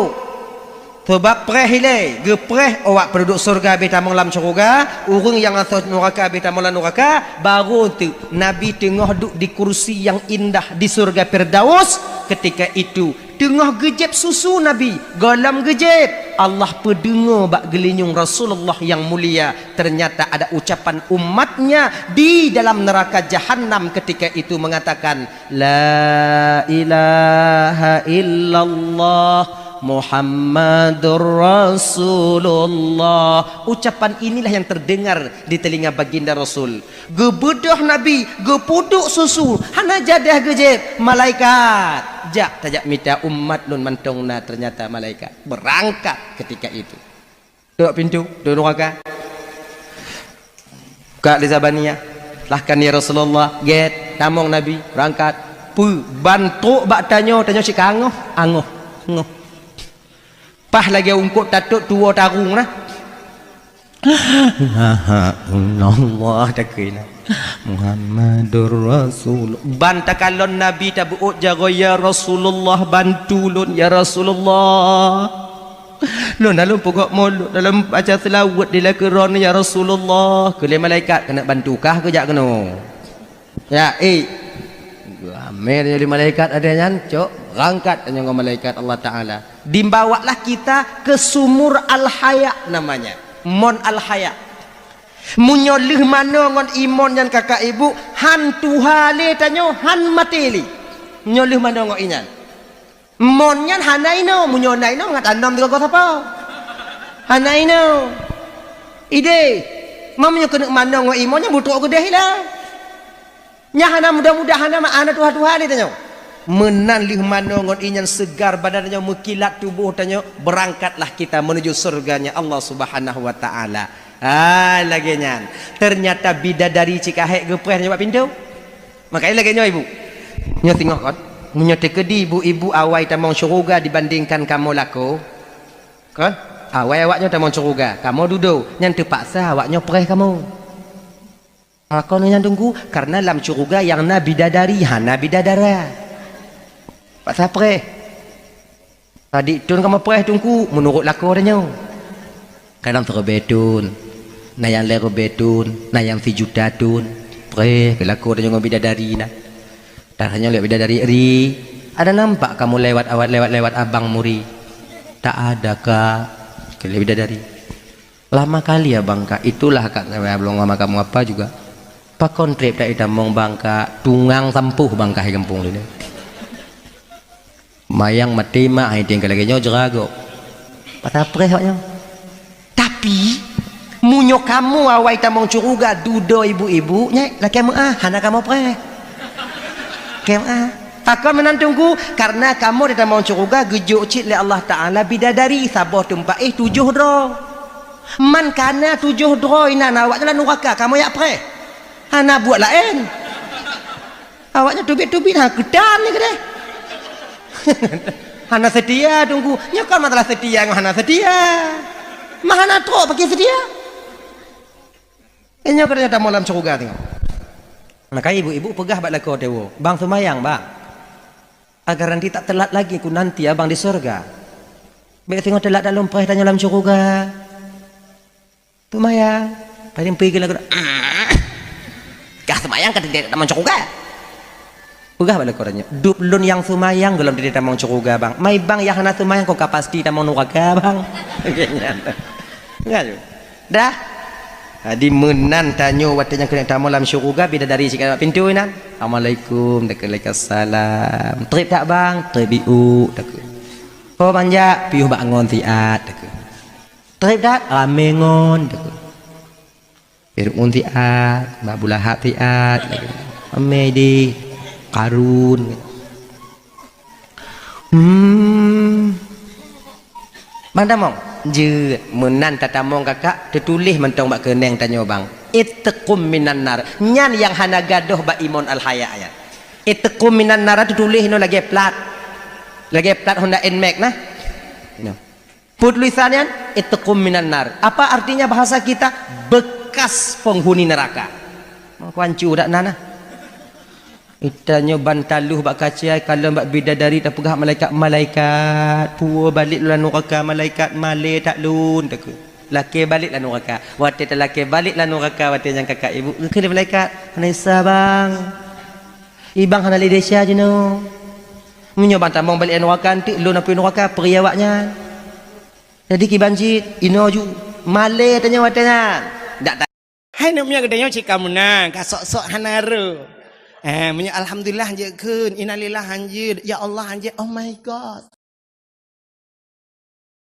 Sebab preh ile, gepreh awak penduduk surga beta lam surga, urang yang asal neraka beta lam neraka, baru tu Nabi tengah duduk di kursi yang indah di surga Firdaus. Ketika itu tengah gejep susu Nabi, galam gejep. Allah pendengar bak gelinyung Rasulullah yang mulia. Ternyata ada ucapan umatnya di dalam neraka Jahannam ketika itu mengatakan la ilaha illallah Muhammadur Rasulullah. Ucapan inilah yang terdengar di telinga baginda Rasul. Gebedah Nabi, gepuduk susu, hana jadah gejep malaikat. Jak tajak minta umat lun mantongna, ternyata malaikat berangkat ketika itu. Duduk pintu, duduk neraka. Buka di Zabaniyah. Lahkan ya Rasulullah, get tamong Nabi berangkat. Pu bantu bak tanyo si kangoh, angoh. Pah lagi ungkut tatuk tua tarung lah. Allah takina Muhammadur Rasul. Bantakalon Nabi tabuut jago ya Rasulullah, bantulun ya Rasulullah. Lun dalam pokok mulut dalam baca selawat di lakeron ya Rasulullah. Kele malaikat kena bantukah ke jak kena. Ya Amir jadi malaikat adanya cok rangkat dengan malaikat Allah Taala. Dimbawalah kita ke sumur al-haya namanya. Mon al-haya. Munyolih mana ngon imon yang kakak ibu han tuhale tanyo han mateli. Nyolih mana ngon inyan. Mon nyan hanaino munyonaino ngat anom tiga kota apa? Hanaino. ide mamnya kena mana ngoi imonnya butuh ke lah nya hana mudah-mudahan nama anak Tuhan ni tanya menan lih mana ngon inyan segar badannya mekilat tubuh tanya berangkatlah kita menuju surganya Allah Subhanahu wa taala. Lagi nyan ternyata bidadari cikahek gepreh nyoba pintu makanya lagi nyo ibu nyo tengok kan munyo tekedi ibu-ibu awai tamong syurga dibandingkan kamu laku kan awai awaknya tamong syurga kamu duduk nyan terpaksa awaknya preh kamu kau nyan tunggu karena dalam syurga yang na bidadari hana bidadara paksa preh tadi tun kamu preh tunggu menurut laku adanya kadang terbetun na yang lero betun na yang fijudatun preh kelaku adanya ngom bidadari na tak hanya lewat bidadari ri ada nampak kamu lewat abang muri tak ada kak ke bidadari lama kali ya bangka itulah kak saya belum sama kamu apa juga pakon trip tak itamong bangka tungang sampuh bangka di kampung ini mayang mati mah hai tinggal lagi nyo jerago patah preh waknya tapi munyo kamu awai tamong curuga dudo ibu-ibu nyai laki kamu hana kamu preh akan menantungku karena kamu di tamong curuga gejuk cik le Allah Ta'ala bidadari sabah tempat 7 dro man kana 7 dro ina awaknya lah nuraka kamu yak preh hana buat lain awaknya tubik-tubik kedan ni kedai hana setia tunggu nyokal masalah setia hana setia mahana trok pakai setia nyokal ternyata malam curuga tengok maka ibu-ibu pegah bak lako dewa bang semayang bang agar nanti tak telat lagi ku nanti abang di surga baik tengok telat dalam preh tanya dalam syurga semayang tadi pergi lagu kah semayang kata dia tak mau syurga pegah bak lako tanya dup lun yang semayang belum dia tak mau syurga bang mai bang yang hana semayang kok pasti tak mau neraka bang enggak dah di menan tanyo watanya kena tamu dalam syurga bidadari sikit pintu nan assalamualaikum waalaikumsalam trip tak bang trip biu tak oh manja piuh bangun tiat tak trip tak ramengon tak pirun tiat mbak bulahap tiat ame di karun bang tamong je menan tatamong kakak tertulis mentong bak keneng tanya bang ittaqum minan nar nyan yang hana gadoh bak imun al haya ayat ittaqum minan nar tertulis no lagi plat Honda Nmax nah put tulisannya ittaqum minan nar apa artinya bahasa kita bekas penghuni neraka kuancu dak nana itanya bantaluh bak kaciai kalau bak bidadari tak pegah malaikat puwa balik lan neraka malaikat male tak lun tak laki balik lan neraka wate tak laki balik lan neraka wate yang kakak ibu ke malaikat Hanisa bang ibang hana lidesya je no munyo bantamong balik neraka antik lun apa neraka periawaknya jadi ki banjit ino ju male tanya watenya dak hai namanya gedenya cikamu nang kasok-sok hanaru alhamdulillah je kun innalillah anjir ya Allah anjir oh my god